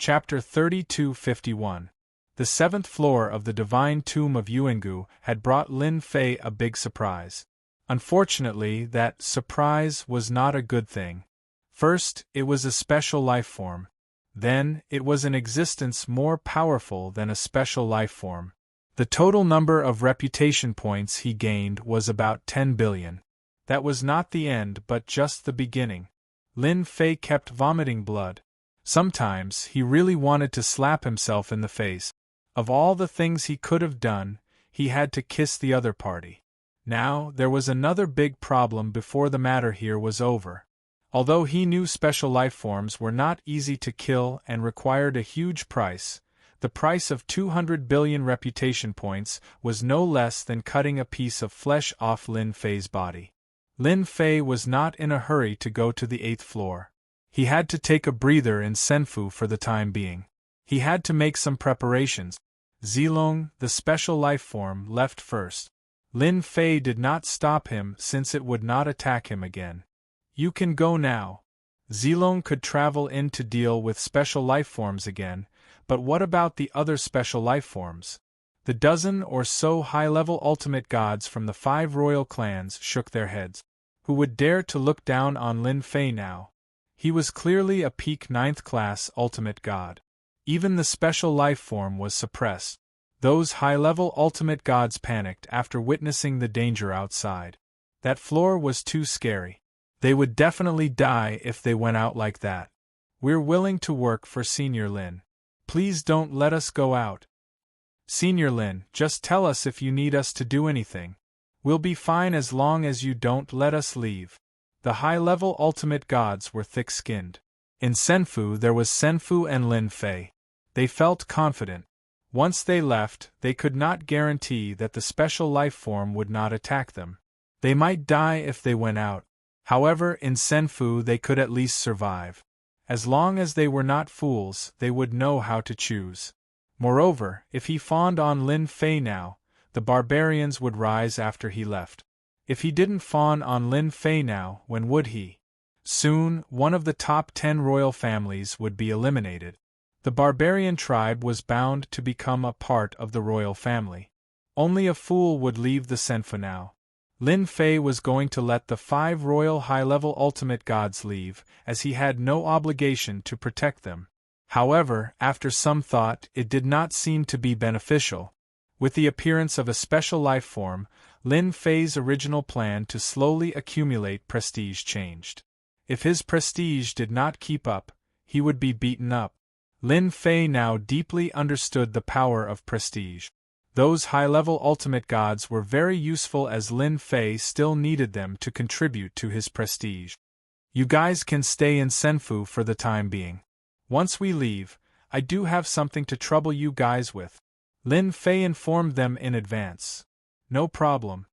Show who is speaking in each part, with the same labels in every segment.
Speaker 1: Chapter 3251. The seventh floor of the divine tomb of Yuangu had brought Lin Fei a big surprise. Unfortunately, that surprise was not a good thing. First, it was a special life form. Then, it was an existence more powerful than a special life form. The total number of reputation points he gained was about 10 billion. That was not the end but just the beginning. Lin Fei kept vomiting blood. Sometimes he really wanted to slap himself in the face. Of all the things he could have done, he had to kiss the other party. Now, there was another big problem before the matter here was over. Although he knew special life forms were not easy to kill and required a huge price, the price of 200 billion reputation points was no less than cutting a piece of flesh off Lin Fei's body. Lin Fei was not in a hurry to go to the 8th floor. He had to take a breather in Senfu for the time being. He had to make some preparations. Zilong, the special life form, left first. Lin Fei did not stop him since it would not attack him again. You can go now. Zilong could travel in to deal with special life forms again, but what about the other special life forms? The dozen or so high-level ultimate gods from the 5 royal clans shook their heads. Who would dare to look down on Lin Fei now? He was clearly a peak 9th-class ultimate god. Even the special life form was suppressed. Those high-level ultimate gods panicked after witnessing the danger outside. That floor was too scary. They would definitely die if they went out like that. We're willing to work for Senior Lin. Please don't let us go out. Senior Lin, just tell us if you need us to do anything. We'll be fine as long as you don't let us leave. The high-level ultimate gods were thick-skinned. In Senfu there was Senfu and Lin Fei. They felt confident. Once they left, they could not guarantee that the special life form would not attack them. They might die if they went out. However, in Senfu they could at least survive. As long as they were not fools, they would know how to choose. Moreover, if he fawned on Lin Fei now, the barbarians would rise after he left. If he didn't fawn on Lin Fei now, when would he? Soon, one of the top 10 royal families would be eliminated. The barbarian tribe was bound to become a part of the royal family. Only a fool would leave the Senfu now. Lin Fei was going to let the 5 royal high-level ultimate gods leave, as he had no obligation to protect them. However, after some thought, it did not seem to be beneficial. With the appearance of a special life form, Lin Fei's original plan to slowly accumulate prestige changed. If his prestige did not keep up, he would be beaten up. Lin Fei now deeply understood the power of prestige. Those high-level ultimate gods were very useful as Lin Fei still needed them to contribute to his prestige. You guys can stay in Senfu for the time being. Once we leave, I do have something to trouble you guys with. Lin Fei informed them in advance. No problem.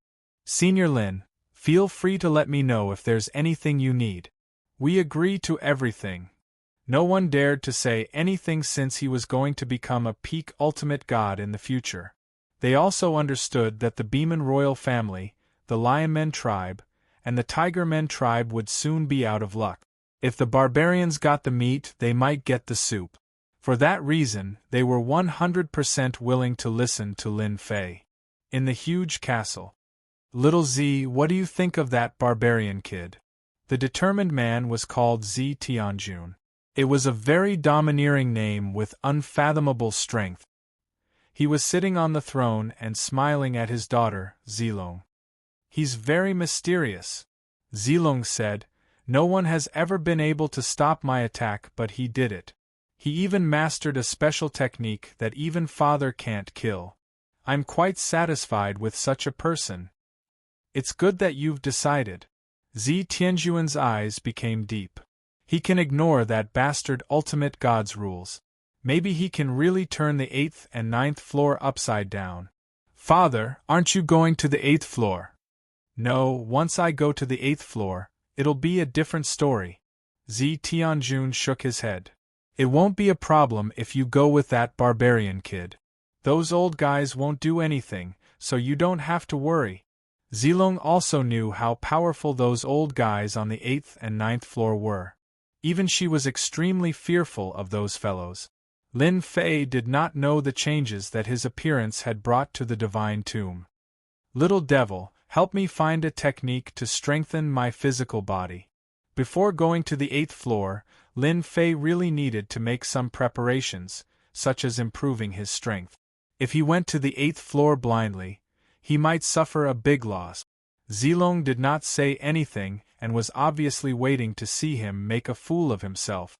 Speaker 1: Senior Lin, feel free to let me know if there's anything you need. We agree to everything. No one dared to say anything since he was going to become a peak ultimate god in the future. They also understood that the Beeman royal family, the Lionmen tribe, and the Tigermen tribe would soon be out of luck. If the barbarians got the meat, they might get the soup. For that reason, they were 100% willing to listen to Lin Fei. In the huge castle. Little Z, what do you think of that barbarian kid? The determined man was called Z Tianjun. It was a very domineering name with unfathomable strength. He was sitting on the throne and smiling at his daughter, Zilong. He's very mysterious. Zilong said, no one has ever been able to stop my attack, but he did it. He even mastered a special technique that even father can't kill. I'm quite satisfied with such a person. It's good that you've decided. Z Tianjuan's eyes became deep. He can ignore that bastard ultimate god's rules. Maybe he can really turn the 8th and 9th floor upside down. Father, aren't you going to the 8th floor? No, once I go to the 8th floor, it'll be a different story. Z Tianjun shook his head. It won't be a problem if you go with that barbarian kid. Those old guys won't do anything, so you don't have to worry. Zilong also knew how powerful those old guys on the 8th and 9th floor were. Even she was extremely fearful of those fellows. Lin Fei did not know the changes that his appearance had brought to the divine tomb. Little devil, help me find a technique to strengthen my physical body. Before going to the 8th floor, Lin Fei really needed to make some preparations, such as improving his strength. If he went to the 8th floor blindly, he might suffer a big loss. Zilong did not say anything and was obviously waiting to see him make a fool of himself.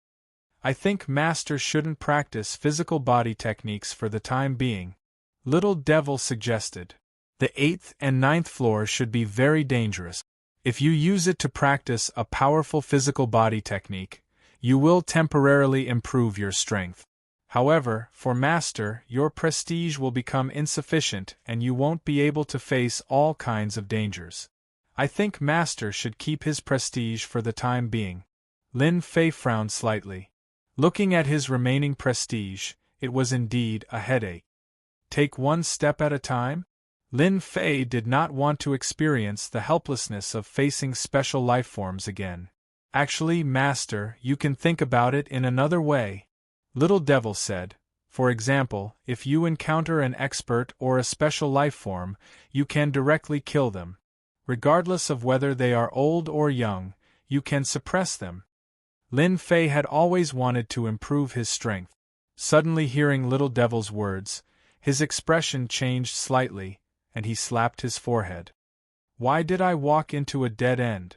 Speaker 1: I think Master shouldn't practice physical body techniques for the time being, Little Devil suggested. The 8th and 9th floors should be very dangerous. If you use it to practice a powerful physical body technique, you will temporarily improve your strength. However, for Master, your prestige will become insufficient and you won't be able to face all kinds of dangers. I think Master should keep his prestige for the time being. Lin Fei frowned slightly. Looking at his remaining prestige, it was indeed a headache. Take one step at a time? Lin Fei did not want to experience the helplessness of facing special life forms again. Actually, Master, you can think about it in another way, Little Devil said. For example, if you encounter an expert or a special life form, you can directly kill them. Regardless of whether they are old or young, you can suppress them. Lin Fei had always wanted to improve his strength. Suddenly hearing Little Devil's words, his expression changed slightly, and he slapped his forehead. Why did I walk into a dead end?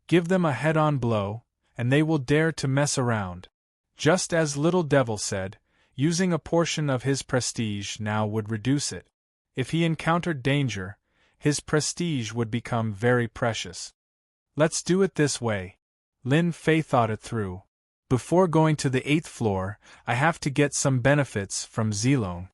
Speaker 1: Give them a head-on blow, and they will dare to mess around. Just as Little Devil said, using a portion of his prestige now would reduce it. If he encountered danger, his prestige would become very precious. Let's do it this way. Lin Fei thought it through. Before going to the 8th floor, I have to get some benefits from Zilong.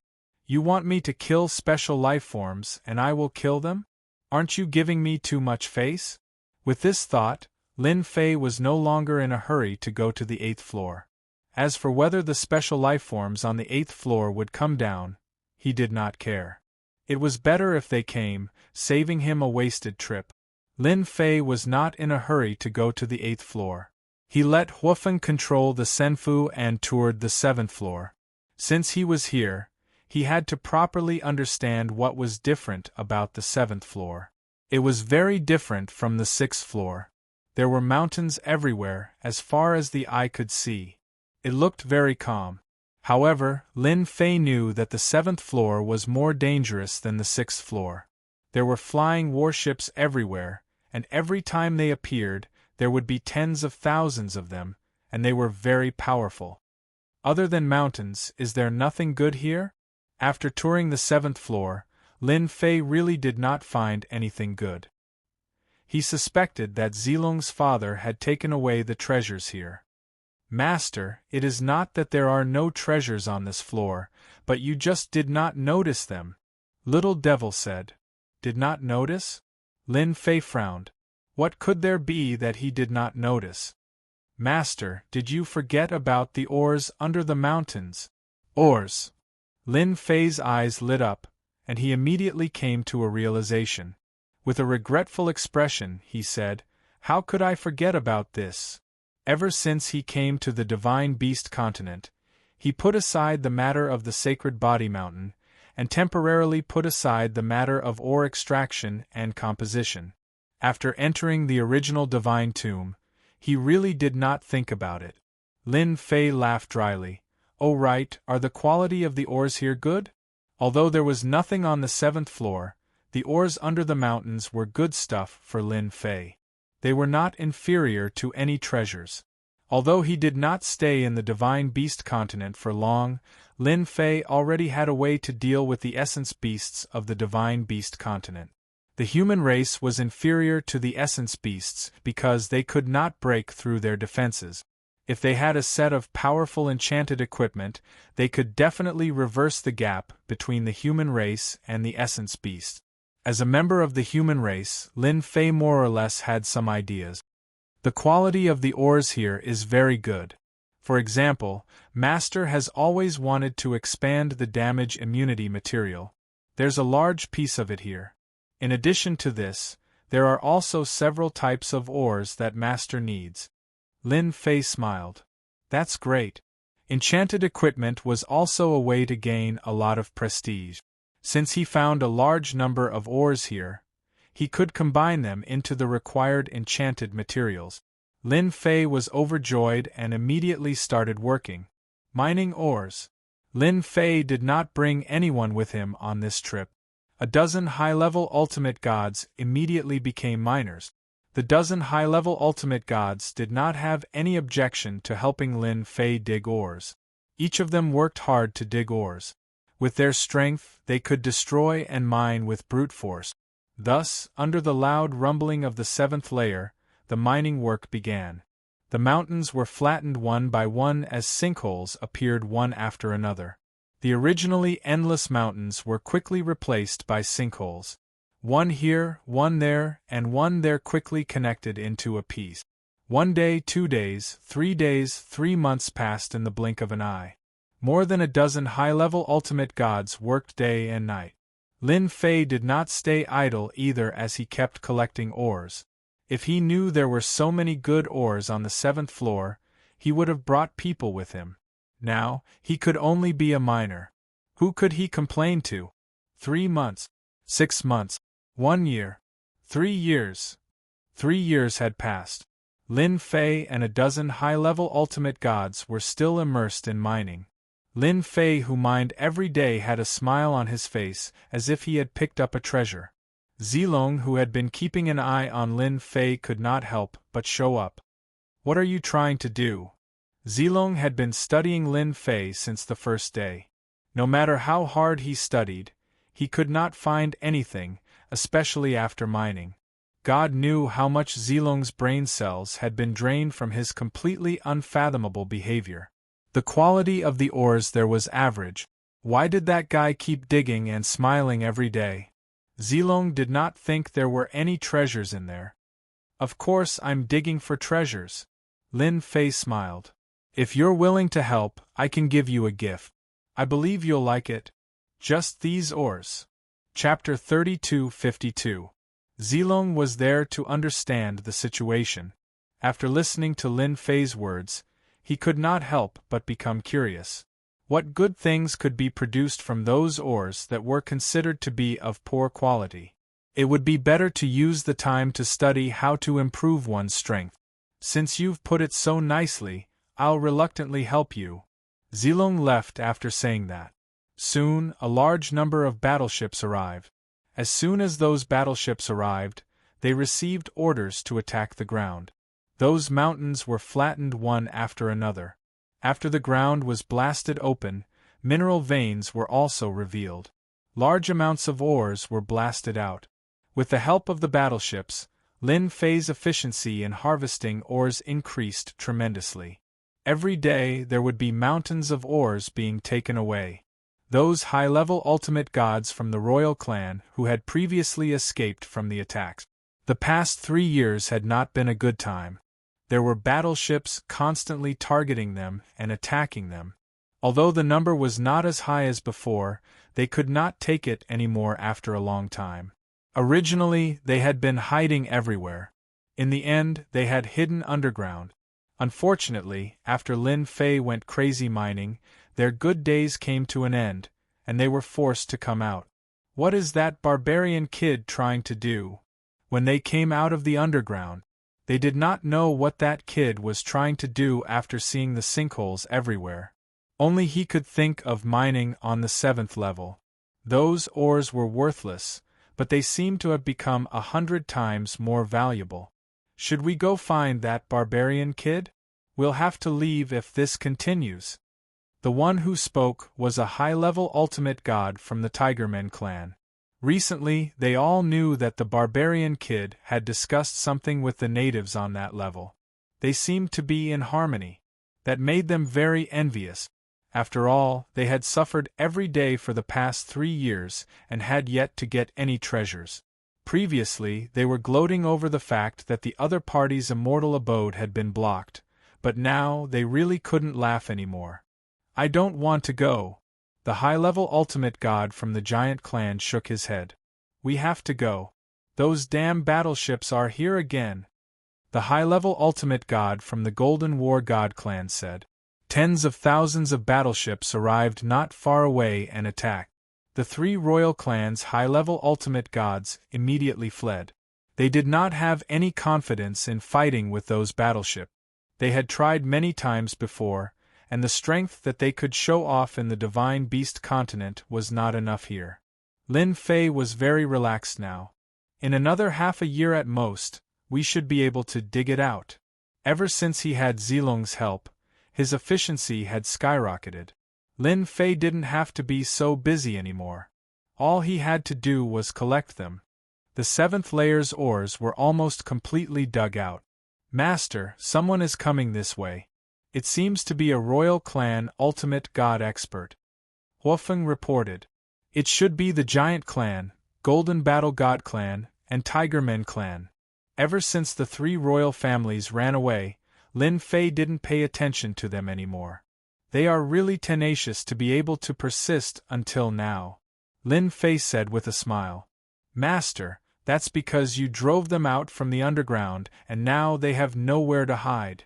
Speaker 1: You want me to kill special life forms and I will kill them? Aren't you giving me too much face? With this thought, Lin Fei was no longer in a hurry to go to the 8th floor. As for whether the special life forms on the 8th floor would come down, he did not care. It was better if they came, saving him a wasted trip. Lin Fei was not in a hurry to go to the 8th floor. He let Huofeng control the Senfu and toured the 7th floor. Since he was here, he had to properly understand what was different about the 7th floor. It was very different from the 6th floor. There were mountains everywhere, as far as the eye could see. It looked very calm. However, Lin Fei knew that the 7th floor was more dangerous than the 6th floor. There were flying warships everywhere, and every time they appeared, there would be tens of thousands of them, and they were very powerful. Other than mountains, is there nothing good here? After touring the 7th floor, Lin Fei really did not find anything good. He suspected that Zilong's father had taken away the treasures here. Master, it is not that there are no treasures on this floor, but you just did not notice them, Little Devil said. Did not notice? Lin Fei frowned. What could there be that he did not notice? Master, did you forget about the ores under the mountains? Ores! Lin Fei's eyes lit up, and he immediately came to a realization. With a regretful expression, he said, How could I forget about this? Ever since he came to the Divine Beast continent, he put aside the matter of the Sacred Body Mountain, and temporarily put aside the matter of ore extraction and composition. After entering the original Divine Tomb, he really did not think about it. Lin Fei laughed dryly. Oh right, are the quality of the ores here good? Although there was nothing on the 7th floor, the ores under the mountains were good stuff for Lin Fei. They were not inferior to any treasures. Although he did not stay in the Divine Beast continent for long, Lin Fei already had a way to deal with the essence beasts of the Divine Beast continent. The human race was inferior to the essence beasts because they could not break through their defenses. If they had a set of powerful enchanted equipment, they could definitely reverse the gap between the human race and the essence beast. As a member of the human race, Lin Fei more or less had some ideas. The quality of the ores here is very good. For example, Master has always wanted to expand the damage immunity material. There's a large piece of it here. In addition to this, there are also several types of ores that Master needs. Lin Fei smiled. That's great. Enchanted equipment was also a way to gain a lot of prestige. Since he found a large number of ores here, he could combine them into the required enchanted materials. Lin Fei was overjoyed and immediately started working, mining ores. Lin Fei did not bring anyone with him on this trip. A dozen high-level ultimate gods immediately became miners. The dozen high-level ultimate gods did not have any objection to helping Lin Fei dig ores. Each of them worked hard to dig ores. With their strength, they could destroy and mine with brute force. Thus, under the loud rumbling of the seventh layer, the mining work began. The mountains were flattened one by one as sinkholes appeared one after another. The originally endless mountains were quickly replaced by sinkholes. One here, one there, and one there quickly connected into a piece. 1 day, 2 days, 3 months passed in the blink of an eye. More than a dozen high-level ultimate gods worked day and night. Lin Fei did not stay idle either as he kept collecting ores. If he knew there were so many good ores on the 7th floor, he would have brought people with him. Now, he could only be a miner. Who could he complain to? 3 months, 6 months, 1 year, 3 years. 3 years had passed. Lin Fei and a dozen high-level ultimate gods were still immersed in mining. Lin Fei, who mined every day, had a smile on his face as if he had picked up a treasure. Zilong, who had been keeping an eye on Lin Fei, could not help but show up. "What are you trying to do?" Zilong had been studying Lin Fei since the first day. No matter how hard he studied, he could not find anything, especially after mining. God knew how much Zilong's brain cells had been drained from his completely unfathomable behavior. The quality of the ores there was average. Why did that guy keep digging and smiling every day? Zilong did not think there were any treasures in there. "Of course I'm digging for treasures." Lin Fei smiled. "If you're willing to help, I can give you a gift. I believe you'll like it. Just these ores." Chapter 32:52. Zilong was there to understand the situation. After listening to Lin Fei's words, he could not help but become curious. What good things could be produced from those ores that were considered to be of poor quality? It would be better to use the time to study how to improve one's strength. "Since you've put it so nicely, I'll reluctantly help you." Zilong left after saying that. Soon, a large number of battleships arrived. As soon as those battleships arrived, they received orders to attack the ground. Those mountains were flattened one after another. After the ground was blasted open, mineral veins were also revealed. Large amounts of ores were blasted out. With the help of the battleships, Lin Fei's efficiency in harvesting ores increased tremendously. Every day there would be mountains of ores being taken away. Those high-level ultimate gods from the royal clan who had previously escaped from the attacks. The past 3 years had not been a good time. There were battleships constantly targeting them and attacking them. Although the number was not as high as before, they could not take it anymore after a long time. Originally, they had been hiding everywhere. In the end, they had hidden underground. Unfortunately, after Lin Fei went crazy mining, their good days came to an end, and they were forced to come out. What is that barbarian kid trying to do? When they came out of the underground, they did not know what that kid was trying to do after seeing the sinkholes everywhere. Only he could think of mining on the 7th level. Those ores were worthless, but they seemed to have become 100 times more valuable. Should we go find that barbarian kid? We'll have to leave if this continues. The one who spoke was a high-level ultimate god from the Tigermen clan. Recently, they all knew that the barbarian kid had discussed something with the natives on that level. They seemed to be in harmony. That made them very envious. After all, they had suffered every day for the past 3 years and had yet to get any treasures. Previously, they were gloating over the fact that the other party's immortal abode had been blocked, but now they really couldn't laugh anymore. "I don't want to go." The high-level ultimate god from the giant clan shook his head. "We have to go. Those damn battleships are here again." The high-level ultimate god from the Golden War God clan said. Tens of thousands of battleships arrived not far away and attacked. The three royal clans' high-level ultimate gods immediately fled. They did not have any confidence in fighting with those battleships. They had tried many times before, and the strength that they could show off in the Divine Beast continent was not enough here. Lin Fei was very relaxed now. In another half a year at most, we should be able to dig it out. Ever since he had Zilong's help, his efficiency had skyrocketed. Lin Fei didn't have to be so busy anymore. All he had to do was collect them. The seventh layer's ores were almost completely dug out. Master, someone is coming this way. It seems to be a royal clan ultimate god expert. Huofeng reported. It should be the Giant Clan, Golden Battle God Clan, and Tigermen Clan. Ever since the three royal families ran away, Lin Fei didn't pay attention to them anymore. They are really tenacious to be able to persist until now. Lin Fei said with a smile. Master, that's because you drove them out from the underground and now they have nowhere to hide.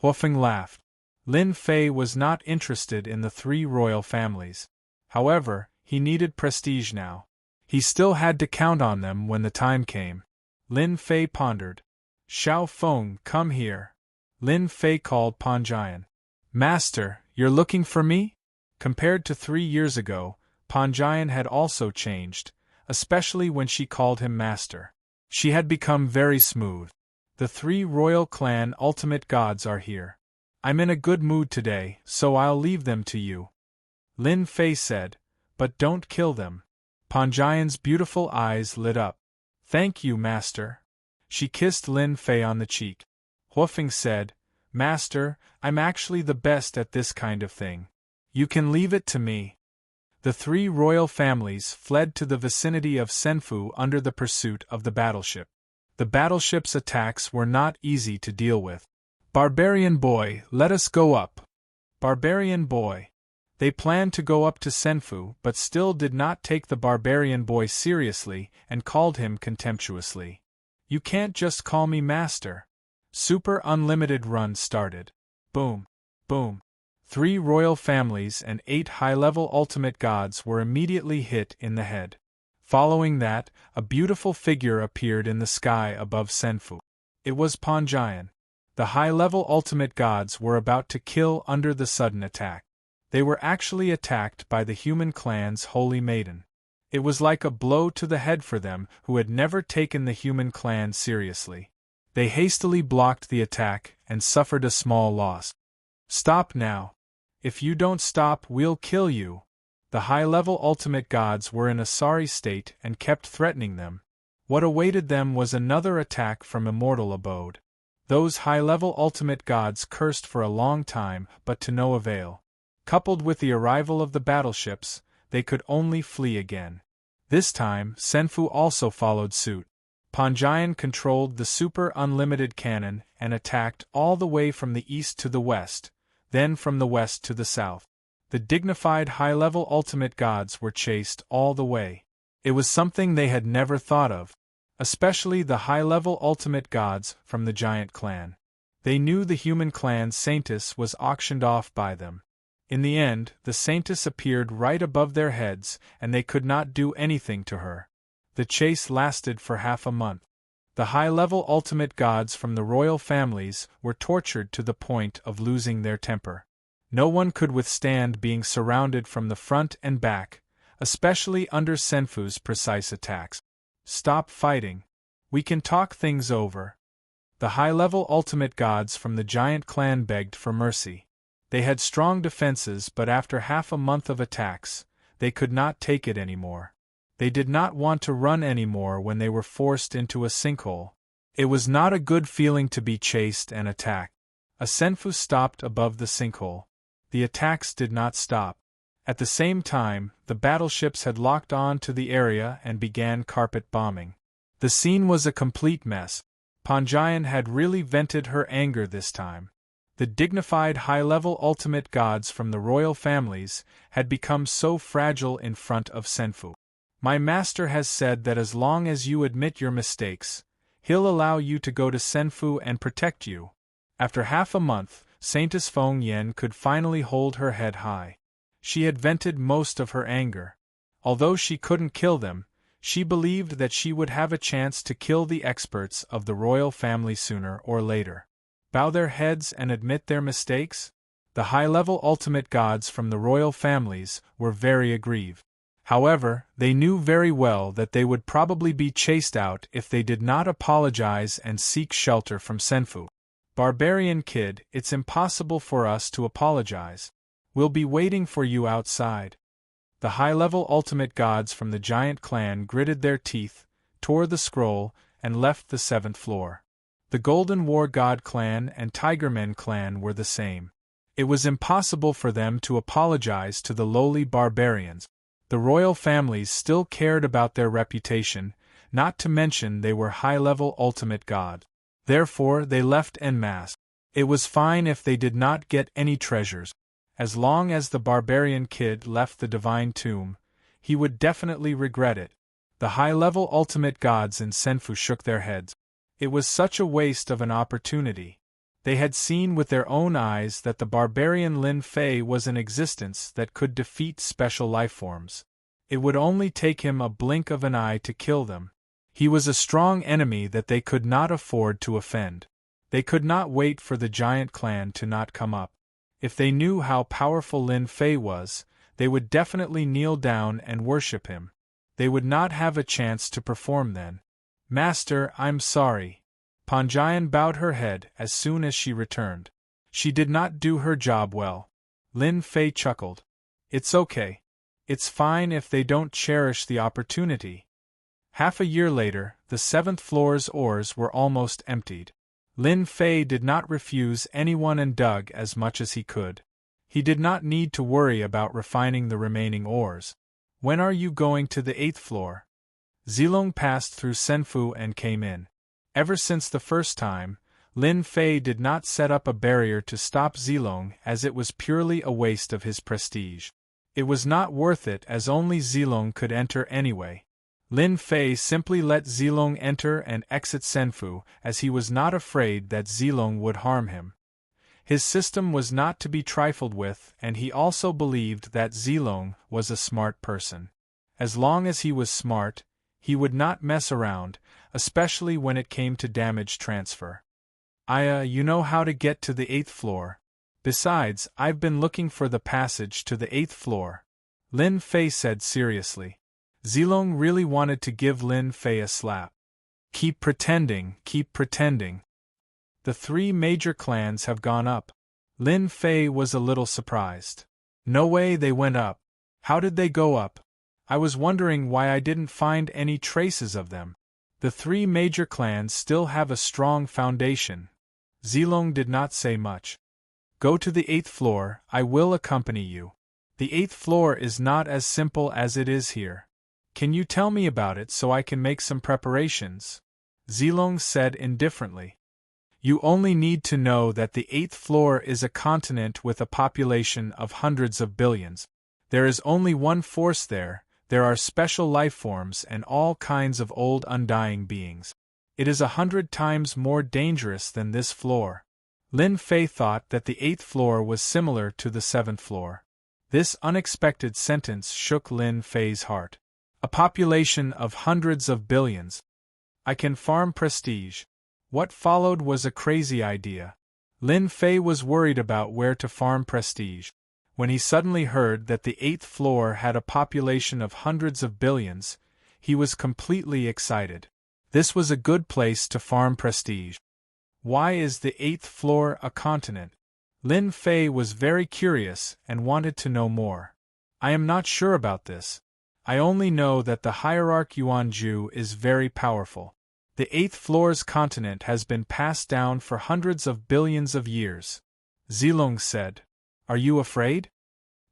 Speaker 1: Huofeng laughed. Lin Fei was not interested in the three royal families. However, he needed prestige now. He still had to count on them when the time came. Lin Fei pondered. Xiao Feng, come here. Lin Fei called Panjian. Master, you're looking for me? Compared to 3 years ago, Panjian had also changed, especially when she called him master. She had become very smooth. The three royal clan ultimate gods are here. I'm in a good mood today, so I'll leave them to you. Lin Fei said, but don't kill them. Panjian's beautiful eyes lit up. Thank you, master. She kissed Lin Fei on the cheek. Huofeng said, Master, I'm actually the best at this kind of thing. You can leave it to me. The three royal families fled to the vicinity of Senfu under the pursuit of the battleship. The battleship's attacks were not easy to deal with. Barbarian boy, let us go up. Barbarian boy. They planned to go up to Senfu but still did not take the barbarian boy seriously and called him contemptuously. You can't just call me master. Super Unlimited run started. Boom. Boom. 3 royal families and 8 high-level ultimate gods were immediately hit in the head. Following that, a beautiful figure appeared in the sky above Senfu. It was Panjian. The high-level ultimate gods were about to kill under the sudden attack. They were actually attacked by the human clan's holy maiden. It was like a blow to the head for them who had never taken the human clan seriously. They hastily blocked the attack and suffered a small loss. Stop now. If you don't stop, we'll kill you. The high-level ultimate gods were in a sorry state and kept threatening them. What awaited them was another attack from Immortal Abode. Those high-level ultimate gods cursed for a long time, but to no avail. Coupled with the arrival of the battleships, they could only flee again. This time, Senfu also followed suit. Panjian controlled the super unlimited cannon and attacked all the way from the east to the west, then from the west to the south. The dignified high-level ultimate gods were chased all the way. It was something they had never thought of, especially the high-level ultimate gods from the giant clan. They knew the human clan Saintess was auctioned off by them. In the end, the Saintess appeared right above their heads, and they could not do anything to her. The chase lasted for half a month. The high-level ultimate gods from the royal families were tortured to the point of losing their temper. No one could withstand being surrounded from the front and back, especially under Senfu's precise attacks. Stop fighting. We can talk things over. The high-level ultimate gods from the giant clan begged for mercy. They had strong defenses, but after half a month of attacks, they could not take it anymore. They did not want to run anymore when they were forced into a sinkhole. It was not a good feeling to be chased and attacked. A Senfu stopped above the sinkhole. The attacks did not stop. At the same time, the battleships had locked on to the area and began carpet bombing. The scene was a complete mess. Panjian had really vented her anger this time. The dignified high-level ultimate gods from the royal families had become so fragile in front of Senfu. My master has said that as long as you admit your mistakes, he'll allow you to go to Senfu and protect you. After half a month, Saintess Feng Yen could finally hold her head high. She had vented most of her anger. Although she couldn't kill them, she believed that she would have a chance to kill the experts of the royal family sooner or later. Bow their heads and admit their mistakes? The high-level ultimate gods from the royal families were very aggrieved. However, they knew very well that they would probably be chased out if they did not apologize and seek shelter from Senfu. Barbarian kid, it's impossible for us to apologize. We'll be waiting for you outside. The high-level ultimate gods from the giant clan gritted their teeth, tore the scroll, and left the 7th floor. The Golden War God clan and Tigermen clan were the same. It was impossible for them to apologize to the lowly barbarians. The royal families still cared about their reputation, not to mention they were high-level ultimate god. Therefore they left en masse. It was fine if they did not get any treasures. As long as the barbarian kid left the divine tomb, he would definitely regret it. The high-level ultimate gods in Senfu shook their heads. It was such a waste of an opportunity. They had seen with their own eyes that the barbarian Lin Fei was in existence that could defeat special lifeforms. It would only take him a blink of an eye to kill them. He was a strong enemy that they could not afford to offend. They could not wait for the giant clan to not come up. If they knew how powerful Lin Fei was, they would definitely kneel down and worship him. They would not have a chance to perform then. Master, I'm sorry. Panjian bowed her head as soon as she returned. She did not do her job well. Lin Fei chuckled. It's okay. It's fine if they don't cherish the opportunity. Half a year later, the 7th floor's ores were almost emptied. Lin Fei did not refuse anyone and dug as much as he could. He did not need to worry about refining the remaining ores. When are you going to the 8th floor? Zilong passed through Senfu and came in. Ever since the first time, Lin Fei did not set up a barrier to stop Zilong as it was purely a waste of his prestige. It was not worth it as only Zilong could enter anyway. Lin Fei simply let Zilong enter and exit Senfu as he was not afraid that Zilong would harm him. His system was not to be trifled with, and he also believed that Zilong was a smart person. As long as he was smart, he would not mess around, especially when it came to damage transfer. You know how to get to the 8th floor. Besides, I've been looking for the passage to the 8th floor. Lin Fei said seriously. Zilong really wanted to give Lin Fei a slap. Keep pretending, keep pretending. The 3 major clans have gone up. Lin Fei was a little surprised. No way they went up. How did they go up? I was wondering why I didn't find any traces of them. The 3 major clans still have a strong foundation. Zilong did not say much. Go to the 8th floor, I will accompany you. The 8th floor is not as simple as it is here. Can you tell me about it so I can make some preparations? Zilong said indifferently. You only need to know that the 8th floor is a continent with a population of hundreds of billions. There is only one force there. There are special lifeforms and all kinds of old undying beings. It is 100 times more dangerous than this floor. Lin Fei thought that the 8th floor was similar to the 7th floor. This unexpected sentence shook Lin Fei's heart. A population of hundreds of billions. I can farm prestige. What followed was a crazy idea. Lin Fei was worried about where to farm prestige. When he suddenly heard that the 8th floor had a population of hundreds of billions, he was completely excited. This was a good place to farm prestige. Why is the 8th floor a continent? Lin Fei was very curious and wanted to know more. I am not sure about this. I only know that the hierarch Yuanju is very powerful. The 8th floor's continent has been passed down for hundreds of billions of years. Zilong said. Are you afraid?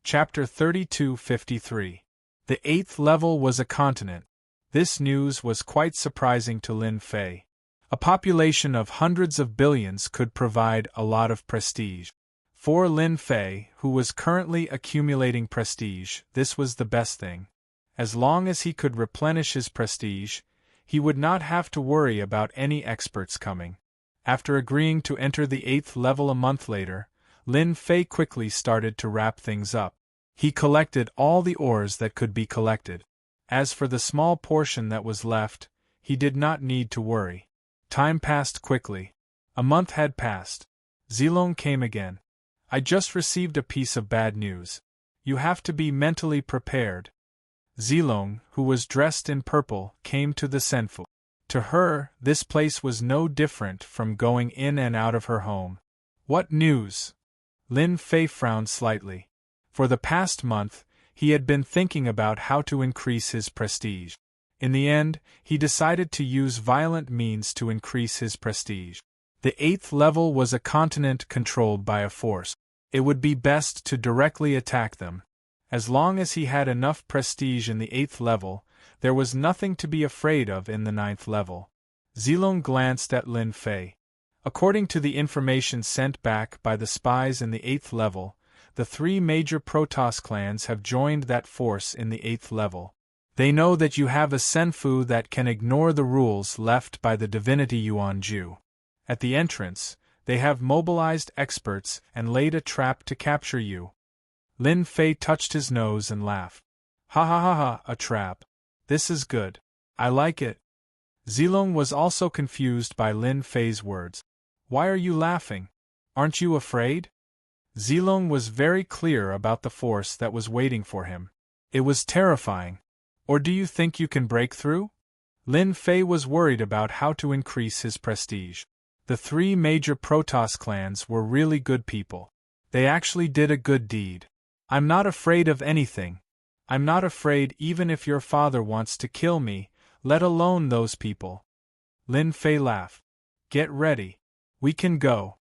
Speaker 1: Chapter 32:53. The 8th level was a continent. This news was quite surprising to Lin Fei. A population of hundreds of billions could provide a lot of prestige. For Lin Fei, who was currently accumulating prestige, this was the best thing. As long as he could replenish his prestige, he would not have to worry about any experts coming. After agreeing to enter the 8th level a month later, Lin Fei quickly started to wrap things up. He collected all the ores that could be collected. As for the small portion that was left, he did not need to worry. Time passed quickly. A month had passed. Zilong came again. I just received a piece of bad news. You have to be mentally prepared. Zilong, who was dressed in purple, came to the Senfu. To her, this place was no different from going in and out of her home. What news? Lin Fei frowned slightly. For the past month, he had been thinking about how to increase his prestige. In the end, he decided to use violent means to increase his prestige. The 8th level was a continent controlled by a force. It would be best to directly attack them. As long as he had enough prestige in the 8th level, there was nothing to be afraid of in the 9th level. Zilong glanced at Lin Fei. According to the information sent back by the spies in the 8th level, the 3 major Protoss clans have joined that force in the 8th level. They know that you have a Senfu that can ignore the rules left by the divinity Yuanju. At the entrance, they have mobilized experts and laid a trap to capture you. Lin Fei touched his nose and laughed. Ha ha ha ha, a trap. This is good. I like it. Zilong was also confused by Lin Fei's words. Why are you laughing? Aren't you afraid? Zilong was very clear about the force that was waiting for him. It was terrifying. Or do you think you can break through? Lin Fei was worried about how to increase his prestige. The 3 major Protoss clans were really good people. They actually did a good deed. I'm not afraid of anything. I'm not afraid even if your father wants to kill me, let alone those people. Lin Fei laughed. Get ready. We can go.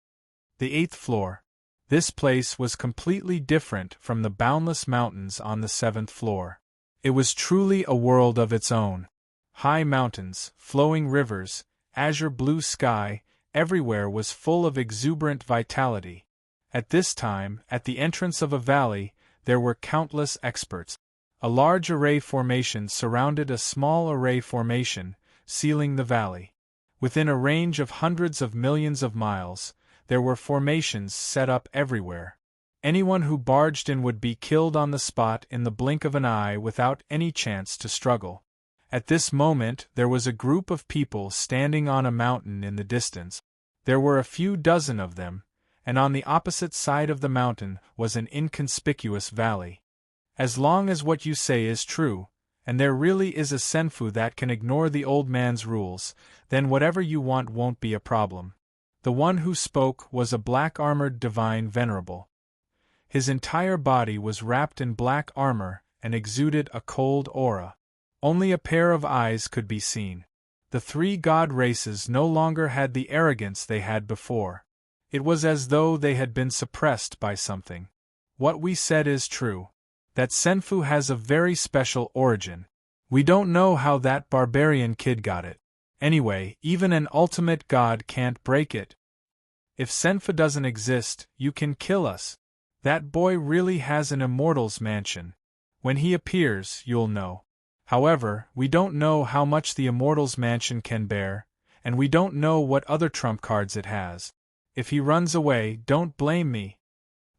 Speaker 1: The 8th floor. This place was completely different from the boundless mountains on the 7th floor. It was truly a world of its own. High mountains, flowing rivers, azure blue sky, everywhere was full of exuberant vitality. At this time, at the entrance of a valley, there were countless experts. A large array formation surrounded a small array formation, sealing the valley. Within a range of hundreds of millions of miles, there were formations set up everywhere. Anyone who barged in would be killed on the spot in the blink of an eye without any chance to struggle. At this moment, there was a group of people standing on a mountain in the distance. There were a few dozen of them, and on the opposite side of the mountain was an inconspicuous valley. As long as what you say is true, and there really is a Senfu that can ignore the old man's rules, then whatever you want won't be a problem. The one who spoke was a black-armored divine venerable. His entire body was wrapped in black armor and exuded a cold aura. Only a pair of eyes could be seen. The 3 god races no longer had the arrogance they had before. It was as though they had been suppressed by something. What we said is true. That Senfu has a very special origin. We don't know how that barbarian kid got it. Anyway, even an ultimate god can't break it. If Senfu doesn't exist, you can kill us. That boy really has an immortal's mansion. When he appears, you'll know. However, we don't know how much the immortal's mansion can bear, and we don't know what other trump cards it has. If he runs away, don't blame me.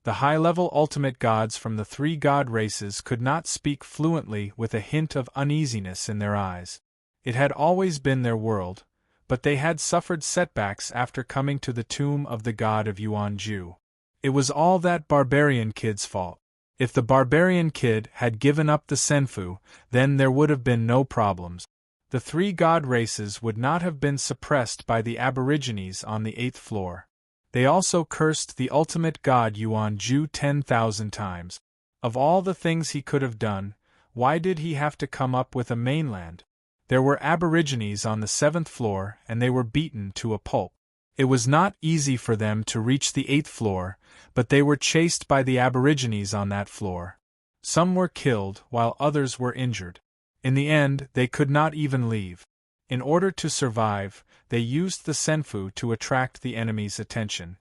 Speaker 1: The high-level ultimate gods from the 3 god races could not speak fluently with a hint of uneasiness in their eyes. It had always been their world, but they had suffered setbacks after coming to the tomb of the god of Yuanju. It was all that barbarian kid's fault. If the barbarian kid had given up the Senfu, then there would have been no problems. The 3 god races would not have been suppressed by the aborigines on the 8th floor. They also cursed the ultimate god Yuanju 10,000 times. Of all the things he could have done, why did he have to come up with a mainland? There were aborigines on the 7th floor and they were beaten to a pulp. It was not easy for them to reach the 8th floor, but they were chased by the aborigines on that floor. Some were killed while others were injured. In the end, they could not even leave. In order to survive, they used the Senfu to attract the enemy's attention.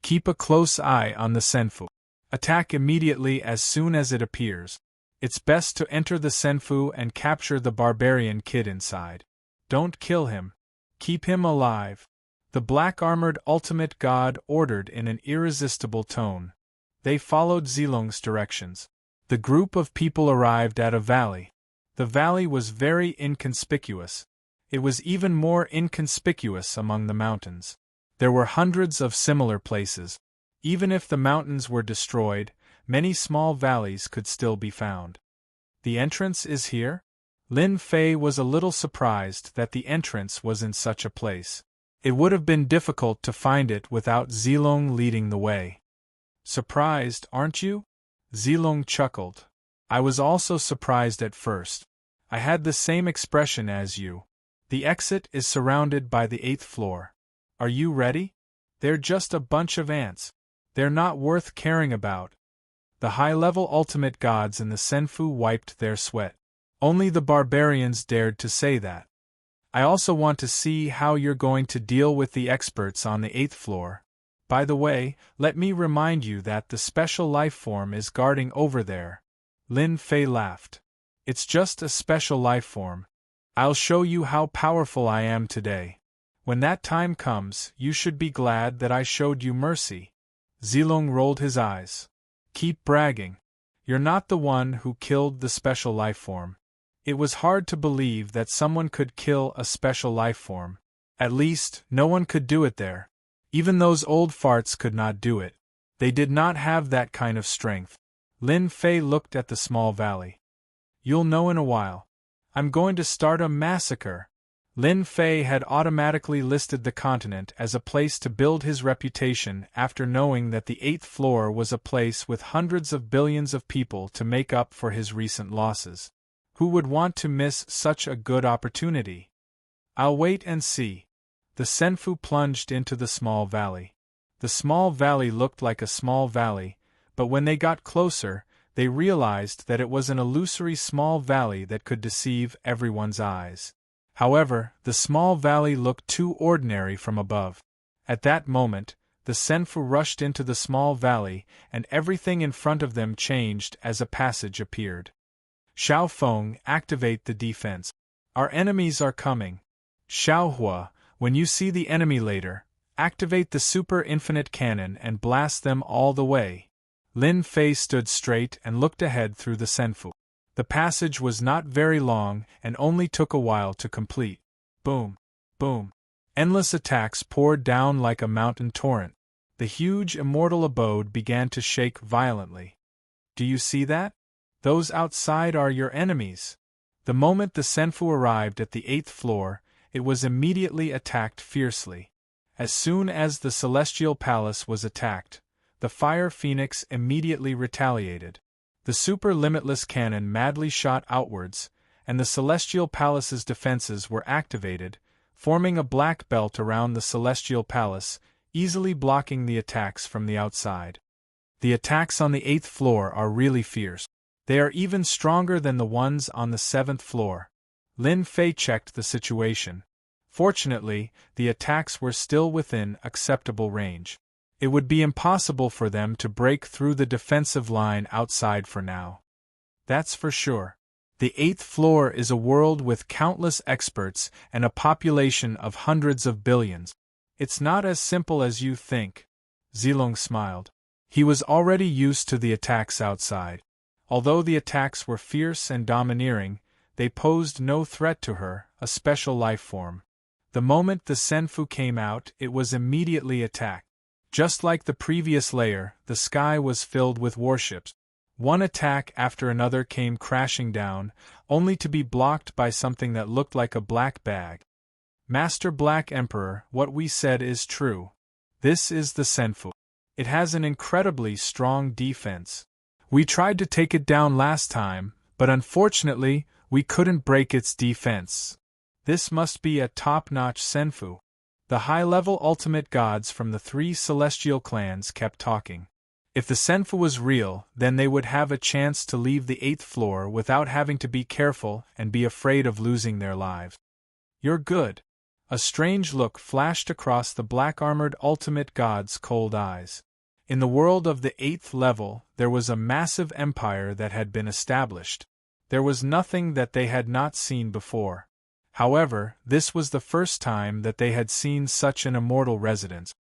Speaker 1: Keep a close eye on the Senfu. Attack immediately as soon as it appears. It's best to enter the Senfu and capture the barbarian kid inside. Don't kill him. Keep him alive. the black-armored ultimate god ordered in an irresistible tone. They followed Zilong's directions. The group of people arrived at a valley. The valley was very inconspicuous. It was even more inconspicuous among the mountains. There were hundreds of similar places. Even if the mountains were destroyed, many small valleys could still be found. The entrance is here? Lin Fei was a little surprised that the entrance was in such a place. It would have been difficult to find it without Zilong leading the way. Surprised, aren't you? Zilong chuckled. I was also surprised at first. I had the same expression as you. The exit is surrounded by the 8th floor. Are you ready? They're just a bunch of ants. They're not worth caring about. The high-level ultimate gods in the Senfu wiped their sweat. Only the barbarians dared to say that. I also want to see how you're going to deal with the experts on the 8th floor. By the way, let me remind you that the special life form is guarding over there. Lin Fei laughed. It's just a special life form. I'll show you how powerful I am today. When that time comes, you should be glad that I showed you mercy. Zilong rolled his eyes. Keep bragging. You're not the one who killed the special life form. It was hard to believe that someone could kill a special life form. At least, no one could do it there. Even those old farts could not do it. They did not have that kind of strength. Lin Fei looked at the small valley. You'll know in a while. I'm going to start a massacre. Lin Fei had automatically listed the continent as a place to build his reputation after knowing that the 8th floor was a place with hundreds of billions of people to make up for his recent losses. Who would want to miss such a good opportunity? I'll wait and see. The Senfu plunged into the small valley. The small valley looked like a small valley, but when they got closer, they realized that it was an illusory small valley that could deceive everyone's eyes. However, the small valley looked too ordinary from above. At that moment, the Senfu rushed into the small valley, and everything in front of them changed as a passage appeared. Xiao Feng, activate the defense. Our enemies are coming. Xiao Hua, when you see the enemy later, activate the super infinite cannon and blast them all the way. Lin Fei stood straight and looked ahead through the Senfu. The passage was not very long and only took a while to complete. Boom, boom. Endless attacks poured down like a mountain torrent. The huge immortal abode began to shake violently. Do you see that? Those outside are your enemies. The moment the Senfu arrived at the 8th floor, it was immediately attacked fiercely. As soon as the Celestial Palace was attacked, the Fire Phoenix immediately retaliated. The super limitless cannon madly shot outwards, and the Celestial Palace's defenses were activated, forming a black belt around the Celestial Palace, easily blocking the attacks from the outside. The attacks on the 8th floor are really fierce. They are even stronger than the ones on the 7th floor. Lin Fei checked the situation. Fortunately, the attacks were still within acceptable range. It would be impossible for them to break through the defensive line outside for now. That's for sure. The 8th floor is a world with countless experts and a population of hundreds of billions. It's not as simple as you think. Zilong smiled. He was already used to the attacks outside. Although the attacks were fierce and domineering, they posed no threat to her, a special life form. The moment the Senfu came out, it was immediately attacked. Just like the previous layer, the sky was filled with warships. One attack after another came crashing down, only to be blocked by something that looked like a black bag. Master Black Emperor, what we said is true. This is the Senfu. It has an incredibly strong defense. We tried to take it down last time, but unfortunately, we couldn't break its defense. This must be a top-notch Senfu. The high-level ultimate gods from the 3 celestial clans kept talking. If the Senfu was real, then they would have a chance to leave the 8th floor without having to be careful and be afraid of losing their lives. You're good. A strange look flashed across the black-armored ultimate god's cold eyes. In the world of the 8th level, there was a massive empire that had been established. There was nothing that they had not seen before. However, this was the first time that they had seen such an immortal residence.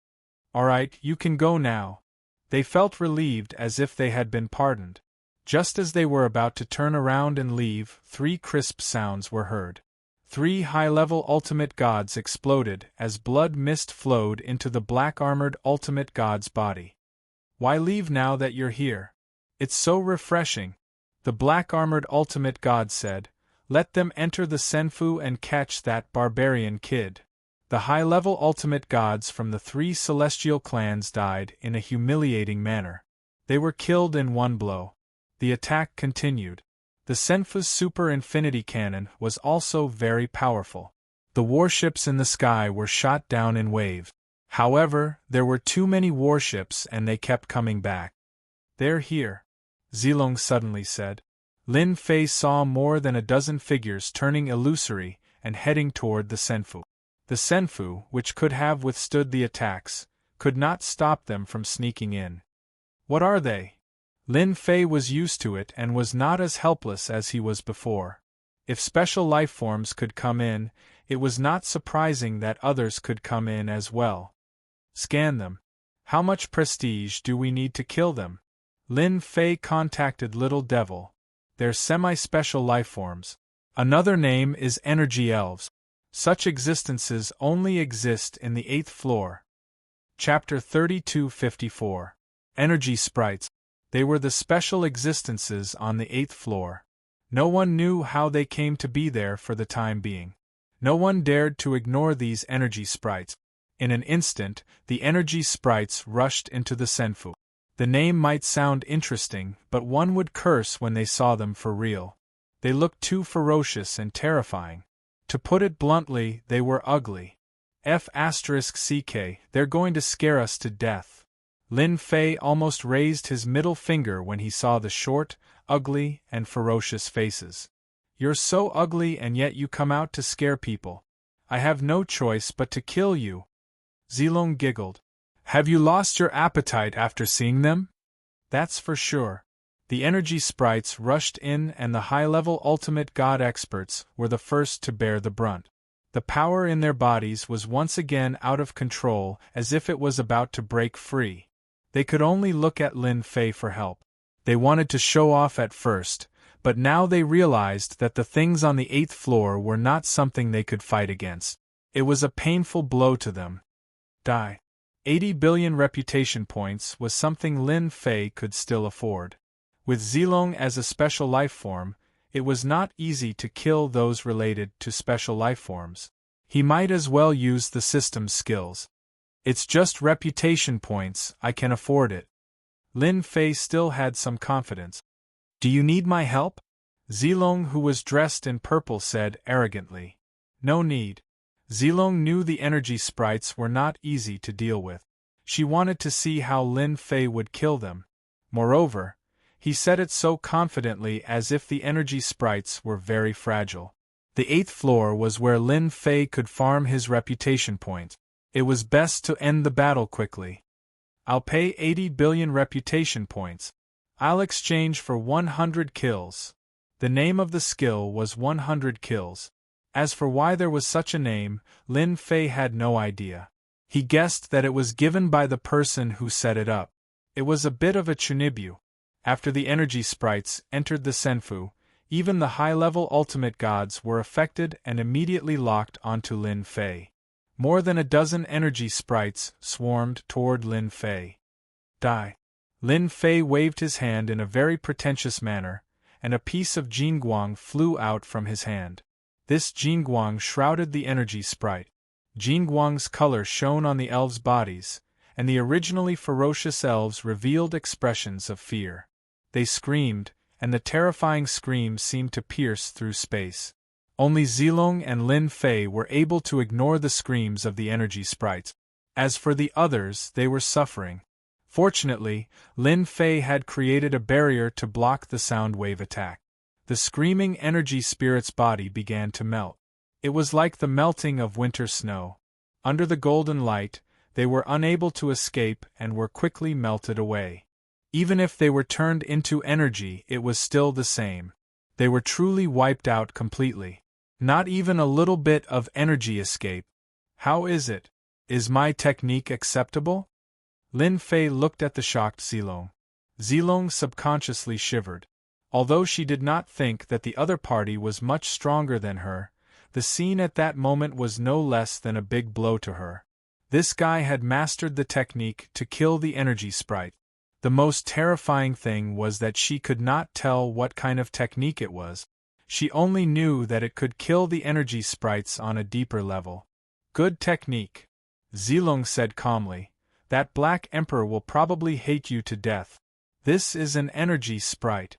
Speaker 1: "All right, you can go now." They felt relieved as if they had been pardoned. Just as they were about to turn around and leave, 3 crisp sounds were heard. 3 high-level ultimate gods exploded as blood mist flowed into the black-armored ultimate god's body. "Why leave now that you're here? It's so refreshing," the black-armored ultimate god said. "Let them enter the Senfu and catch that barbarian kid." The high-level ultimate gods from the 3 celestial clans died in a humiliating manner. They were killed in one blow. The attack continued. The Senfu's super infinity cannon was also very powerful. The warships in the sky were shot down in waves. However, there were too many warships and they kept coming back. "They're here," Zilong suddenly said. Lin Fei saw more than a dozen figures turning illusory and heading toward the Senfu. The Senfu, which could have withstood the attacks, could not stop them from sneaking in. "What are they?" Lin Fei was used to it and was not as helpless as he was before. If special life forms could come in, it was not surprising that others could come in as well. "Scan them. How much prestige do we need to kill them?" Lin Fei contacted Little Devil. "They're semi-special life forms. Another name is energy elves. Such existences only exist in the 8th floor." Chapter 3254. Energy Sprites. They were the special existences on the 8th floor. No one knew how they came to be there for the time being. No one dared to ignore these energy sprites. In an instant, the energy sprites rushed into the Senfu. The name might sound interesting, but one would curse when they saw them for real. They looked too ferocious and terrifying. To put it bluntly, they were ugly. F***ck, they're going to scare us to death. Lin Fei almost raised his middle finger when he saw the short, ugly, and ferocious faces. "You're so ugly and yet you come out to scare people. I have no choice but to kill you." Zilong giggled. "Have you lost your appetite after seeing them?" "That's for sure." The energy sprites rushed in and the high-level ultimate god experts were the first to bear the brunt. The power in their bodies was once again out of control, as if it was about to break free. They could only look at Lin Fei for help. They wanted to show off at first, but now they realized that the things on the 8th floor were not something they could fight against. It was a painful blow to them. Die. 80 billion reputation points was something Lin Fei could still afford. With Zilong as a special life form, it was not easy to kill those related to special life forms. He might as well use the system's skills. "It's just reputation points, I can afford it." Lin Fei still had some confidence. "Do you need my help?" Zilong, who was dressed in purple, said arrogantly. "No need." Zilong knew the energy sprites were not easy to deal with. She wanted to see how Lin Fei would kill them. Moreover, he said it so confidently as if the energy sprites were very fragile. The 8th floor was where Lin Fei could farm his reputation points. It was best to end the battle quickly. "I'll pay 80 billion reputation points. I'll exchange for 100 kills." The name of the skill was 100 kills. As for why there was such a name, Lin Fei had no idea. He guessed that it was given by the person who set it up. It was a bit of a chunibu. After the energy sprites entered the Senfu, even the high-level ultimate gods were affected and immediately locked onto Lin Fei. More than a dozen energy sprites swarmed toward Lin Fei. "Die." Lin Fei waved his hand in a very pretentious manner, and a piece of Jingguang flew out from his hand. This Jingguang shrouded the energy sprite. Jingguang's color shone on the elves' bodies, and the originally ferocious elves revealed expressions of fear. They screamed, and the terrifying scream seemed to pierce through space. Only Zilong and Lin Fei were able to ignore the screams of the energy sprites. As for the others, they were suffering. Fortunately, Lin Fei had created a barrier to block the sound wave attack. The screaming energy spirit's body began to melt. It was like the melting of winter snow. Under the golden light, they were unable to escape and were quickly melted away. Even if they were turned into energy, it was still the same. They were truly wiped out completely. Not even a little bit of energy escape. How is it? Is my technique acceptable? Lin Fei looked at the shocked Zilong. Zilong subconsciously shivered. Although she did not think that the other party was much stronger than her, the scene at that moment was no less than a big blow to her. This guy had mastered the technique to kill the energy sprite. The most terrifying thing was that she could not tell what kind of technique it was. She only knew that it could kill the energy sprites on a deeper level. Good technique, Zilong said calmly. That Black Emperor will probably hate you to death. This is an energy sprite.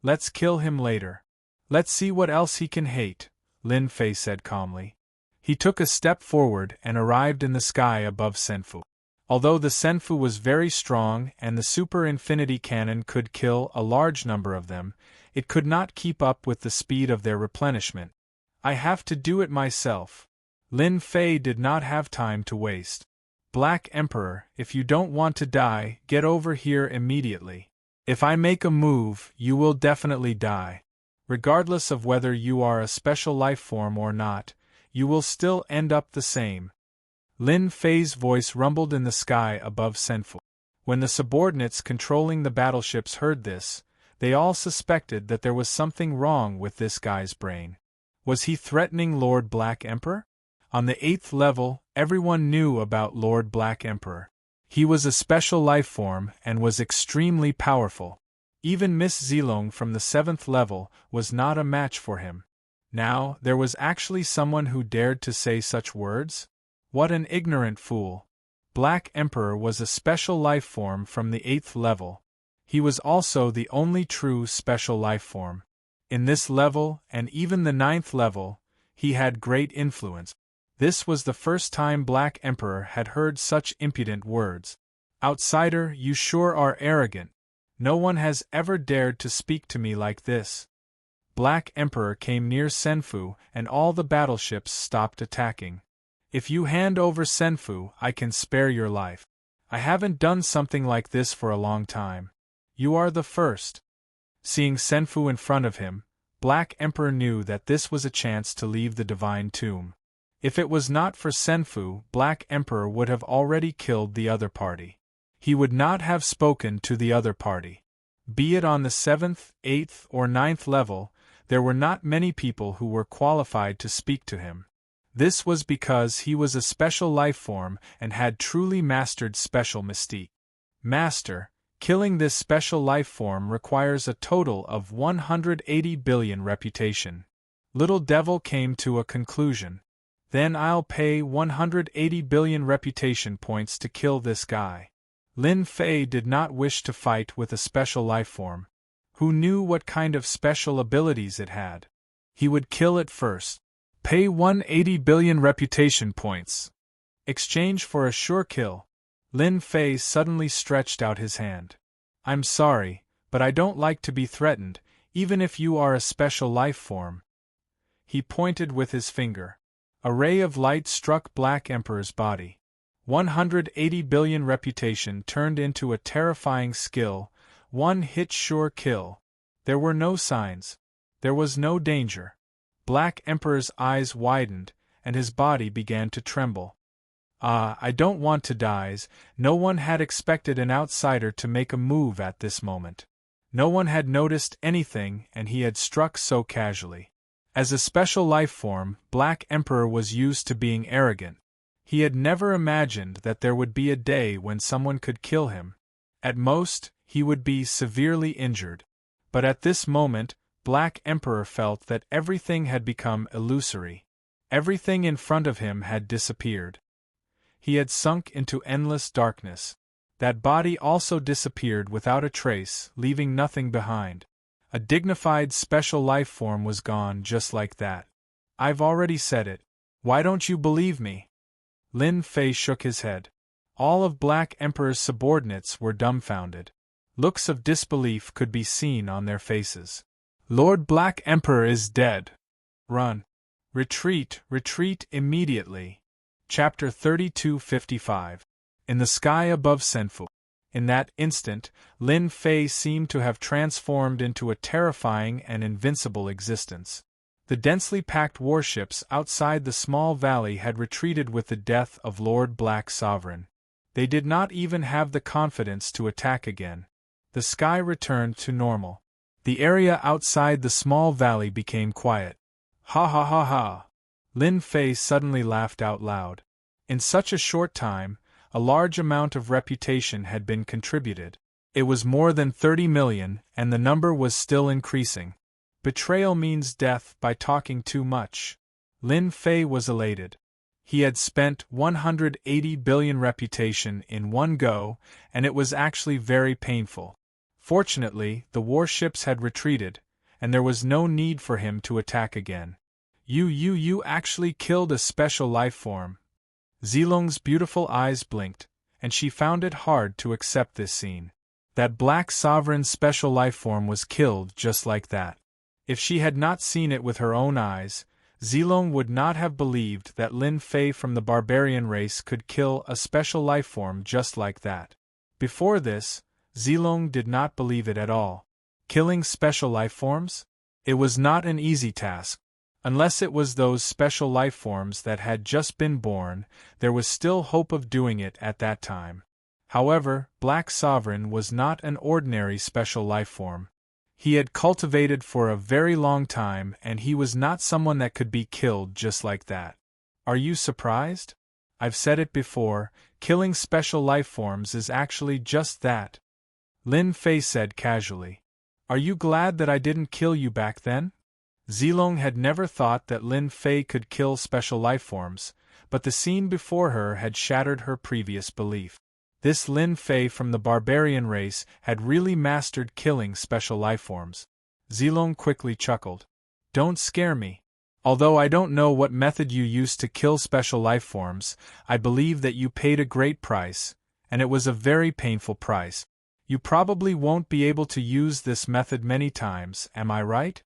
Speaker 1: Let's kill him later. Let's see what else he can hate, Lin Fei said calmly. He took a step forward and arrived in the sky above Senfu. Although the Senfu was very strong and the super infinity cannon could kill a large number of them, it could not keep up with the speed of their replenishment. I have to do it myself. Lin Fei did not have time to waste. Black Emperor, if you don't want to die, get over here immediately. If I make a move, you will definitely die. Regardless of whether you are a special life form or not, you will still end up the same. Lin Fei's voice rumbled in the sky above Senfu. When the subordinates controlling the battleships heard this, they all suspected that there was something wrong with this guy's brain. Was he threatening Lord Black Emperor? On the 8th level, everyone knew about Lord Black Emperor. He was a special life form and was extremely powerful. Even Miss Zilong from the 7th level was not a match for him. Now, there was actually someone who dared to say such words? What an ignorant fool. Black Emperor was a special life form from the 8th level. He was also the only true special life form. In this level, and even the 9th level, he had great influence. This was the first time Black Emperor had heard such impudent words. Outsider, you sure are arrogant. No one has ever dared to speak to me like this. Black Emperor came near Senfu and all the battleships stopped attacking. If you hand over Senfu, I can spare your life. I haven't done something like this for a long time. You are the first. Seeing Senfu in front of him, Black Emperor knew that this was a chance to leave the divine tomb. If it was not for Senfu, Black Emperor would have already killed the other party. He would not have spoken to the other party. Be it on the 7th, 8th, or 9th level, there were not many people who were qualified to speak to him. This was because he was a special life form and had truly mastered special mystique. Master, killing this special life form requires a total of 180 billion reputation. Little Devil came to a conclusion. Then I'll pay 180 billion reputation points to kill this guy. Lin Fei did not wish to fight with a special life form. Who knew what kind of special abilities it had? He would kill it first. Pay 180 billion reputation points. Exchange for a sure kill. Lin Fei suddenly stretched out his hand. I'm sorry, but I don't like to be threatened, even if you are a special life form. He pointed with his finger. A ray of light struck Black Emperor's body. 180 billion reputation turned into a terrifying skill, one hit sure kill. There were no signs. There was no danger. Black Emperor's eyes widened, and his body began to tremble. I don't want to die. No one had expected an outsider to make a move at this moment. No one had noticed anything, and he had struck so casually. As a special life form, Black Emperor was used to being arrogant. He had never imagined that there would be a day when someone could kill him. At most, he would be severely injured. But at this moment, Black Emperor felt that everything had become illusory. Everything in front of him had disappeared. He had sunk into endless darkness. That body also disappeared without a trace, leaving nothing behind. A dignified special life form was gone just like that. I've already said it. Why don't you believe me? Lin Fei shook his head. All of Black Emperor's subordinates were dumbfounded. Looks of disbelief could be seen on their faces. Lord Black Emperor is dead. Run. Retreat, retreat immediately. Chapter 3255. In the sky above Senfu. In that instant, Lin Fei seemed to have transformed into a terrifying and invincible existence. The densely packed warships outside the small valley had retreated with the death of Lord Black Sovereign. They did not even have the confidence to attack again. The sky returned to normal. The area outside the small valley became quiet. Ha ha ha ha! Lin Fei suddenly laughed out loud. In such a short time, a large amount of reputation had been contributed. It was more than 30 million, and the number was still increasing. Betrayal means death by talking too much. Lin Fei was elated. He had spent 180 billion reputation in one go, and it was actually very painful. Fortunately, the warships had retreated, and there was no need for him to attack again. You actually killed a special life form. Zilong's beautiful eyes blinked, and she found it hard to accept this scene. That Black Sovereign's special life form was killed just like that. If she had not seen it with her own eyes, Zilong would not have believed that Lin Fei from the barbarian race could kill a special life form just like that. Before this, Zilong did not believe it at all. Killing special life forms? It was not an easy task. Unless it was those special life forms that had just been born, there was still hope of doing it at that time. However, Black Sovereign was not an ordinary special life form. He had cultivated for a very long time, and he was not someone that could be killed just like that. Are you surprised? I've said it before, killing special life forms is actually just that. Lin Fei said casually. Are you glad that I didn't kill you back then? Zilong had never thought that Lin Fei could kill special life forms, but the scene before her had shattered her previous belief. This Lin Fei from the barbarian race had really mastered killing special life forms. Zilong quickly chuckled. Don't scare me. Although I don't know what method you used to kill special life forms, I believe that you paid a great price, and it was a very painful price. You probably won't be able to use this method many times, am I right?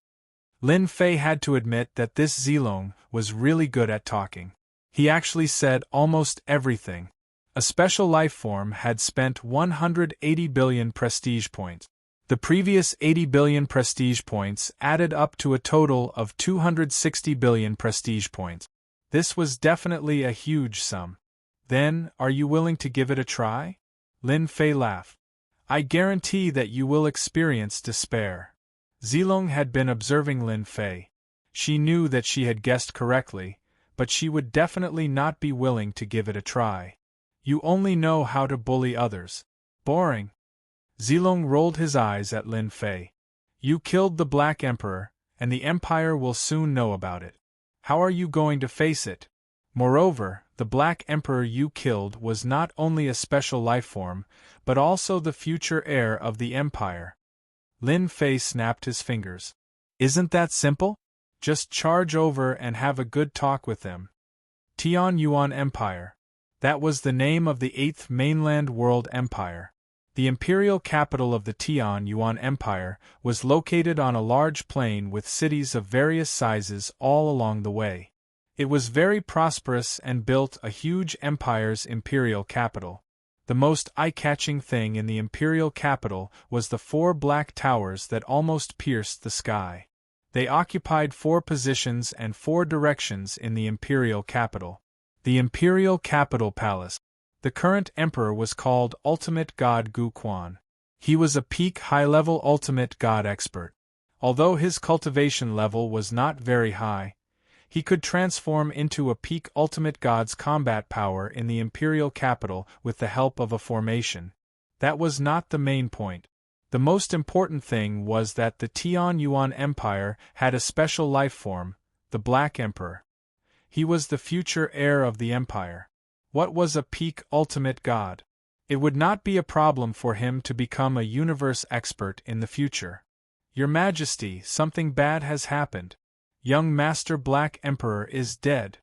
Speaker 1: Lin Fei had to admit that this Zilong was really good at talking. He actually said almost everything. A special life form had spent 180 billion prestige points. The previous 80 billion prestige points added up to a total of 260 billion prestige points. This was definitely a huge sum. Then, are you willing to give it a try? Lin Fei laughed. I guarantee that you will experience despair. Zilong had been observing Lin Fei. She knew that she had guessed correctly, but she would definitely not be willing to give it a try. You only know how to bully others. Boring. Zilong rolled his eyes at Lin Fei. You killed the Black Emperor, and the Empire will soon know about it. How are you going to face it? Moreover, the Black Emperor you killed was not only a special life form, but also the future heir of the Empire. Lin Fei snapped his fingers. Isn't that simple? Just charge over and have a good talk with them. Tian Yuan Empire. That was the name of the 8th mainland world empire. The imperial capital of the Tian Yuan Empire was located on a large plain with cities of various sizes all along the way. It was very prosperous and built a huge empire's imperial capital. The most eye-catching thing in the imperial capital was the 4 black towers that almost pierced the sky. They occupied 4 positions and 4 directions in the imperial capital. The Imperial Capital Palace. The current emperor was called Ultimate God Gu Quan. He was a peak high-level Ultimate God expert. Although his cultivation level was not very high, he could transform into a peak Ultimate God's combat power in the Imperial Capital with the help of a formation. That was not the main point. The most important thing was that the Tian Yuan Empire had a special life form, the Black Emperor. He was the future heir of the empire. What was a peak ultimate god? It would not be a problem for him to become a universe expert in the future. Your Majesty, something bad has happened. Young Master Black Emperor is dead.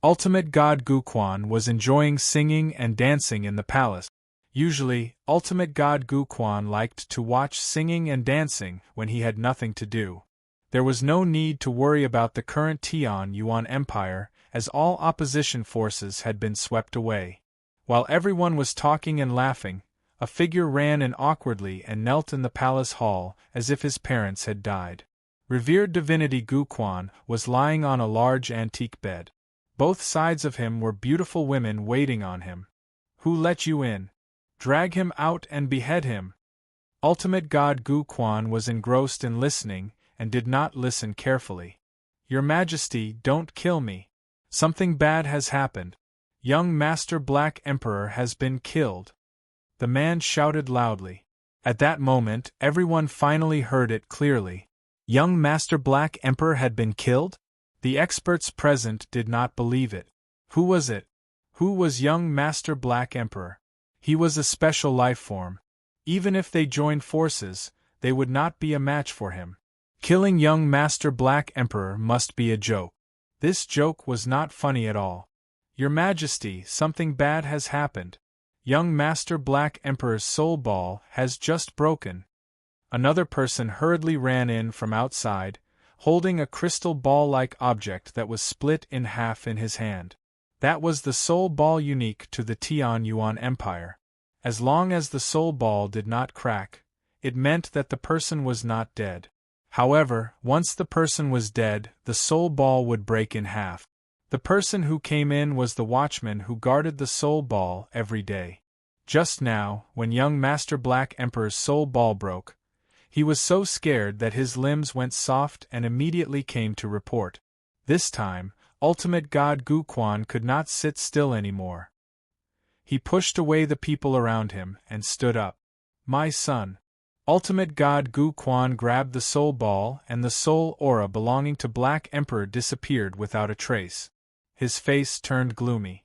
Speaker 1: Ultimate God Gu Quan was enjoying singing and dancing in the palace. Usually, Ultimate God Gu Quan liked to watch singing and dancing when he had nothing to do. There was no need to worry about the current Tian Yuan Empire, as all opposition forces had been swept away. While everyone was talking and laughing, a figure ran in awkwardly and knelt in the palace hall as if his parents had died. Revered divinity Gu Quan was lying on a large antique bed. Both sides of him were beautiful women waiting on him. Who let you in? Drag him out and behead him. Ultimate God Gu Quan was engrossed in listening, and did not listen carefully. Your Majesty, don't kill me. Something bad has happened. Young Master Black Emperor has been killed. The man shouted loudly. At that moment, everyone finally heard it clearly. Young Master Black Emperor had been killed? The experts present did not believe it. Who was it? Who was young Master Black Emperor? He was a special life form. Even if they joined forces, they would not be a match for him. Killing young Master Black Emperor must be a joke. This joke was not funny at all. Your Majesty, something bad has happened. Young Master Black Emperor's soul ball has just broken. Another person hurriedly ran in from outside, holding a crystal ball-like object that was split in half in his hand. That was the soul ball unique to the Tianyuan Empire. As long as the soul ball did not crack, it meant that the person was not dead. However, once the person was dead, the soul ball would break in half. The person who came in was the watchman who guarded the soul ball every day. Just now, when young Master Black Emperor's soul ball broke, he was so scared that his limbs went soft and immediately came to report. This time, Ultimate God Gu Quan could not sit still anymore. He pushed away the people around him and stood up. My son. Ultimate God Gu Quan grabbed the soul ball, and the soul aura belonging to Black Emperor disappeared without a trace. His face turned gloomy.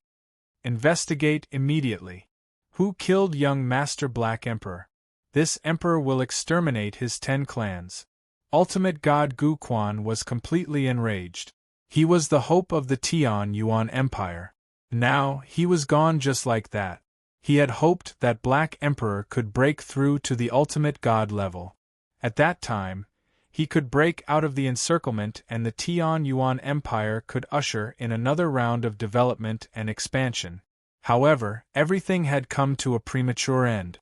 Speaker 1: Investigate immediately. Who killed young Master Black Emperor? This emperor will exterminate his 10 clans. Ultimate God Gu Quan was completely enraged. He was the hope of the Tianyuan Empire. Now, he was gone just like that. He had hoped that Black Emperor could break through to the ultimate god level. At that time, he could break out of the encirclement and the Tianyuan Empire could usher in another round of development and expansion. However, everything had come to a premature end.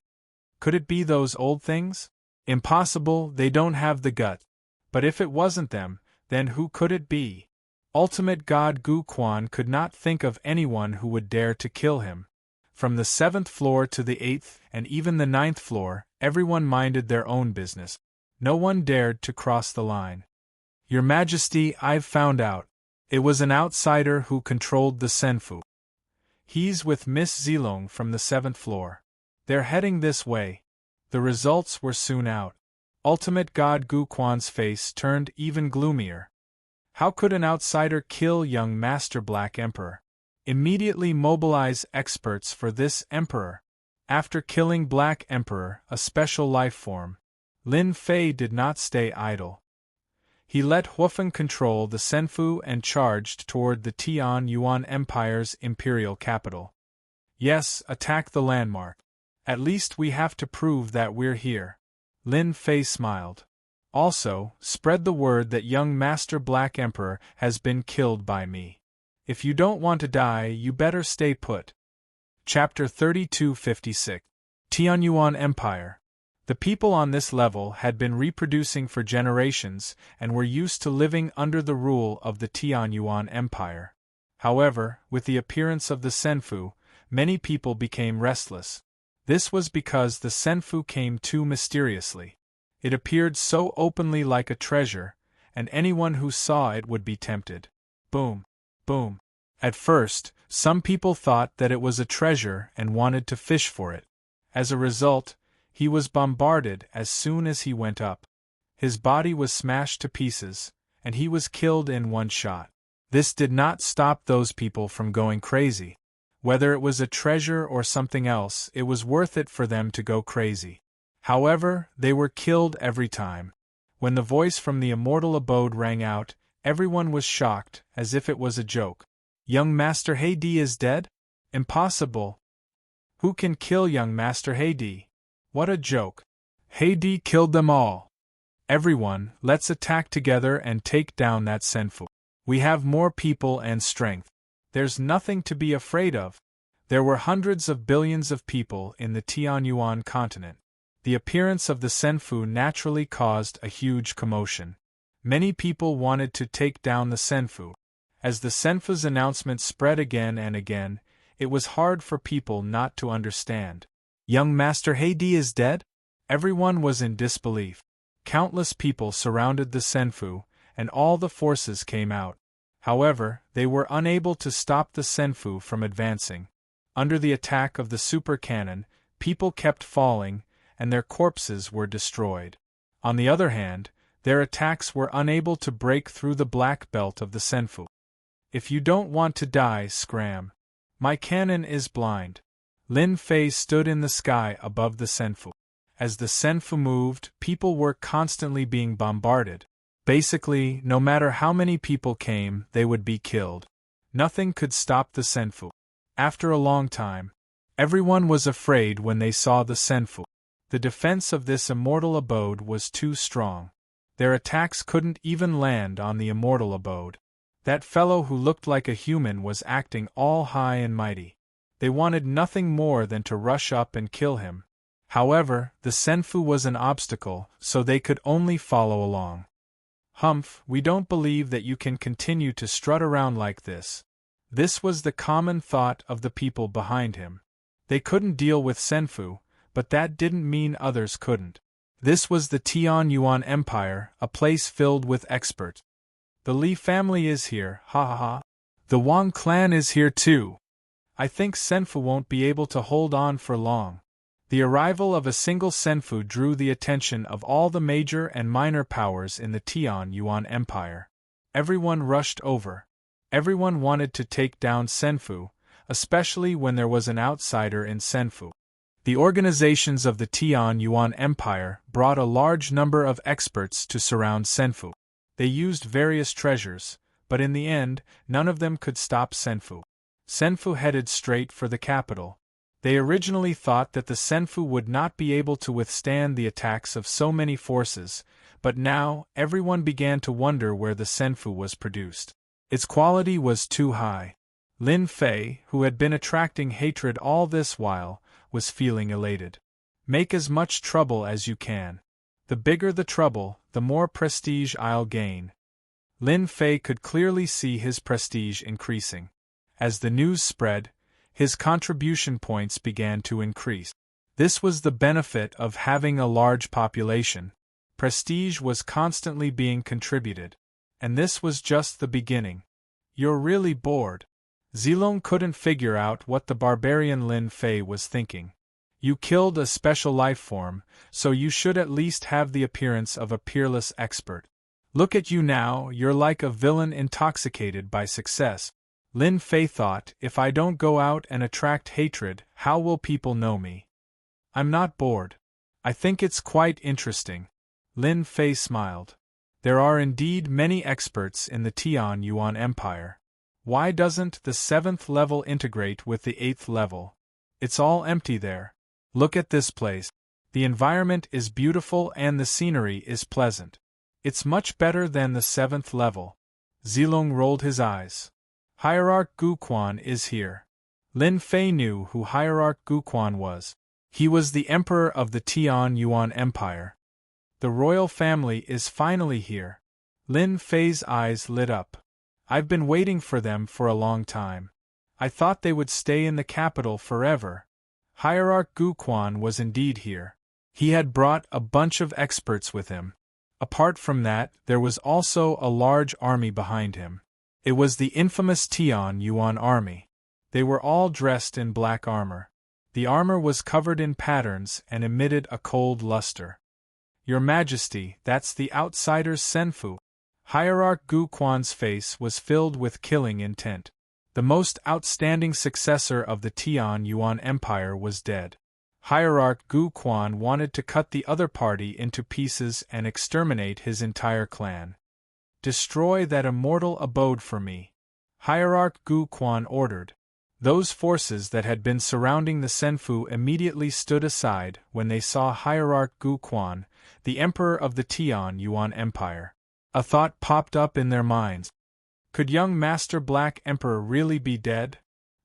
Speaker 1: Could it be those old things? Impossible, they don't have the gut. But if it wasn't them, then who could it be? Ultimate God Gu Quan could not think of anyone who would dare to kill him. From the 7th floor to the 8th and even the 9th floor, everyone minded their own business. No one dared to cross the line. Your Majesty, I've found out. It was an outsider who controlled the Senfu. He's with Miss Zilong from the 7th floor. They're heading this way. The results were soon out. Ultimate God Gu Quan's face turned even gloomier. How could an outsider kill young Master Black Emperor? Immediately mobilize experts for this emperor. After killing Black Emperor, a special life form, Lin Fei did not stay idle. He let Huofeng control the Senfu and charged toward the Tianyuan Empire's imperial capital. Yes, attack the landmark. At least we have to prove that we're here. Lin Fei smiled. Also, spread the word that young Master Black Emperor has been killed by me. If you don't want to die, you better stay put. Chapter 3256. Tianyuan Empire. The people on this level had been reproducing for generations and were used to living under the rule of the Tianyuan Empire. However, with the appearance of the Senfu, many people became restless. This was because the Senfu came too mysteriously. It appeared so openly like a treasure, and anyone who saw it would be tempted. Boom. Boom. At first, some people thought that it was a treasure and wanted to fish for it. As a result, he was bombarded as soon as he went up. His body was smashed to pieces, and he was killed in one shot. This did not stop those people from going crazy. Whether it was a treasure or something else, it was worth it for them to go crazy. However, they were killed every time. When the voice from the immortal abode rang out, everyone was shocked, as if it was a joke. Young Master Heidi is dead? Impossible. Who can kill young Master Heidi? What a joke. Heidi killed them all. Everyone, let's attack together and take down that Senfu. We have more people and strength. There's nothing to be afraid of. There were hundreds of billions of people in the Tianyuan continent. The appearance of the Senfu naturally caused a huge commotion. Many people wanted to take down the Senfu. As the Senfu's announcement spread again and again, it was hard for people not to understand. Young Master Heidi is dead? Everyone was in disbelief. Countless people surrounded the Senfu, and all the forces came out. However, they were unable to stop the Senfu from advancing. Under the attack of the super cannon, people kept falling, and their corpses were destroyed. On the other hand, their attacks were unable to break through the black belt of the Senfu. If you don't want to die, scram. My cannon is blind. Lin Fei stood in the sky above the Senfu. As the Senfu moved, people were constantly being bombarded. Basically, no matter how many people came, they would be killed. Nothing could stop the Senfu. After a long time, everyone was afraid when they saw the Senfu. The defense of this immortal abode was too strong. Their attacks couldn't even land on the immortal abode. That fellow who looked like a human was acting all high and mighty. They wanted nothing more than to rush up and kill him. However, the Senfu was an obstacle, so they could only follow along. Humph, we don't believe that you can continue to strut around like this. This was the common thought of the people behind him. They couldn't deal with Senfu, but that didn't mean others couldn't. This was the Tianyuan Empire, a place filled with experts. The Li family is here, ha ha ha. The Wang clan is here too. I think Senfu won't be able to hold on for long. The arrival of a single Senfu drew the attention of all the major and minor powers in the Tianyuan Empire. Everyone rushed over. Everyone wanted to take down Senfu, especially when there was an outsider in Senfu. The organizations of the Tianyuan Empire brought a large number of experts to surround Senfu. They used various treasures, but in the end, none of them could stop Senfu. Senfu headed straight for the capital. They originally thought that the Senfu would not be able to withstand the attacks of so many forces, but now everyone began to wonder where the Senfu was produced. Its quality was too high. Lin Fei, who had been attracting hatred all this while, was feeling elated. Make as much trouble as you can. The bigger the trouble, the more prestige I'll gain. Lin Fei could clearly see his prestige increasing. As the news spread, his contribution points began to increase. This was the benefit of having a large population. Prestige was constantly being contributed. And this was just the beginning. You're really bored. Zilong couldn't figure out what the barbarian Lin Fei was thinking. You killed a special life form, so you should at least have the appearance of a peerless expert. Look at you now, you're like a villain intoxicated by success. Lin Fei thought, if I don't go out and attract hatred, how will people know me? I'm not bored. I think it's quite interesting. Lin Fei smiled. There are indeed many experts in the Tianyuan Empire. Why doesn't the 7th level integrate with the 8th level? It's all empty there. Look at this place. The environment is beautiful and the scenery is pleasant. It's much better than the 7th level. Zilong rolled his eyes. Hierarch Guquan is here. Lin Fei knew who Hierarch Guquan was. He was the emperor of the Tianyuan Empire. The royal family is finally here. Lin Fei's eyes lit up. I've been waiting for them for a long time. I thought they would stay in the capital forever. Hierarch Guquan was indeed here. He had brought a bunch of experts with him. Apart from that, there was also a large army behind him. It was the infamous Tianyuan army. They were all dressed in black armor. The armor was covered in patterns and emitted a cold luster. Your Majesty, that's the outsider's Senfu. Hierarch Guquan's face was filled with killing intent. The most outstanding successor of the Tianyuan Empire was dead. Hierarch Guquan wanted to cut the other party into pieces and exterminate his entire clan. Destroy that immortal abode for me. Hierarch Guquan ordered. Those forces that had been surrounding the Senfu immediately stood aside when they saw Hierarch Guquan, the emperor of the Tianyuan Empire. A thought popped up in their minds. Could young Master Black Emperor really be dead?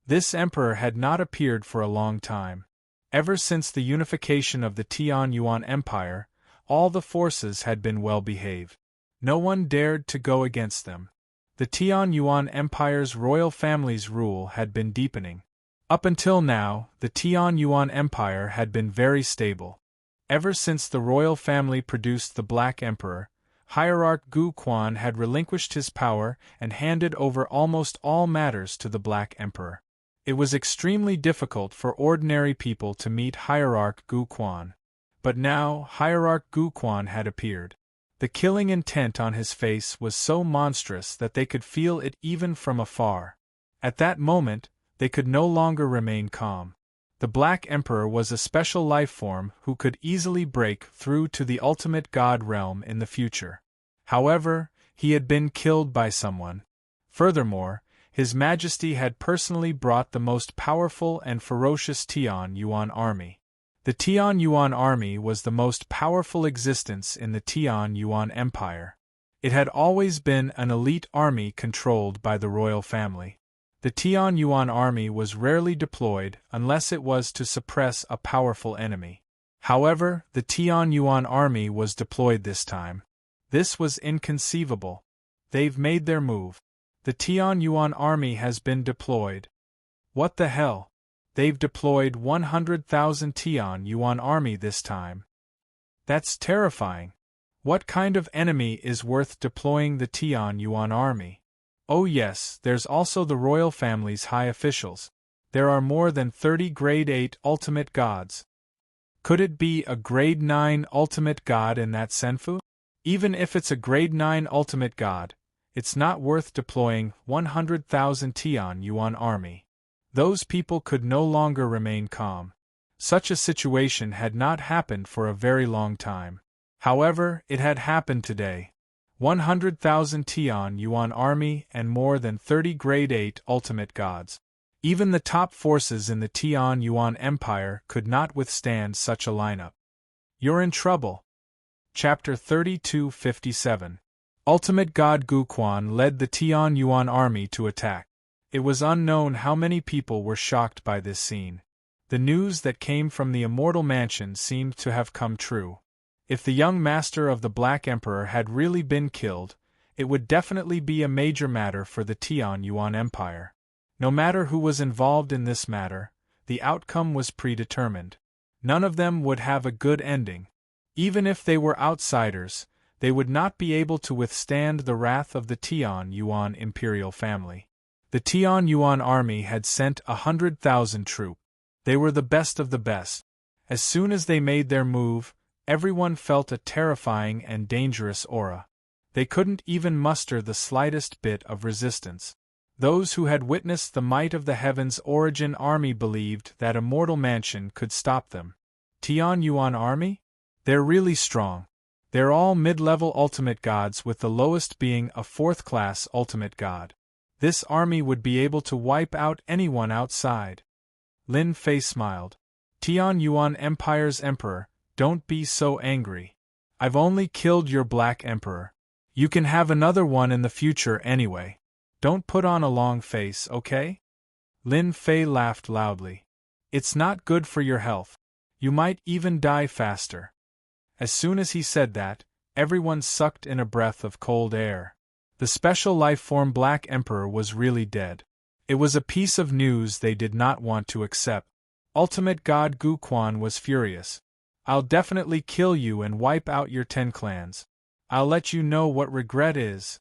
Speaker 1: This emperor had not appeared for a long time. Ever since the unification of the Tianyuan Empire, all the forces had been well behaved. No one dared to go against them. The Tian Yuan Empire's royal family's rule had been deepening. Up until now, the Tian Yuan Empire had been very stable. Ever since the royal family produced the Black Emperor, Hierarch Gu Quan had relinquished his power and handed over almost all matters to the Black Emperor. It was extremely difficult for ordinary people to meet Hierarch Gu Quan. But now, Hierarch Gu Quan had appeared. The killing intent on his face was so monstrous that they could feel it even from afar. At that moment, they could no longer remain calm. The Black Emperor was a special life form who could easily break through to the ultimate god realm in the future. However, he had been killed by someone. Furthermore, His Majesty had personally brought the most powerful and ferocious Tian Yuan army. The Tian Yuan army was the most powerful existence in the Tian Yuan Empire. It had always been an elite army controlled by the royal family. The Tian Yuan army was rarely deployed unless it was to suppress a powerful enemy. However, the Tian Yuan army was deployed this time. This was inconceivable. They've made their move. The Tian Yuan army has been deployed. What the hell? They've deployed 100,000 Tian Yuan army this time. That's terrifying. What kind of enemy is worth deploying the Tian Yuan army? Oh yes, there's also the royal family's high officials. There are more than 30 grade 8 ultimate gods. Could it be a grade 9 ultimate god in that Senfu? Even if it's a grade 9 ultimate god, it's not worth deploying 100,000 Tian Yuan army. Those people could no longer remain calm. Such a situation had not happened for a very long time. However, it had happened today. 100,000 Tian Yuan army and more than 30 grade 8 ultimate gods. Even the top forces in the Tian Yuan Empire could not withstand such a lineup. You're in trouble. Chapter 3257. Ultimate God Gu Quan led the Tian Yuan army to attack. It was unknown how many people were shocked by this scene. The news that came from the Immortal Mansion seemed to have come true. If the young master of the Black Emperor had really been killed, it would definitely be a major matter for the Tian Yuan Empire. No matter who was involved in this matter, the outcome was predetermined. None of them would have a good ending. Even if they were outsiders, they would not be able to withstand the wrath of the Tian Yuan imperial family. The Tian Yuan army had sent 100,000 troops. They were the best of the best. As soon as they made their move, everyone felt a terrifying and dangerous aura. They couldn't even muster the slightest bit of resistance. Those who had witnessed the might of the Heaven's Origin army believed that Immortal Mansion could stop them. Tian Yuan army? They're really strong. They're all mid-level ultimate gods, with the lowest being a 4th-class ultimate god. This army would be able to wipe out anyone outside. Lin Fei smiled. Tian Yuan Empire's emperor, don't be so angry. I've only killed your Black Emperor. You can have another one in the future anyway. Don't put on a long face, okay? Lin Fei laughed loudly. It's not good for your health. You might even die faster. As soon as he said that, everyone sucked in a breath of cold air. The special life form Black Emperor was really dead. It was a piece of news they did not want to accept. Ultimate God Gu Quan was furious. I'll definitely kill you and wipe out your 10 clans. I'll let you know what regret is.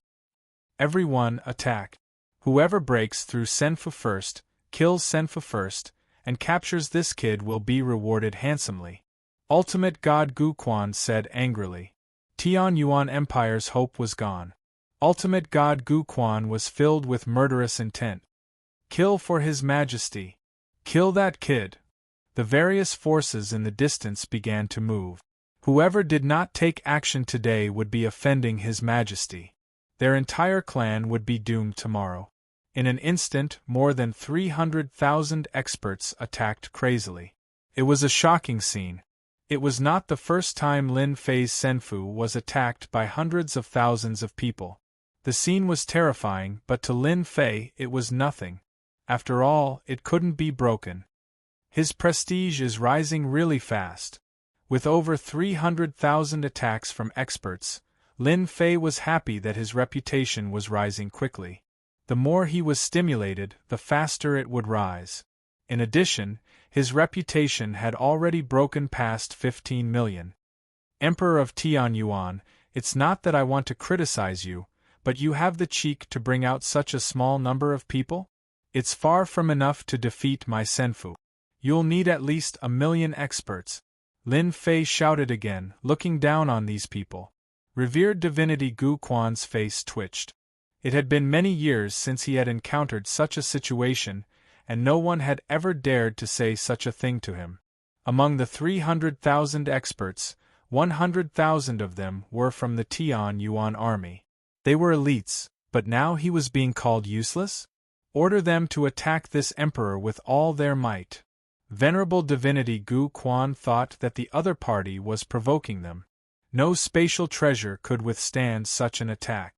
Speaker 1: Everyone attack. Whoever breaks through Senfu first, kills Senfu first, and captures this kid will be rewarded handsomely. Ultimate God Gu Quan said angrily. Tian Yuan Empire's hope was gone. Ultimate God Gu Quan was filled with murderous intent. Kill for His Majesty. Kill that kid. The various forces in the distance began to move. Whoever did not take action today would be offending His Majesty. Their entire clan would be doomed tomorrow. In an instant, more than 300,000 experts attacked crazily. It was a shocking scene. It was not the first time Lin Fei's Senfu was attacked by hundreds of thousands of people. The scene was terrifying, but to Lin Fei it was nothing. After all, it couldn't be broken. His prestige is rising really fast. With over 300,000 attacks from experts, Lin Fei was happy that his reputation was rising quickly. The more he was stimulated, the faster it would rise. In addition, his reputation had already broken past 15 million. Emperor of Tianyuan, it's not that I want to criticize you, but you have the cheek to bring out such a small number of people? It's far from enough to defeat my Senfu. You'll need at least 1 million experts. Lin Fei shouted again, looking down on these people. Revered divinity Gu Quan's face twitched. It had been many years since he had encountered such a situation, and no one had ever dared to say such a thing to him. Among the 300,000 experts, 100,000 of them were from the Tian Yuan army. They were elites, but now he was being called useless? Order them to attack this emperor with all their might. Venerable divinity Gu Quan thought that the other party was provoking them. No spatial treasure could withstand such an attack.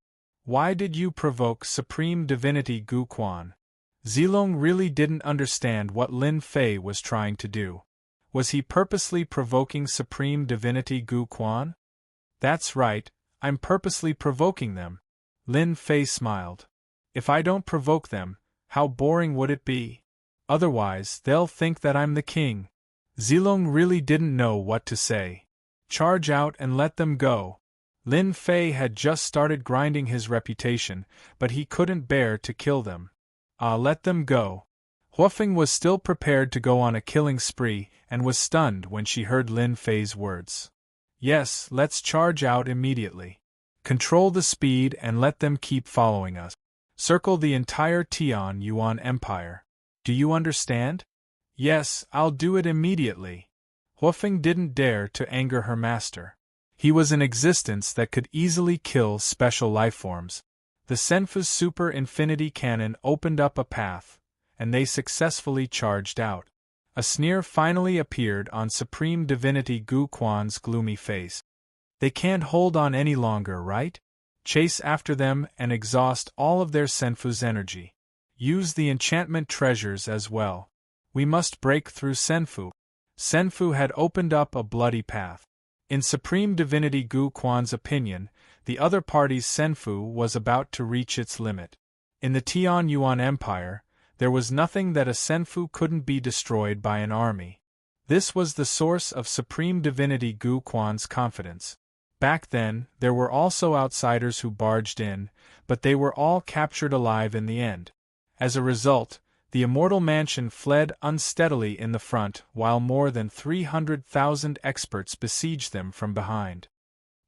Speaker 1: Why did you provoke Supreme Divinity Gu Quan? Zilong really didn't understand what Lin Fei was trying to do. Was he purposely provoking Supreme Divinity Gu Quan? That's right, I'm purposely provoking them. Lin Fei smiled. If I don't provoke them, how boring would it be? Otherwise, they'll think that I'm the king. Zilong really didn't know what to say. Charge out and let them go. Lin Fei had just started grinding his reputation, but he couldn't bear to kill them. Let them go. Huofeng was still prepared to go on a killing spree, and was stunned when she heard Lin Fei's words. Yes, let's charge out immediately. Control the speed and let them keep following us. Circle the entire Tian Yuan Empire. Do you understand? Yes, I'll do it immediately. Huofeng didn't dare to anger her master. He was an existence that could easily kill special lifeforms. The Senfu's super infinity cannon opened up a path, and they successfully charged out. A sneer finally appeared on Supreme Divinity Gu Quan's gloomy face. They can't hold on any longer, right? Chase after them and exhaust all of their Senfu's energy. Use the enchantment treasures as well. We must break through Senfu. Senfu had opened up a bloody path. In Supreme Divinity Gu Quan's opinion, the other party's Senfu was about to reach its limit. In the Tian Yuan Empire, there was nothing that a Senfu couldn't be destroyed by an army. This was the source of Supreme Divinity Gu Quan's confidence. Back then, there were also outsiders who barged in, but they were all captured alive in the end. As a result, the immortal mansion fled unsteadily in the front while more than 300,000 experts besieged them from behind.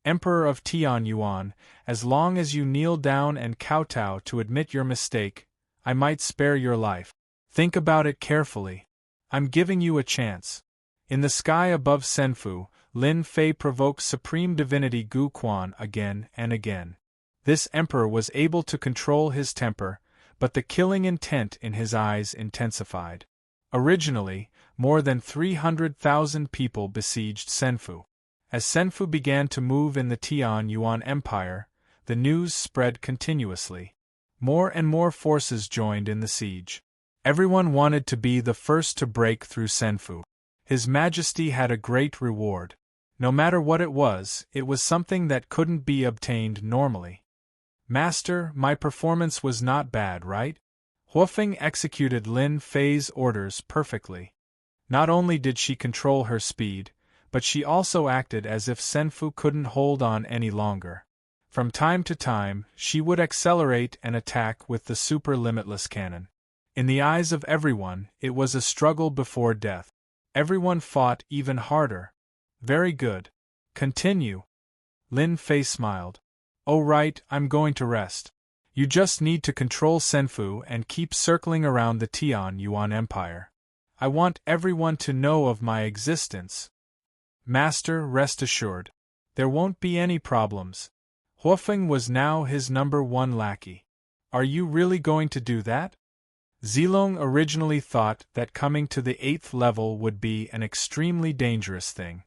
Speaker 1: Emperor of Tian Yuan, as long as you kneel down and kowtow to admit your mistake, I might spare your life. Think about it carefully. I'm giving you a chance. In the sky above Senfu, Lin Fei provoked Supreme Divinity Gu Quan again and again. This emperor was able to control his temper, but the killing intent in his eyes intensified. Originally, more than 300,000 people besieged Senfu. As Senfu began to move in the Tian Yuan Empire, the news spread continuously. More and more forces joined in the siege. Everyone wanted to be the first to break through Senfu. His Majesty had a great reward. No matter what it was something that couldn't be obtained normally. Master, my performance was not bad, right? Huofeng executed Lin Fei's orders perfectly. Not only did she control her speed, but she also acted as if Senfu couldn't hold on any longer. From time to time, she would accelerate and attack with the super limitless cannon. In the eyes of everyone, it was a struggle before death. Everyone fought even harder. Very good. Continue. Lin Fei smiled. Oh right, I'm going to rest. You just need to control Senfu and keep circling around the Tian Yuan Empire. I want everyone to know of my existence. Master, rest assured. There won't be any problems. Huofeng was now his #1 lackey. Are you really going to do that? Zilong originally thought that coming to the 8th level would be an extremely dangerous thing.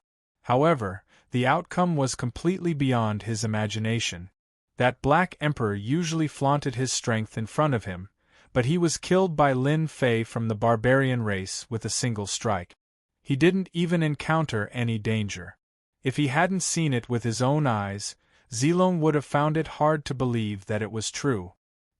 Speaker 1: However, the outcome was completely beyond his imagination. That Black Emperor usually flaunted his strength in front of him, but he was killed by Lin Fei from the barbarian race with a single strike. He didn't even encounter any danger. If he hadn't seen it with his own eyes, Zilong would have found it hard to believe that it was true.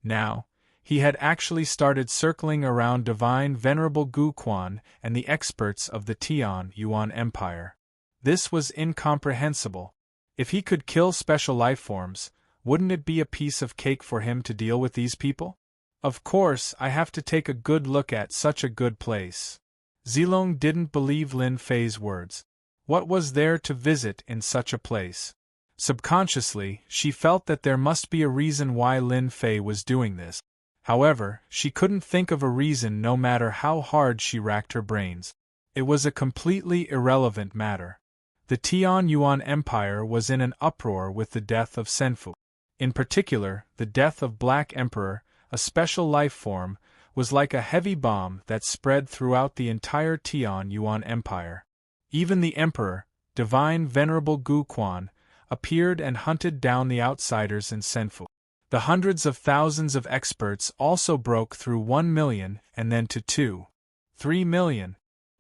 Speaker 1: Now, he had actually started circling around divine Venerable Gu Quan and the experts of the Tian Yuan Empire. This was incomprehensible. If he could kill special life forms, wouldn't it be a piece of cake for him to deal with these people? Of course, I have to take a good look at such a good place. Zilong didn't believe Lin Fei's words. What was there to visit in such a place? Subconsciously, she felt that there must be a reason why Lin Fei was doing this. However, she couldn't think of a reason no matter how hard she racked her brains. It was a completely irrelevant matter. The Tian Yuan Empire was in an uproar with the death of Senfu. In particular, the death of Black Emperor, a special life form, was like a heavy bomb that spread throughout the entire Tian Yuan Empire. Even the Emperor, Divine Venerable Gu Quan, appeared and hunted down the outsiders in Senfu. The hundreds of thousands of experts also broke through 1 million and then to 2, 3 million.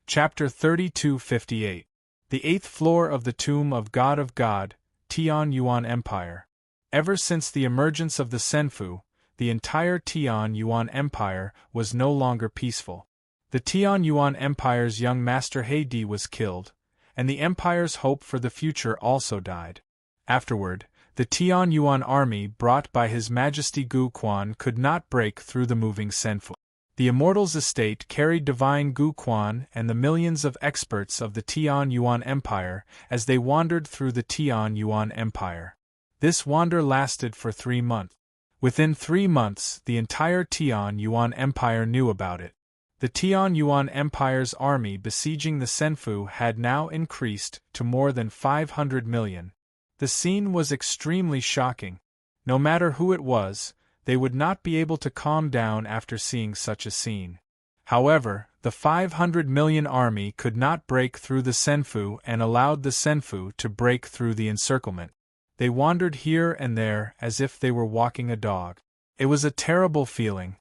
Speaker 1: Chapter 3258. The 8th floor of the Tomb of God, Tian Yuan Empire. Ever since the emergence of the Senfu, the entire Tian Yuan Empire was no longer peaceful. The Tian Yuan Empire's young master Heidi was killed, and the empire's hope for the future also died. Afterward, the Tian Yuan army brought by His Majesty Gu Quan could not break through the moving Senfu. The Immortal's estate carried divine Gu Quan and the millions of experts of the Tian Yuan Empire as they wandered through the Tian Yuan Empire. This wander lasted for 3 months. Within 3 months, the entire Tian Yuan Empire knew about it. The Tian Yuan Empire's army besieging the Senfu had now increased to more than 500 million. The scene was extremely shocking. No matter who it was, they would not be able to calm down after seeing such a scene. However, the 500 million army could not break through the Senfu and allowed the Senfu to break through the encirclement. They wandered here and there as if they were walking a dog. It was a terrible feeling.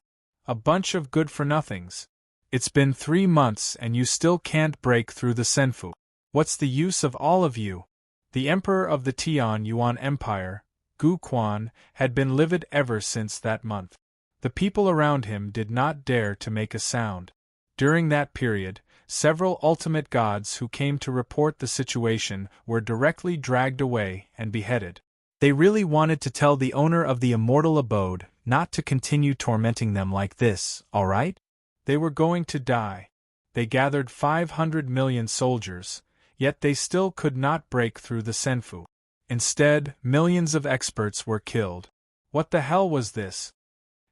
Speaker 1: A bunch of good-for-nothings. It's been 3 months and you still can't break through the Senfu. What's the use of all of you? The Emperor of the Tian Yuan Empire, Gu Quan, had been livid ever since that month. The people around him did not dare to make a sound. During that period, several ultimate gods who came to report the situation were directly dragged away and beheaded. They really wanted to tell the owner of the immortal abode not to continue tormenting them like this, all right? They were going to die. They gathered 500 million soldiers, yet they still could not break through the Senfu. Instead, millions of experts were killed. What the hell was this?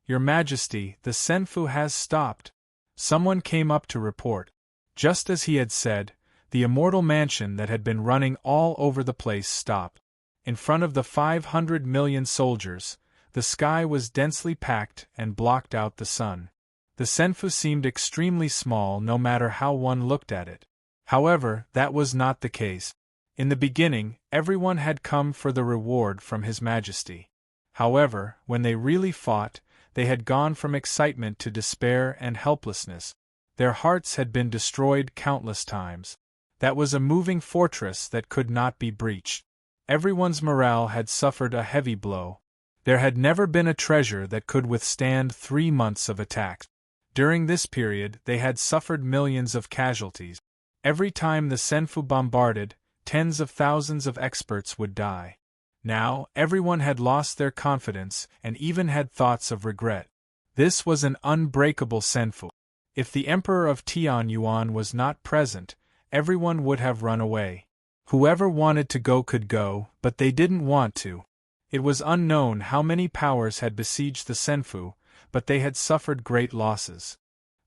Speaker 1: Your Majesty, the Senfu has stopped. Someone came up to report. Just as he had said, the immortal mansion that had been running all over the place stopped. In front of the 500 million soldiers, the sky was densely packed and blocked out the sun. The Senfu seemed extremely small no matter how one looked at it. However, that was not the case. In the beginning, everyone had come for the reward from His Majesty. However, when they really fought, they had gone from excitement to despair and helplessness. Their hearts had been destroyed countless times. That was a moving fortress that could not be breached. Everyone's morale had suffered a heavy blow. There had never been a treasure that could withstand 3 months of attacks. During this period, they had suffered millions of casualties. Every time the Senfu bombarded, tens of thousands of experts would die. Now, everyone had lost their confidence and even had thoughts of regret. This was an unbreakable Senfu. If the Emperor of Tian Yuan was not present, everyone would have run away. Whoever wanted to go could go, but they didn't want to. It was unknown how many powers had besieged the Senfu, but they had suffered great losses.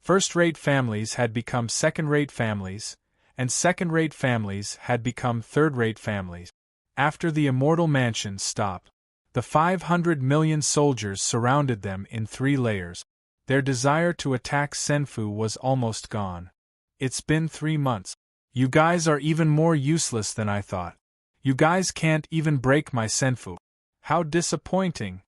Speaker 1: First-rate families had become second-rate families, and second-rate families had become third-rate families. After the immortal mansion stopped, the 500 million soldiers surrounded them in 3 layers. Their desire to attack Senfu was almost gone. It's been 3 months. You guys are even more useless than I thought. You guys can't even break my Senfu. How disappointing.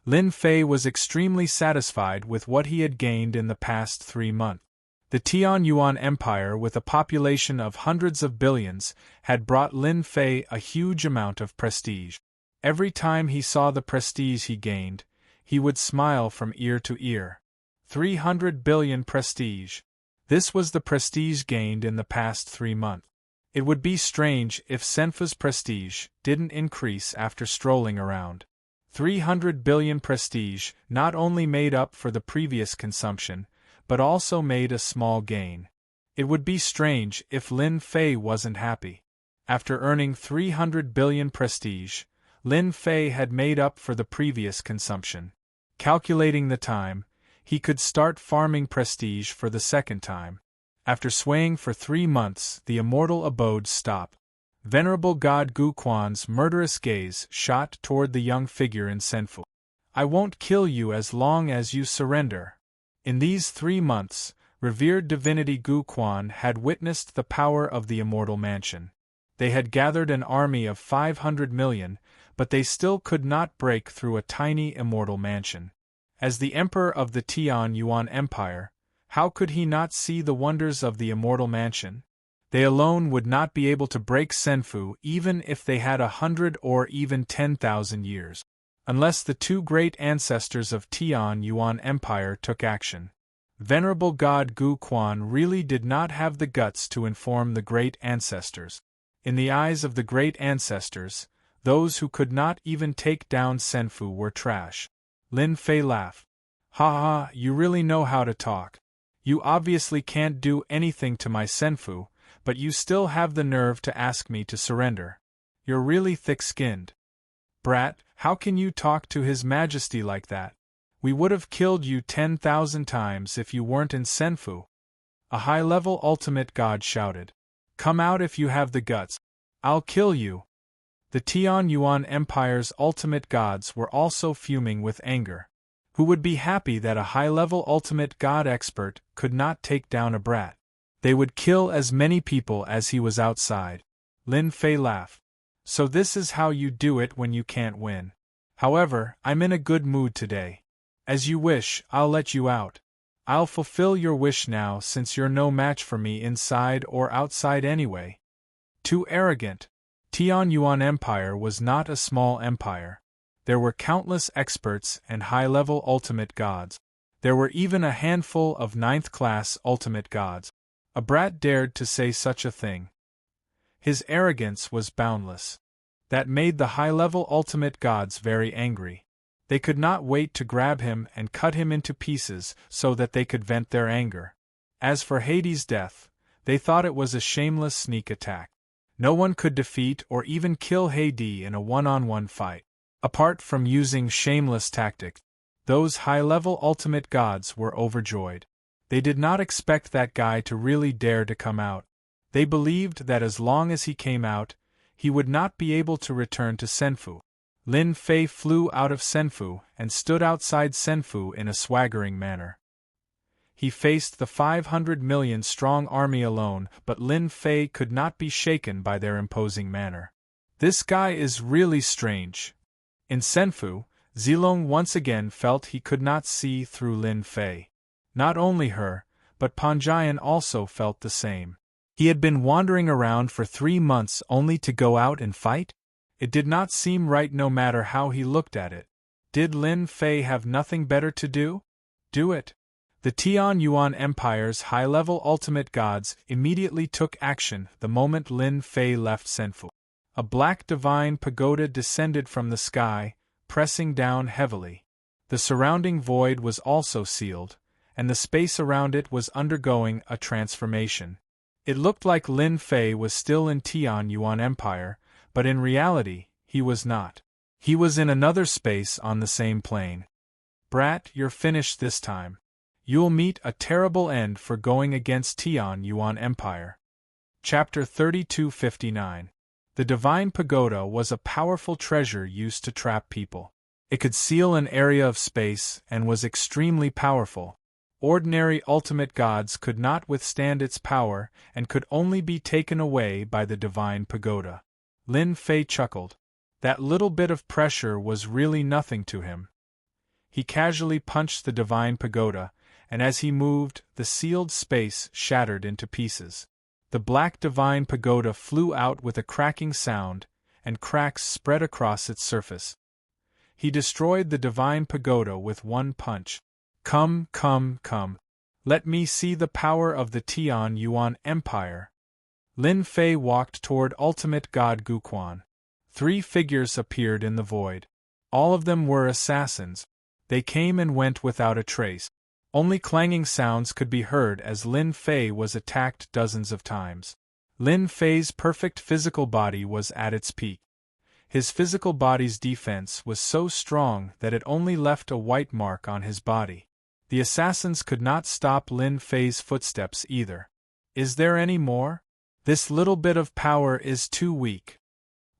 Speaker 1: Lin Fei was extremely satisfied with what he had gained in the past 3 months. The Tian Yuan Empire, with a population of hundreds of billions, had brought Lin Fei a huge amount of prestige. Every time he saw the prestige he gained, he would smile from ear to ear. 300 billion prestige. This was the prestige gained in the past 3 months. It would be strange if Senfu's prestige didn't increase after strolling around. 300 billion prestige not only made up for the previous consumption, but also made a small gain. It would be strange if Lin Fei wasn't happy. After earning 300 billion prestige, Lin Fei had made up for the previous consumption. Calculating the time, he could start farming prestige for the second time. After swaying for 3 months, the immortal abode stopped. Venerable God Gu Quan's murderous gaze shot toward the young figure in Senfu. I won't kill you as long as you surrender. In these 3 months, revered divinity Gu Quan had witnessed the power of the immortal mansion. They had gathered an army of 500 million, but they still could not break through a tiny immortal mansion. As the emperor of the Tian Yuan Empire, how could he not see the wonders of the immortal mansion? They alone would not be able to break Senfu even if they had 100 or even 10,000 years. Unless the 2 great ancestors of Tian Yuan Empire took action. Venerable God Gu Quan really did not have the guts to inform the great ancestors. In the eyes of the great ancestors, those who could not even take down Senfu were trash. Lin Fei laughed. Ha ha, you really know how to talk. You obviously can't do anything to my Senfu, but you still have the nerve to ask me to surrender. You're really thick-skinned. Brat, how can you talk to His Majesty like that? We would have killed you 10,000 times if you weren't in Senfu. A high-level ultimate god shouted. Come out if you have the guts. I'll kill you. The Tian Yuan Empire's ultimate gods were also fuming with anger. Who would be happy that a high-level ultimate god expert could not take down a brat? They would kill as many people as he was outside. Lin Fei laughed. So this is how you do it when you can't win. However, I'm in a good mood today. As you wish, I'll let you out. I'll fulfill your wish now since you're no match for me inside or outside anyway. Too arrogant. Tian Yuan Empire was not a small empire. There were countless experts and high-level ultimate gods. There were even a handful of 9th-class ultimate gods. A brat dared to say such a thing. His arrogance was boundless. That made the high-level ultimate gods very angry. They could not wait to grab him and cut him into pieces so that they could vent their anger. As for Hades' death, they thought it was a shameless sneak attack. No one could defeat or even kill Hades in a one-on-one fight. Apart from using shameless tactics, those high-level ultimate gods were overjoyed. They did not expect that guy to really dare to come out. They believed that as long as he came out, he would not be able to return to Senfu. Lin Fei flew out of Senfu and stood outside Senfu in a swaggering manner. He faced the 500 million strong army alone, but Lin Fei could not be shaken by their imposing manner. This guy is really strange. In Senfu, Zilong once again felt he could not see through Lin Fei. Not only her, but Panjian also felt the same. He had been wandering around for 3 months only to go out and fight? It did not seem right no matter how he looked at it. Did Lin Fei have nothing better to do? Do it. The Tian Yuan Empire's high-level ultimate gods immediately took action the moment Lin Fei left Senfu. A black divine pagoda descended from the sky, pressing down heavily. The surrounding void was also sealed, and the space around it was undergoing a transformation. It looked like Lin Fei was still in Tian Yuan Empire, but in reality, he was not. He was in another space on the same plane. Brat, you're finished this time. You'll meet a terrible end for going against Tian Yuan Empire. Chapter 3259. The Divine Pagoda was a powerful treasure used to trap people. It could seal an area of space and was extremely powerful. Ordinary ultimate gods could not withstand its power and could only be taken away by the Divine Pagoda. Lin Fei chuckled. That little bit of pressure was really nothing to him. He casually punched the Divine Pagoda, and as he moved, the sealed space shattered into pieces. The black Divine Pagoda flew out with a cracking sound, and cracks spread across its surface. He destroyed the divine pagoda with one punch. Come, come, come. Let me see the power of the Tian Yuan Empire. Lin Fei walked toward ultimate god Guquan. 3 figures appeared in the void. All of them were assassins. They came and went without a trace. Only clanging sounds could be heard as Lin Fei was attacked dozens of times. Lin Fei's perfect physical body was at its peak. His physical body's defense was so strong that it only left a white mark on his body. The assassins could not stop Lin Fei's footsteps either. Is there any more? This little bit of power is too weak.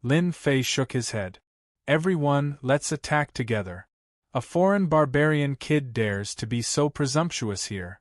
Speaker 1: Lin Fei shook his head. Everyone, let's attack together. A foreign barbarian kid dares to be so presumptuous here.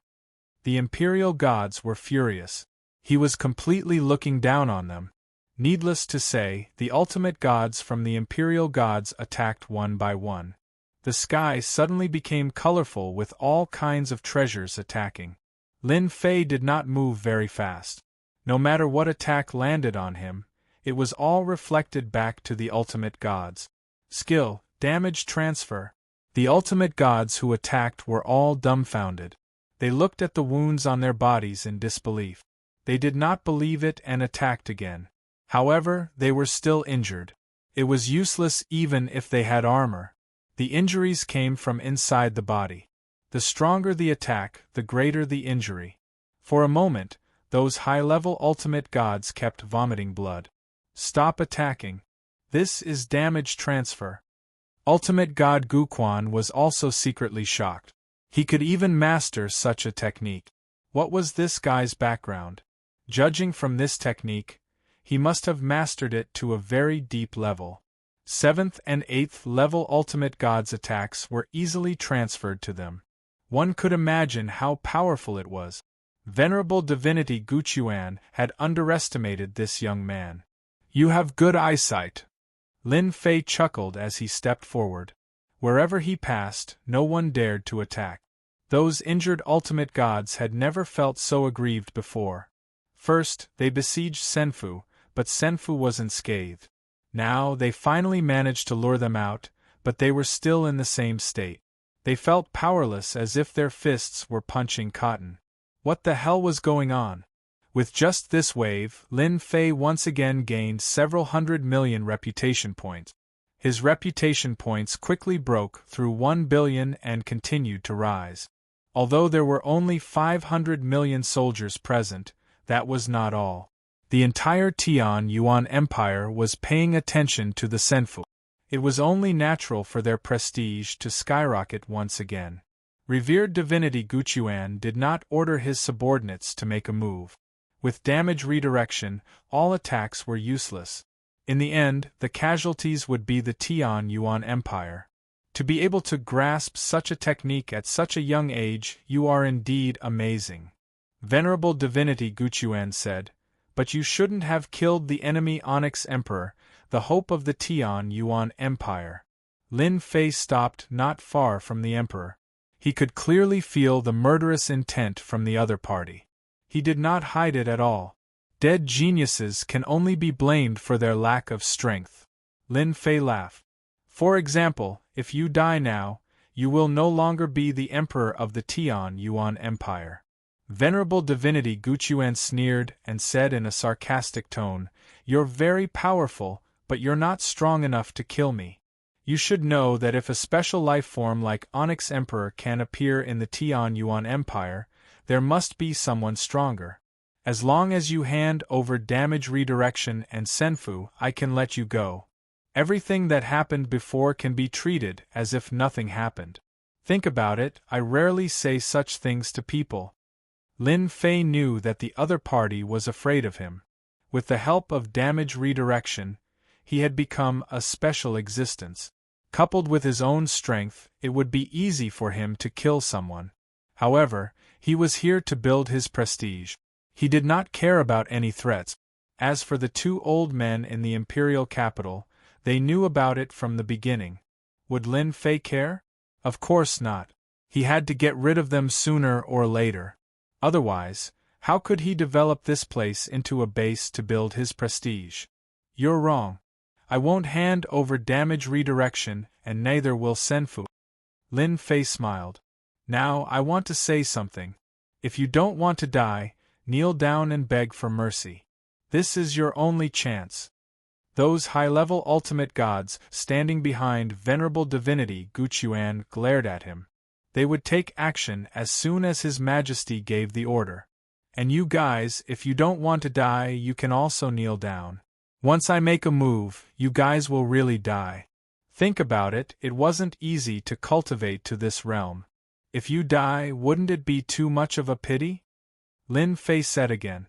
Speaker 1: The imperial gods were furious. He was completely looking down on them. Needless to say, the ultimate gods from the imperial gods attacked one by one. The sky suddenly became colorful with all kinds of treasures attacking. Lin Fei did not move very fast. No matter what attack landed on him, it was all reflected back to the ultimate gods. Skill, damage transfer. The ultimate gods who attacked were all dumbfounded. They looked at the wounds on their bodies in disbelief. They did not believe it and attacked again. However, they were still injured. It was useless even if they had armor. The injuries came from inside the body. The stronger the attack, the greater the injury. For a moment, those high-level ultimate gods kept vomiting blood. Stop attacking. This is damage transfer. Ultimate god Guquan was also secretly shocked. He could even master such a technique. What was this guy's background? Judging from this technique, he must have mastered it to a very deep level. 7th and 8th level ultimate gods' attacks were easily transferred to them. One could imagine how powerful it was. Venerable divinity Guquan had underestimated this young man. You have good eyesight. Lin Fei chuckled as he stepped forward. Wherever he passed, no one dared to attack. Those injured ultimate gods had never felt so aggrieved before. First, they besieged Senfu, but Senfu was unscathed. Now, they finally managed to lure them out, but they were still in the same state. They felt powerless as if their fists were punching cotton. What the hell was going on? With just this wave, Lin Fei once again gained several 100 million reputation points. His reputation points quickly broke through 1 billion and continued to rise. Although there were only 500 million soldiers present, that was not all. The entire Tian Yuan Empire was paying attention to the Senfu. It was only natural for their prestige to skyrocket once again. Revered divinity Guquan did not order his subordinates to make a move. With damage redirection, all attacks were useless. In the end, the casualties would be the Tian Yuan Empire. To be able to grasp such a technique at such a young age, you are indeed amazing. Venerable divinity Guquan said, but you shouldn't have killed the enemy Onyx Emperor, the hope of the Tian Yuan Empire. Lin Fei stopped not far from the emperor. He could clearly feel the murderous intent from the other party. He did not hide it at all. Dead geniuses can only be blamed for their lack of strength. Lin Fei laughed. For example, if you die now, you will no longer be the emperor of the Tian Yuan Empire. Venerable divinity Guquan sneered and said in a sarcastic tone, You're very powerful, but you're not strong enough to kill me. You should know that if a special life form like Onyx Emperor can appear in the Tian Yuan Empire, there must be someone stronger. As long as you hand over damage redirection and Senfu, I can let you go. Everything that happened before can be treated as if nothing happened. Think about it, I rarely say such things to people. Lin Fei knew that the other party was afraid of him. With the help of damage redirection, he had become a special existence. Coupled with his own strength, it would be easy for him to kill someone. However, he was here to build his prestige. He did not care about any threats. As for the 2 old men in the imperial capital, they knew about it from the beginning. Would Lin Fei care? Of course not. He had to get rid of them sooner or later. Otherwise, how could he develop this place into a base to build his prestige? You're wrong. I won't hand over damage redirection, and neither will Senfu. Lin Fei smiled. Now, I want to say something. If you don't want to die, kneel down and beg for mercy. This is your only chance. Those high-level ultimate gods, standing behind venerable divinity Guchuan, glared at him. They would take action as soon as His Majesty gave the order. And you guys, if you don't want to die, you can also kneel down. Once I make a move, you guys will really die. Think about it, it wasn't easy to cultivate to this realm. If you die, wouldn't it be too much of a pity? Lin Fei said again.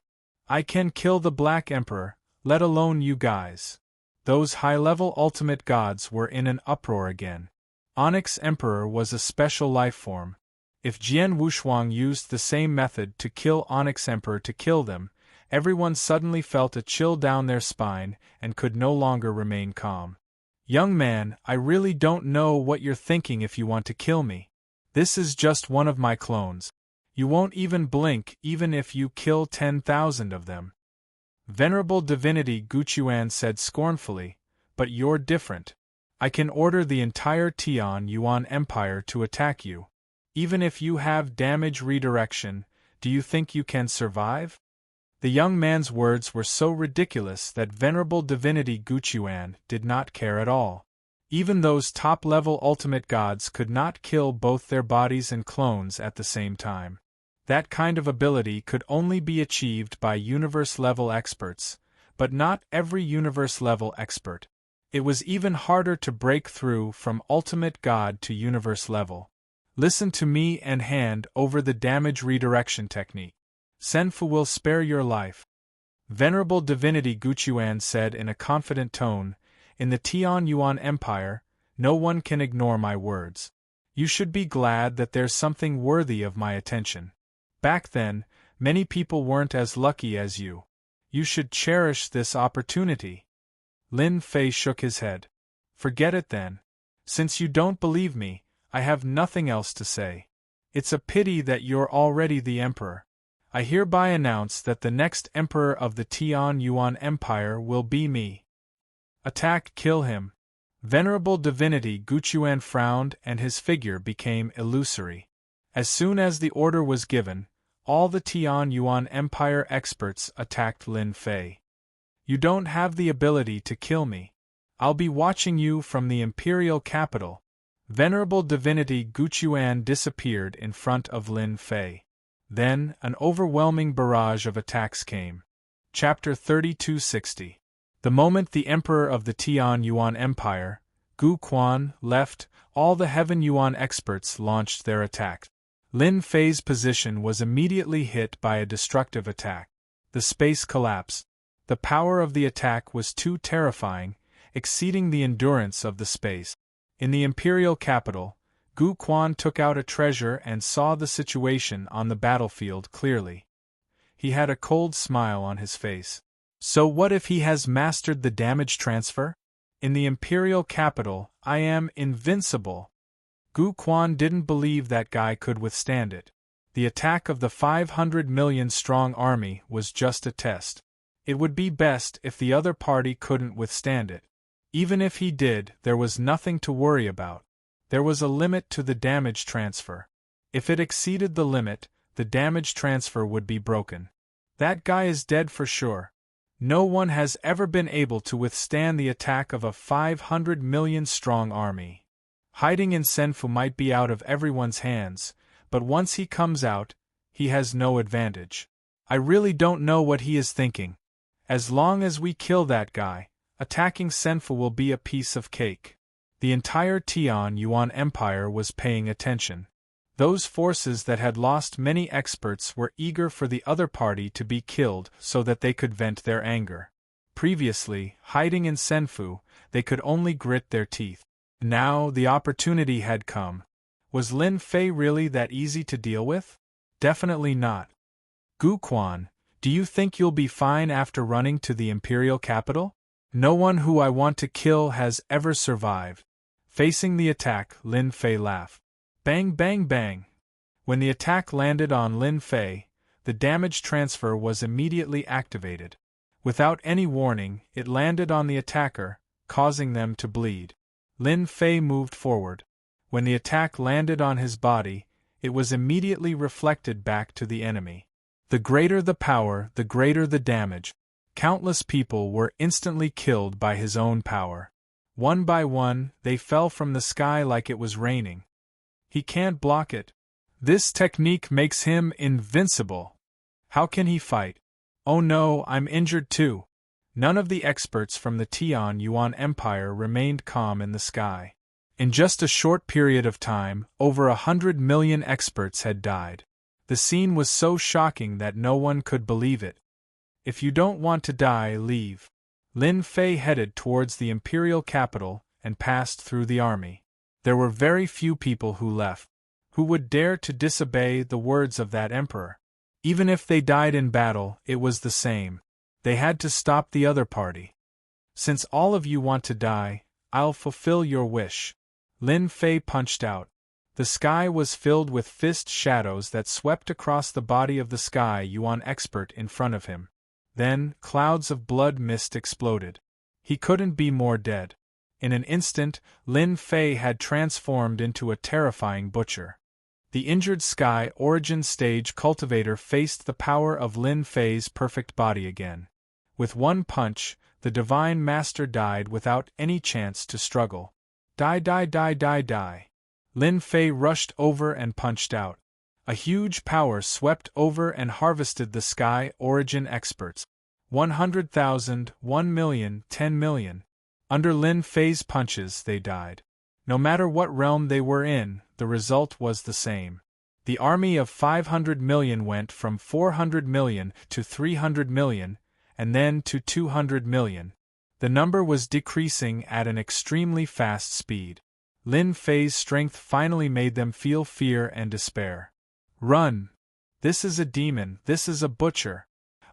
Speaker 1: I can kill the Black Emperor, let alone you guys. Those high-level ultimate gods were in an uproar again. Onyx Emperor was a special life form. If Jian Wushuang used the same method to kill Onyx Emperor to kill them, everyone suddenly felt a chill down their spine and could no longer remain calm. Young man, I really don't know what you're thinking if you want to kill me. This is just one of my clones. You won't even blink even if you kill 10,000 of them. Venerable Divinity Guchuan said scornfully, but you're different. I can order the entire Tian Yuan Empire to attack you. Even if you have damage redirection, do you think you can survive? The young man's words were so ridiculous that Venerable Divinity Guchuan did not care at all. Even those top-level ultimate gods could not kill both their bodies and clones at the same time. That kind of ability could only be achieved by universe-level experts, but not every universe-level expert. It was even harder to break through from ultimate god to universe level. Listen to me and hand over the damage redirection technique. Senfu will spare your life. Venerable Divinity Guchuan said in a confident tone, in the Tian Yuan Empire, no one can ignore my words. You should be glad that there's something worthy of my attention. Back then, many people weren't as lucky as you. You should cherish this opportunity. Lin Fei shook his head. Forget it then. Since you don't believe me, I have nothing else to say. It's a pity that you're already the emperor. I hereby announce that the next emperor of the Tian Yuan Empire will be me. Attack, kill him. Venerable Divinity Guchuan frowned and his figure became illusory. As soon as the order was given, all the Tian Yuan Empire experts attacked Lin Fei. You don't have the ability to kill me. I'll be watching you from the imperial capital. Venerable Divinity Guchuan disappeared in front of Lin Fei. Then, an overwhelming barrage of attacks came. Chapter 3260. The moment the Emperor of the Tian Yuan Empire, Gu Quan, left, all the Heaven Yuan experts launched their attack. Lin Fei's position was immediately hit by a destructive attack. The space collapsed. The power of the attack was too terrifying, exceeding the endurance of the space. In the imperial capital, Gu Quan took out a treasure and saw the situation on the battlefield clearly. He had a cold smile on his face. So what if he has mastered the damage transfer? In the imperial capital, I am invincible. Gu Quan didn't believe that guy could withstand it. The attack of the 500 million strong army was just a test. It would be best if the other party couldn't withstand it. Even if he did, there was nothing to worry about. There was a limit to the damage transfer. If it exceeded the limit, the damage transfer would be broken. That guy is dead for sure. No one has ever been able to withstand the attack of a 500 million strong army. Hiding in Senfu might be out of everyone's hands, but once he comes out, he has no advantage. I really don't know what he is thinking. As long as we kill that guy, attacking Senfu will be a piece of cake. The entire Tian Yuan Empire was paying attention. Those forces that had lost many experts were eager for the other party to be killed so that they could vent their anger. Previously, hiding in Senfu, they could only grit their teeth. Now the opportunity had come. Was Lin Fei really that easy to deal with? Definitely not. Gu Quan, do you think you'll be fine after running to the imperial capital? No one who I want to kill has ever survived. Facing the attack, Lin Fei laughed. Bang bang bang. When the attack landed on Lin Fei, the damage transfer was immediately activated. Without any warning, it landed on the attacker, causing them to bleed. Lin Fei moved forward. When the attack landed on his body, it was immediately reflected back to the enemy. The greater the power, the greater the damage. Countless people were instantly killed by his own power. One by one, they fell from the sky like it was raining. He can't block it. This technique makes him invincible. How can he fight? Oh no, I'm injured too. None of the experts from the Tianyuan Empire remained calm in the sky. In just a short period of time, over 100 million experts had died. The scene was so shocking that no one could believe it. If you don't want to die, leave. Lin Fei headed towards the imperial capital and passed through the army. There were very few people who left. Who would dare to disobey the words of that emperor? Even if they died in battle, it was the same. They had to stop the other party. Since all of you want to die, I'll fulfill your wish. Lin Fei punched out. The sky was filled with fist shadows that swept across the body of the Sky Yuan expert in front of him. Then, clouds of blood mist exploded. He couldn't be more dead. In an instant, Lin Fei had transformed into a terrifying butcher. The injured Sky Origin Stage cultivator faced the power of Lin Fei's perfect body again. With one punch, the Divine Master died without any chance to struggle. Die, die, die, die, die. Lin Fei rushed over and punched out. A huge power swept over and harvested the Sky Origin experts. 100,000, 1 million, 10 million. Under Lin Fei's punches, they died. No matter what realm they were in, the result was the same. The army of 500 million went from 400 million to 300 million, and then to 200 million. The number was decreasing at an extremely fast speed. Lin Fei's strength finally made them feel fear and despair. Run! This is a demon, this is a butcher.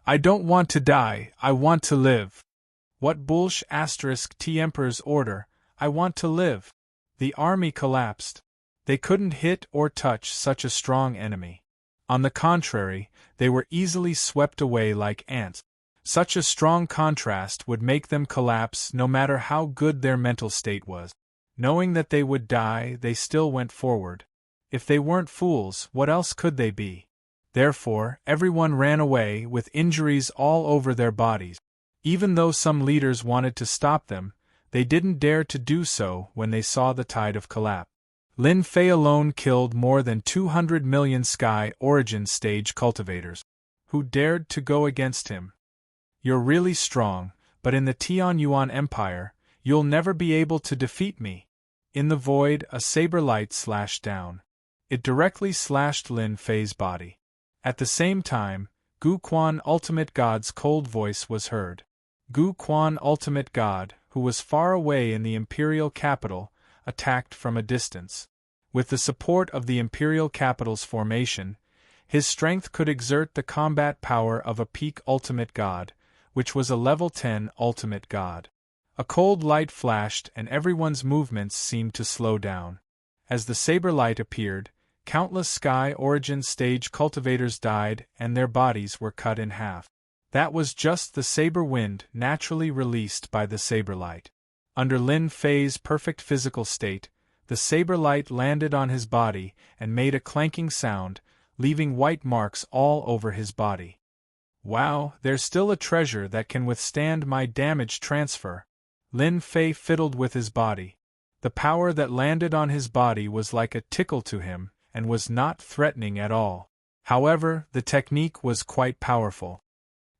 Speaker 1: I don't want to die, I want to live. What bullsh*** T Emperor's order, I want to live. The army collapsed. They couldn't hit or touch such a strong enemy. On the contrary, they were easily swept away like ants. Such a strong contrast would make them collapse no matter how good their mental state was. Knowing that they would die, they still went forward. If they weren't fools, what else could they be? Therefore, everyone ran away with injuries all over their bodies. Even though some leaders wanted to stop them, they didn't dare to do so when they saw the tide of collapse. Lin Fei alone killed more than 200 million Sky Origin Stage cultivators. Who dared to go against him? You're really strong, but in the Tianyuan Empire, you'll never be able to defeat me. In the void, a saber light slashed down. It directly slashed Lin Fei's body. At the same time, Gu Quan Ultimate God's cold voice was heard. Gu Quan Ultimate God, who was far away in the imperial capital, attacked from a distance. With the support of the imperial capital's formation, his strength could exert the combat power of a peak ultimate god, which was a level 10 ultimate god. A cold light flashed and everyone's movements seemed to slow down. As the saber light appeared, countless Sky Origin Stage cultivators died and their bodies were cut in half. That was just the saber wind naturally released by the saber light. Under Lin Fei's perfect physical state, the saber light landed on his body and made a clanking sound, leaving white marks all over his body. Wow, there's still a treasure that can withstand my damage transfer. Lin Fei fiddled with his body. The power that landed on his body was like a tickle to him, and was not threatening at all. However, the technique was quite powerful.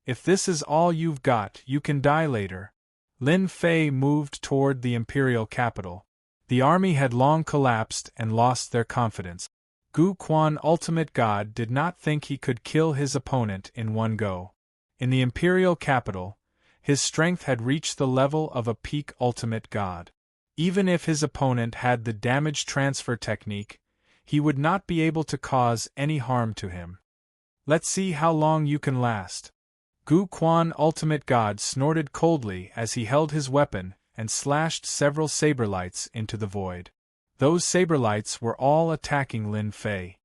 Speaker 1: If this is all you've got, you can die later. Lin Fei moved toward the imperial capital. The army had long collapsed and lost their confidence. Gu Quan Ultimate God did not think he could kill his opponent in one go. In the imperial capital, his strength had reached the level of a peak ultimate god. Even if his opponent had the damage transfer technique, he would not be able to cause any harm to him. Let's see how long you can last. Gu Quan Ultimate God snorted coldly as he held his weapon and slashed several saber lights into the void. Those saber lights were all attacking Lin Fei.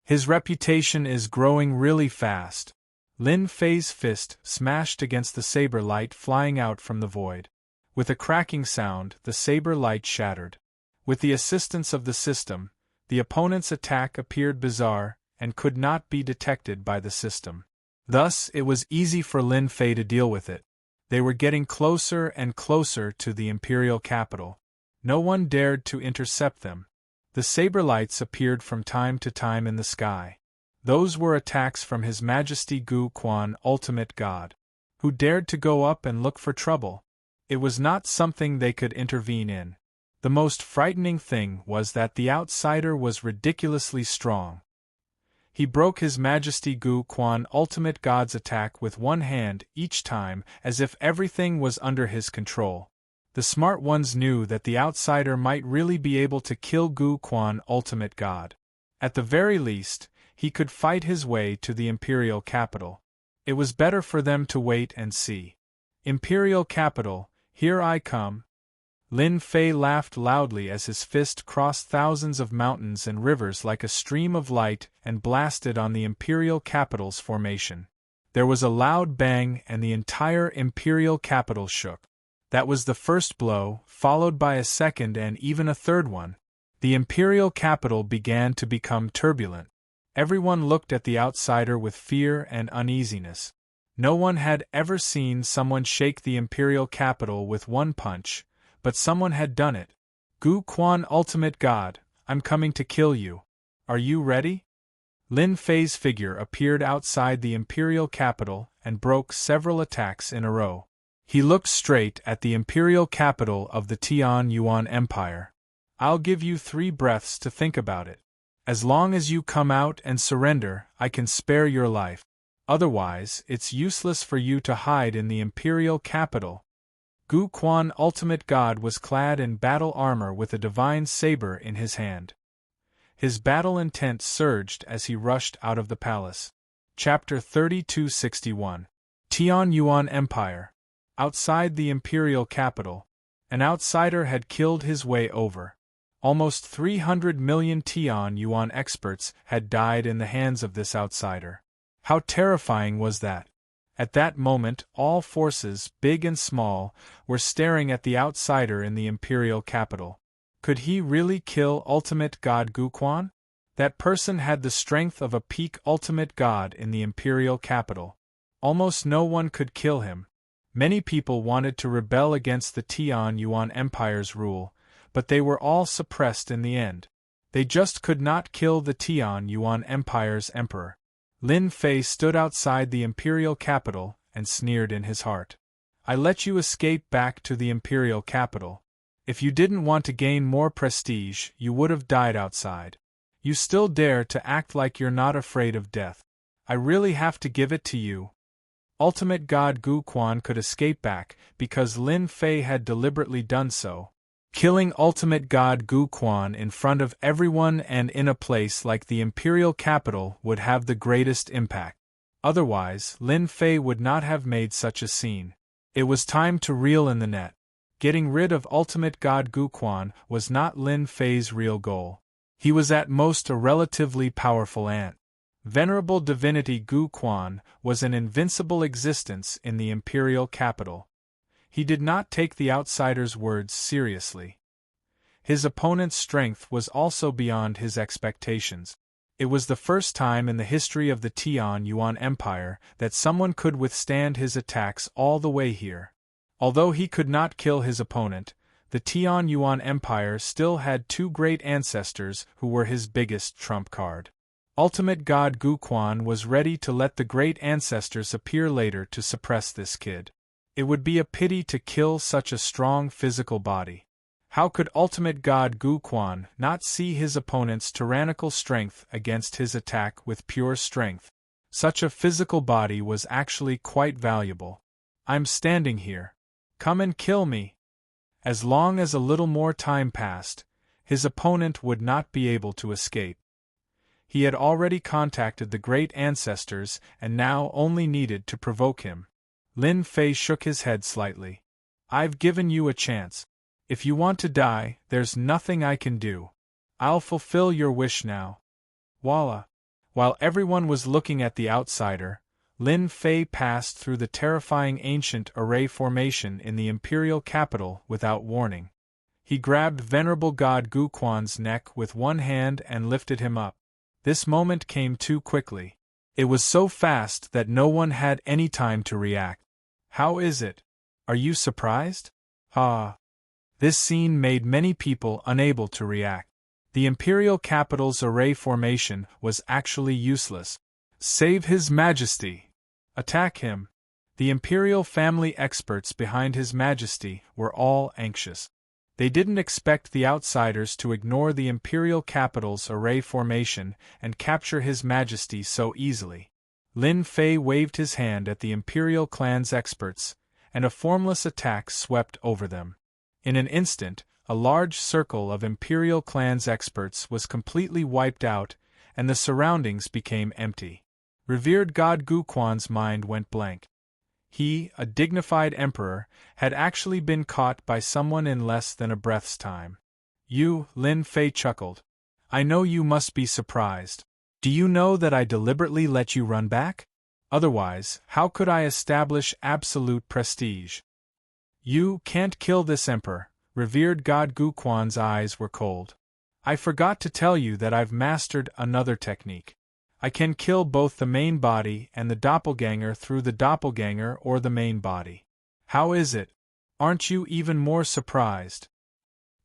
Speaker 1: His reputation is growing really fast. Lin Fei's fist smashed against the saber light flying out from the void. With a cracking sound, the saber light shattered. With the assistance of the system, the opponent's attack appeared bizarre and could not be detected by the system. Thus, it was easy for Lin Fei to deal with it. They were getting closer and closer to the imperial capital. No one dared to intercept them. The saber lights appeared from time to time in the sky. Those were attacks from His Majesty Gu Quan, Ultimate God. Who dared to go up and look for trouble? It was not something they could intervene in. The most frightening thing was that the outsider was ridiculously strong. He broke His Majesty Gu Quan, Ultimate God's attack with one hand each time, as if everything was under his control. The smart ones knew that the outsider might really be able to kill Gu Quan, Ultimate God. At the very least, he could fight his way to the imperial capital. It was better for them to wait and see. Imperial capital, here I come. Lin Fei laughed loudly as his fist crossed thousands of mountains and rivers like a stream of light and blasted on the imperial capital's formation. There was a loud bang and the entire imperial capital shook. That was the first blow, followed by a second and even a third one. The imperial capital began to become turbulent. Everyone looked at the outsider with fear and uneasiness. No one had ever seen someone shake the imperial capital with one punch, but someone had done it. Gu Quan, Ultimate God, I'm coming to kill you. Are you ready? Lin Fei's figure appeared outside the imperial capital and broke several attacks in a row. He looked straight at the imperial capital of the Tian Yuan Empire. I'll give you 3 breaths to think about it. As long as you come out and surrender, I can spare your life. Otherwise, it's useless for you to hide in the imperial capital. Gu Quan, Ultimate God, was clad in battle armor with a divine saber in his hand. His battle intent surged as he rushed out of the palace. Chapter 3261. Tian Yuan Empire. Outside the imperial capital, an outsider had killed his way over. Almost 300 million Tian Yuan experts had died in the hands of this outsider. How terrifying was that? At that moment, all forces, big and small, were staring at the outsider in the imperial capital. Could he really kill Ultimate God Gu Quan? That person had the strength of a peak Ultimate God in the imperial capital. Almost no one could kill him. Many people wanted to rebel against the Tian Yuan Empire's rule, but they were all suppressed in the end. They just could not kill the Tian Yuan Empire's emperor. Lin Fei stood outside the imperial capital and sneered in his heart. I let you escape back to the imperial capital. If you didn't want to gain more prestige, you would have died outside. You still dare to act like you're not afraid of death. I really have to give it to you. Ultimate God Gu Quan could escape back because Lin Fei had deliberately done so. Killing Ultimate God Gu Quan in front of everyone and in a place like the imperial capital would have the greatest impact. Otherwise, Lin Fei would not have made such a scene. It was time to reel in the net. Getting rid of Ultimate God Gu Quan was not Lin Fei's real goal. He was at most a relatively powerful ant. Venerable divinity Gu Quan was an invincible existence in the imperial capital. He did not take the outsider's words seriously. His opponent's strength was also beyond his expectations. It was the first time in the history of the Tian Yuan Empire that someone could withstand his attacks all the way here. Although he could not kill his opponent, the Tian Yuan Empire still had 2 great ancestors who were his biggest trump card. Ultimate God Gu Quan was ready to let the great ancestors appear later to suppress this kid. It would be a pity to kill such a strong physical body. How could Ultimate God Gu Quan not see his opponent's tyrannical strength against his attack with pure strength? Such a physical body was actually quite valuable. I'm standing here. Come and kill me. As long as a little more time passed, his opponent would not be able to escape. He had already contacted the great ancestors and now only needed to provoke him. Lin Fei shook his head slightly. I've given you a chance. If you want to die, there's nothing I can do. I'll fulfill your wish now. Voila! While everyone was looking at the outsider, Lin Fei passed through the terrifying ancient array formation in the imperial capital without warning. He grabbed venerable god Guquan's neck with one hand and lifted him up. This moment came too quickly. It was so fast that no one had any time to react. How is it? Are you surprised? Ah. This scene made many people unable to react. The imperial capital's array formation was actually useless. Save His Majesty! Attack him! The imperial family experts behind His Majesty were all anxious. They didn't expect the outsiders to ignore the imperial capital's array formation and capture His Majesty so easily. Lin Fei waved his hand at the imperial clan's experts, and a formless attack swept over them. In an instant, a large circle of imperial clan's experts was completely wiped out, and the surroundings became empty. Revered God Guquan's mind went blank. He, a dignified emperor, had actually been caught by someone in less than a breath's time. You, Lin Fei chuckled. I know you must be surprised. Do you know that I deliberately let you run back? Otherwise, how could I establish absolute prestige? You can't kill this emperor. Revered God Guquan's eyes were cold. I forgot to tell you that I've mastered another technique. I can kill both the main body and the doppelganger through the doppelganger or the main body. How is it? Aren't you even more surprised?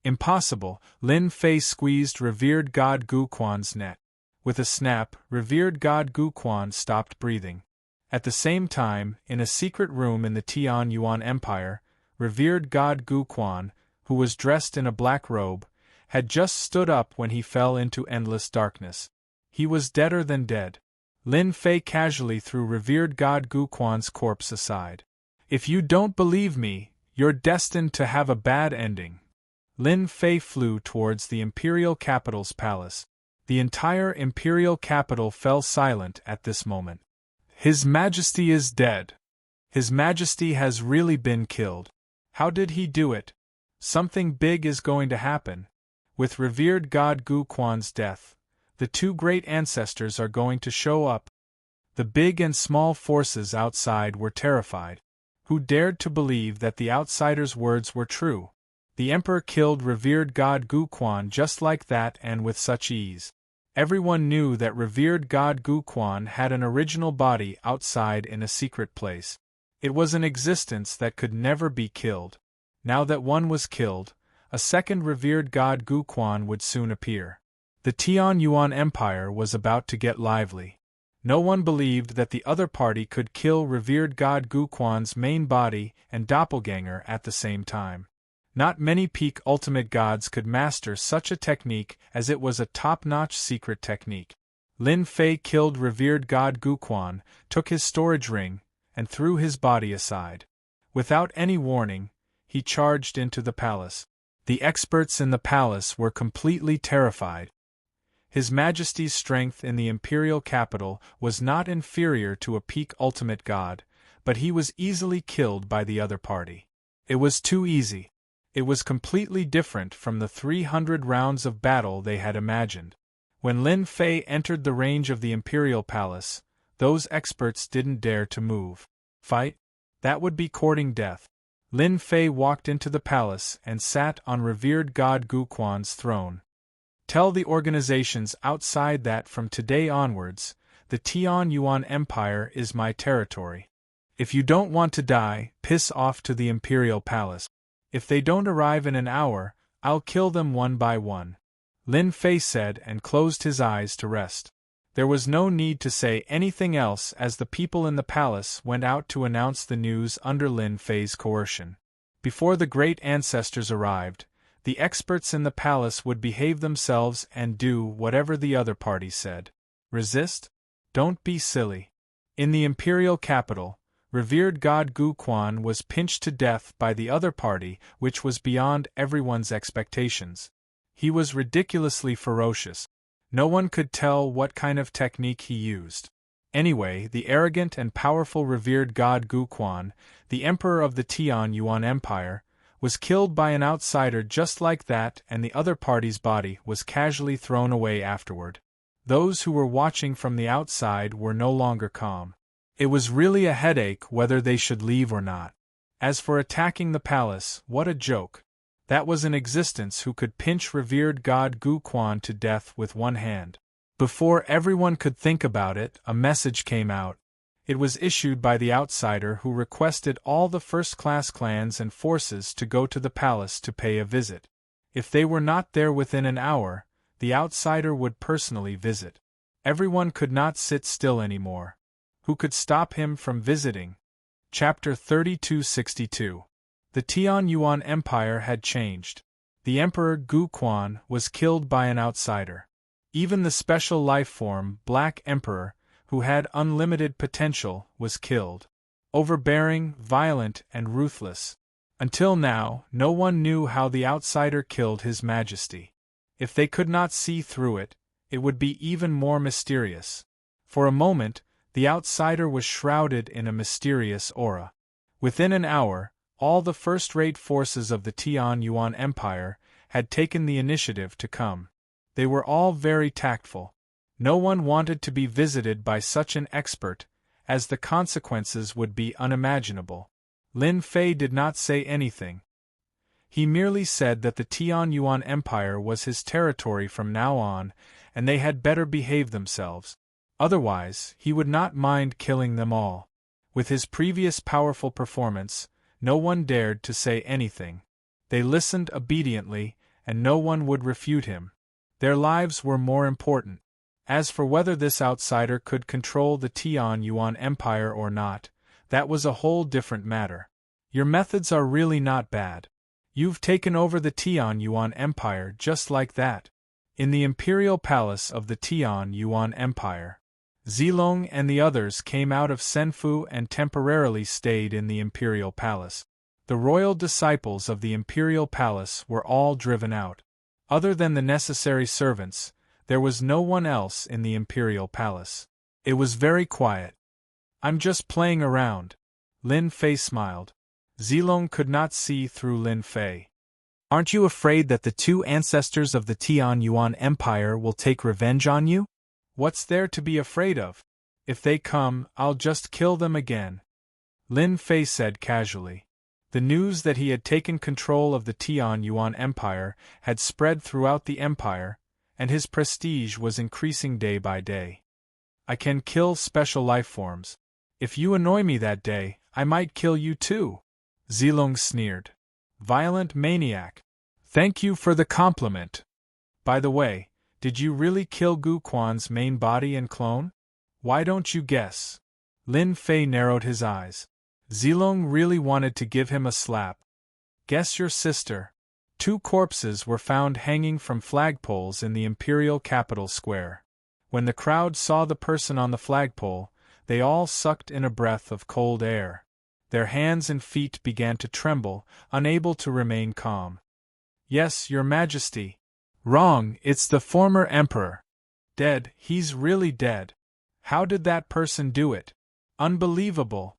Speaker 1: Impossible. Lin Fei squeezed Revered God Guquan's neck. With a snap, Revered God Guquan stopped breathing. At the same time, in a secret room in the Tian Yuan Empire, Revered God Guquan, who was dressed in a black robe, had just stood up when he fell into endless darkness. He was deader than dead. Lin Fei casually threw Revered God Guquan's corpse aside. If you don't believe me, you're destined to have a bad ending. Lin Fei flew towards the imperial capital's palace. The entire imperial capital fell silent at this moment. His Majesty is dead. His Majesty has really been killed. How did he do it? Something big is going to happen. With Revered God Guquan's death, the two great ancestors are going to show up. The big and small forces outside were terrified. Who dared to believe that the outsiders' words were true? The Emperor killed Revered God Guquan just like that and with such ease. Everyone knew that Revered God Guquan had an original body outside in a secret place. It was an existence that could never be killed. Now that one was killed, a second Revered God Guquan would soon appear. The Tian Yuan Empire was about to get lively. No one believed that the other party could kill Revered God Guquan's main body and doppelganger at the same time. Not many peak ultimate gods could master such a technique, as it was a top-notch secret technique. Lin Fei killed Revered God Guquan, took his storage ring, and threw his body aside. Without any warning, he charged into the palace. The experts in the palace were completely terrified. His Majesty's strength in the imperial capital was not inferior to a peak ultimate god, but he was easily killed by the other party. It was too easy. It was completely different from the 300 rounds of battle they had imagined. When Lin Fei entered the range of the imperial palace, those experts didn't dare to move. Fight? That would be courting death. Lin Fei walked into the palace and sat on Revered God Guquan's throne. Tell the organizations outside that from today onwards, the Tian Yuan Empire is my territory. If you don't want to die, piss off to the imperial palace. If they don't arrive in an hour, I'll kill them one by one. Lin Fei said and closed his eyes to rest. There was no need to say anything else as the people in the palace went out to announce the news under Lin Fei's coercion. Before the great ancestors arrived, the experts in the palace would behave themselves and do whatever the other party said. Resist? Don't be silly. In the imperial capital, Revered God Guquan was pinched to death by the other party, which was beyond everyone's expectations. He was ridiculously ferocious. No one could tell what kind of technique he used. Anyway, the arrogant and powerful Revered God Guquan, the emperor of the Tian Yuan Empire, was killed by an outsider just like that, and the other party's body was casually thrown away afterward. Those who were watching from the outside were no longer calm. It was really a headache whether they should leave or not. As for attacking the palace, what a joke. That was an existence who could pinch revered god Gu Quan to death with one hand. Before everyone could think about it, a message came out. It was issued by the outsider who requested all the first-class clans and forces to go to the palace to pay a visit. If they were not there within an hour, the outsider would personally visit. Everyone could not sit still anymore. Who could stop him from visiting? Chapter 3262. The Tianyuan Empire had changed. The Emperor Gu Quan was killed by an outsider. Even the special life form, Black Emperor, who had unlimited potential, was killed. Overbearing, violent, and ruthless. Until now, no one knew how the outsider killed His Majesty. If they could not see through it, it would be even more mysterious. For a moment, the outsider was shrouded in a mysterious aura. Within an hour, all the first-rate forces of the Tianyuan Empire had taken the initiative to come. They were all very tactful. No one wanted to be visited by such an expert, as the consequences would be unimaginable. Lin Fei did not say anything. He merely said that the Tianyuan Empire was his territory from now on, and they had better behave themselves. Otherwise, he would not mind killing them all. With his previous powerful performance, no one dared to say anything. They listened obediently, and no one would refute him. Their lives were more important. As for whether this outsider could control the Tianyuan Empire or not, that was a whole different matter. Your methods are really not bad. You've taken over the Tianyuan Empire just like that. In the imperial palace of the Tianyuan Empire, Zilong and the others came out of Senfu and temporarily stayed in the imperial palace. The royal disciples of the imperial palace were all driven out. Other than the necessary servants, there was no one else in the imperial palace. It was very quiet. I'm just playing around. Lin Fei smiled. Zilong could not see through Lin Fei. Aren't you afraid that the two ancestors of the Tianyuan Empire will take revenge on you? What's there to be afraid of? If they come, I'll just kill them again. Lin Fei said casually. The news that he had taken control of the Tianyuan Empire had spread throughout the empire, and his prestige was increasing day by day. I can kill special life forms. If you annoy me that day, I might kill you too. Zilong sneered. Violent maniac. Thank you for the compliment. By the way, did you really kill Gu Quan's main body and clone? Why don't you guess? Lin Fei narrowed his eyes. Zilong really wanted to give him a slap. Guess your sister. 2 corpses were found hanging from flagpoles in the imperial capital square. When the crowd saw the person on the flagpole, they all sucked in a breath of cold air. Their hands and feet began to tremble, unable to remain calm. Yes, Your Majesty. Wrong, it's the former emperor. Dead, he's really dead. How did that person do it? Unbelievable.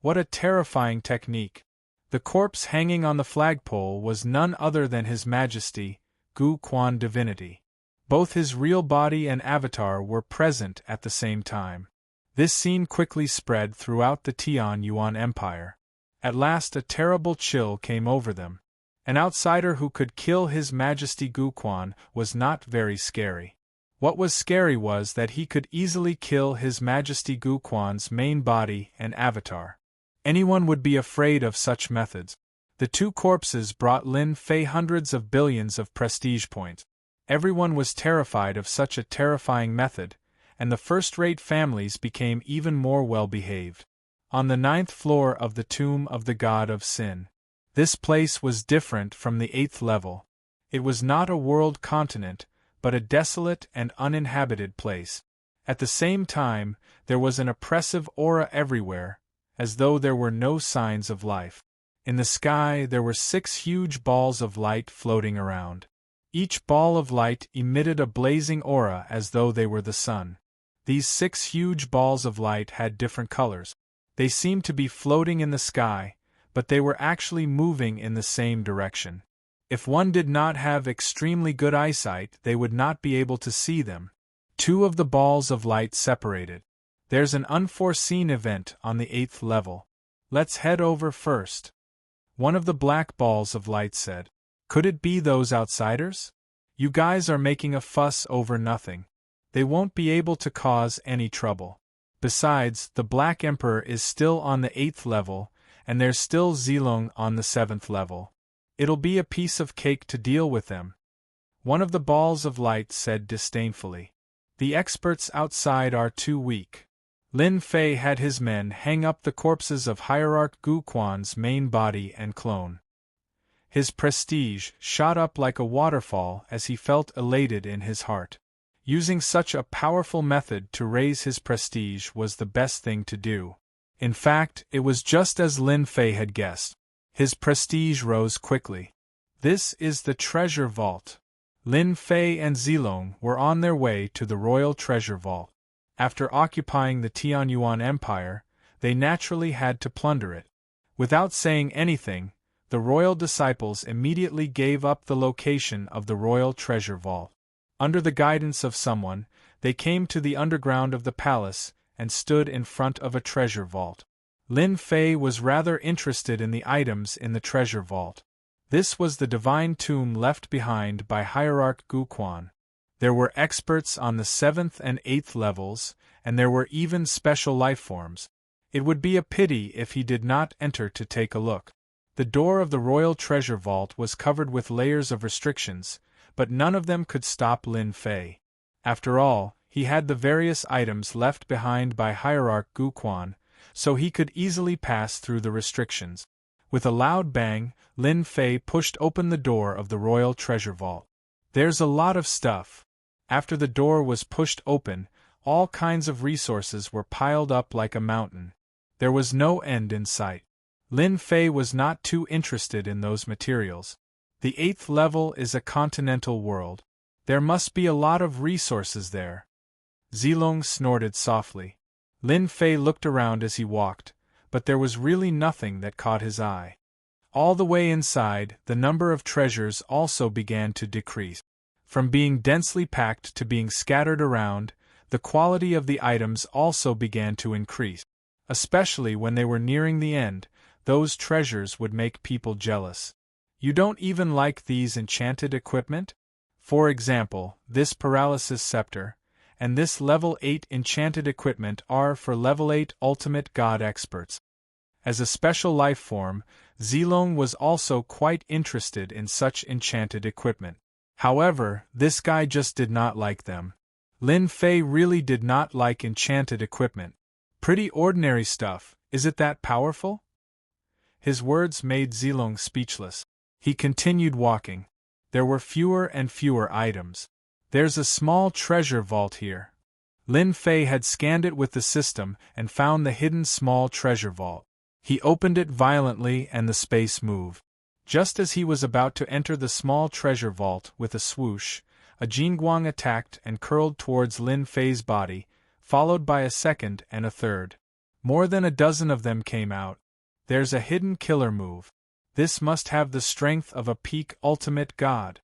Speaker 1: What a terrifying technique. The corpse hanging on the flagpole was none other than His Majesty, Gu Quan Divinity. Both his real body and avatar were present at the same time. This scene quickly spread throughout the Tianyuan Empire. At last a terrible chill came over them. An outsider who could kill His Majesty Gu Quan was not very scary. What was scary was that he could easily kill His Majesty Gu Quan's main body and avatar. Anyone would be afraid of such methods. The 2 corpses brought Lin Fei hundreds of billions of prestige points. Everyone was terrified of such a terrifying method, and the first-rate families became even more well-behaved. On the 9th floor of the tomb of the god of sin. This place was different from the 8th level. It was not a world continent, but a desolate and uninhabited place. At the same time, there was an oppressive aura everywhere, as though there were no signs of life. In the sky there were 6 huge balls of light floating around. Each ball of light emitted a blazing aura as though they were the sun. These 6 huge balls of light had different colors. They seemed to be floating in the sky, but they were actually moving in the same direction. If one did not have extremely good eyesight, they would not be able to see them. 2 of the balls of light separated. There's an unforeseen event on the 8th level. Let's head over first. One of the black balls of light said. Could it be those outsiders? You guys are making a fuss over nothing. They won't be able to cause any trouble. Besides, the Black Emperor is still on the 8th level, and there's still Zilong on the 7th level. It'll be a piece of cake to deal with them. One of the balls of light said disdainfully. The experts outside are too weak. Lin Fei had his men hang up the corpses of Hierarch Gu Quan's main body and clone. His prestige shot up like a waterfall as he felt elated in his heart. Using such a powerful method to raise his prestige was the best thing to do. In fact, it was just as Lin Fei had guessed. His prestige rose quickly. This is the treasure vault. Lin Fei and Zilong were on their way to the royal treasure vault. After occupying the Tianyuan Empire, they naturally had to plunder it. Without saying anything, the royal disciples immediately gave up the location of the royal treasure vault. Under the guidance of someone, they came to the underground of the palace and stood in front of a treasure vault. Lin Fei was rather interested in the items in the treasure vault. This was the divine tomb left behind by Hierarch Gu Quan. There were experts on the 7th and 8th levels, and there were even special lifeforms. It would be a pity if he did not enter to take a look. The door of the royal treasure vault was covered with layers of restrictions, but none of them could stop Lin Fei. After all, he had the various items left behind by Hierarch Gu Quan, so he could easily pass through the restrictions. With a loud bang, Lin Fei pushed open the door of the royal treasure vault. There's a lot of stuff. After the door was pushed open, all kinds of resources were piled up like a mountain. There was no end in sight. Lin Fei was not too interested in those materials. The 8th level is a continental world. There must be a lot of resources there. Zilong snorted softly. Lin Fei looked around as he walked, but there was really nothing that caught his eye. All the way inside, the number of treasures also began to decrease. From being densely packed to being scattered around, the quality of the items also began to increase. Especially when they were nearing the end, those treasures would make people jealous. You don't even like these enchanted equipment? For example, this paralysis scepter, and this level 8 enchanted equipment are for level 8 ultimate god experts. As a special life form, Zilong was also quite interested in such enchanted equipment. However, this guy just did not like them. Lin Fei really did not like enchanted equipment. Pretty ordinary stuff, is it that powerful? His words made Zilong speechless. He continued walking. There were fewer and fewer items. There's a small treasure vault here. Lin Fei had scanned it with the system and found the hidden small treasure vault. He opened it violently and the space moved. Just as he was about to enter the small treasure vault with a swoosh, a Jingguang attacked and curled towards Lin Fei's body, followed by a second and a third. More than a dozen of them came out. There's a hidden killer move. This must have the strength of a peak ultimate god.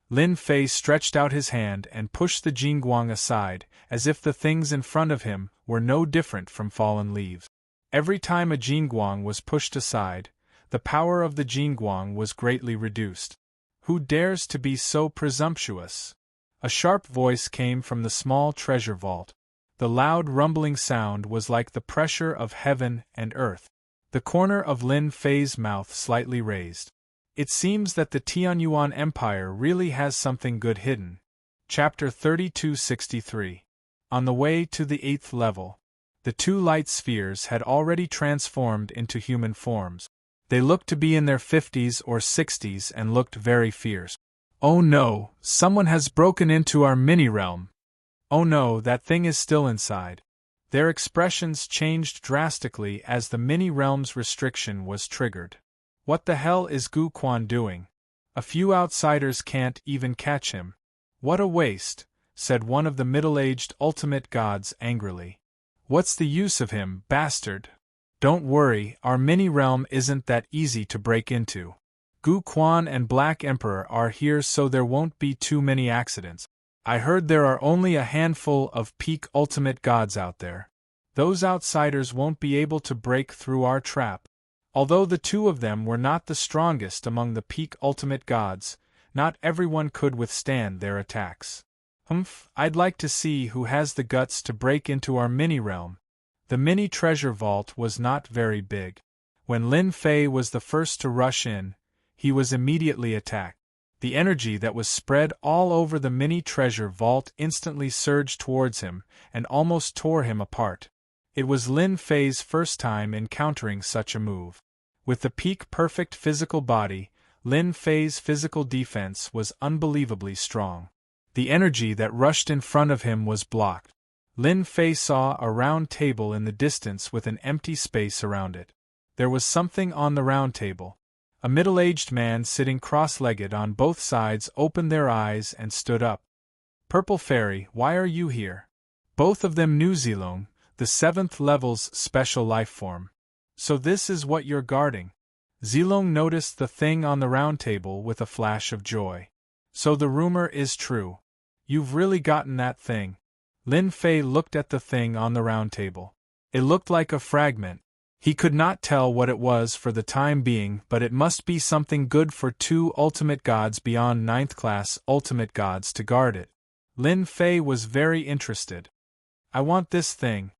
Speaker 1: Lin Fei stretched out his hand and pushed the Jingguang aside, as if the things in front of him were no different from fallen leaves. Every time a Jingguang was pushed aside, the power of the Jingguang was greatly reduced. Who dares to be so presumptuous? A sharp voice came from the small treasure vault. The loud rumbling sound was like the pressure of heaven and earth. The corner of Lin Fei's mouth slightly raised. It seems that the Tianyuan Empire really has something good hidden. Chapter 3263. On the way to the 8th level. The two light spheres had already transformed into human forms. They looked to be in their 50s or 60s and looked very fierce. Oh no, someone has broken into our mini-realm. Oh no, that thing is still inside. Their expressions changed drastically as the mini-realm's restriction was triggered. What the hell is Gu Quan doing? A few outsiders can't even catch him. What a waste, said one of the middle-aged ultimate gods angrily. What's the use of him, bastard? Don't worry, our mini-realm isn't that easy to break into. Gu Quan and Black Emperor are here so there won't be too many accidents. I heard there are only a handful of peak ultimate gods out there. Those outsiders won't be able to break through our trap. Although the two of them were not the strongest among the peak ultimate gods, not everyone could withstand their attacks. I'd like to see who has the guts to break into our mini-realm. The mini treasure vault was not very big. When Lin Fei was the first to rush in, he was immediately attacked. The energy that was spread all over the mini treasure vault instantly surged towards him and almost tore him apart. It was Lin Fei's first time encountering such a move. With the peak perfect physical body, Lin Fei's physical defense was unbelievably strong. The energy that rushed in front of him was blocked. Lin Fei saw a round table in the distance with an empty space around it. There was something on the round table. A middle-aged man sitting cross-legged on both sides opened their eyes and stood up. Purple Fairy, why are you here? Both of them knew Zilong, the 7th level's special life form. So this is what you're guarding. Zilong noticed the thing on the round table with a flash of joy. So the rumor is true. You've really gotten that thing. Lin Fei looked at the thing on the round table. It looked like a fragment. He could not tell what it was for the time being, but it must be something good for 2 ultimate gods beyond 9th class ultimate gods to guard it. Lin Fei was very interested. I want this thing.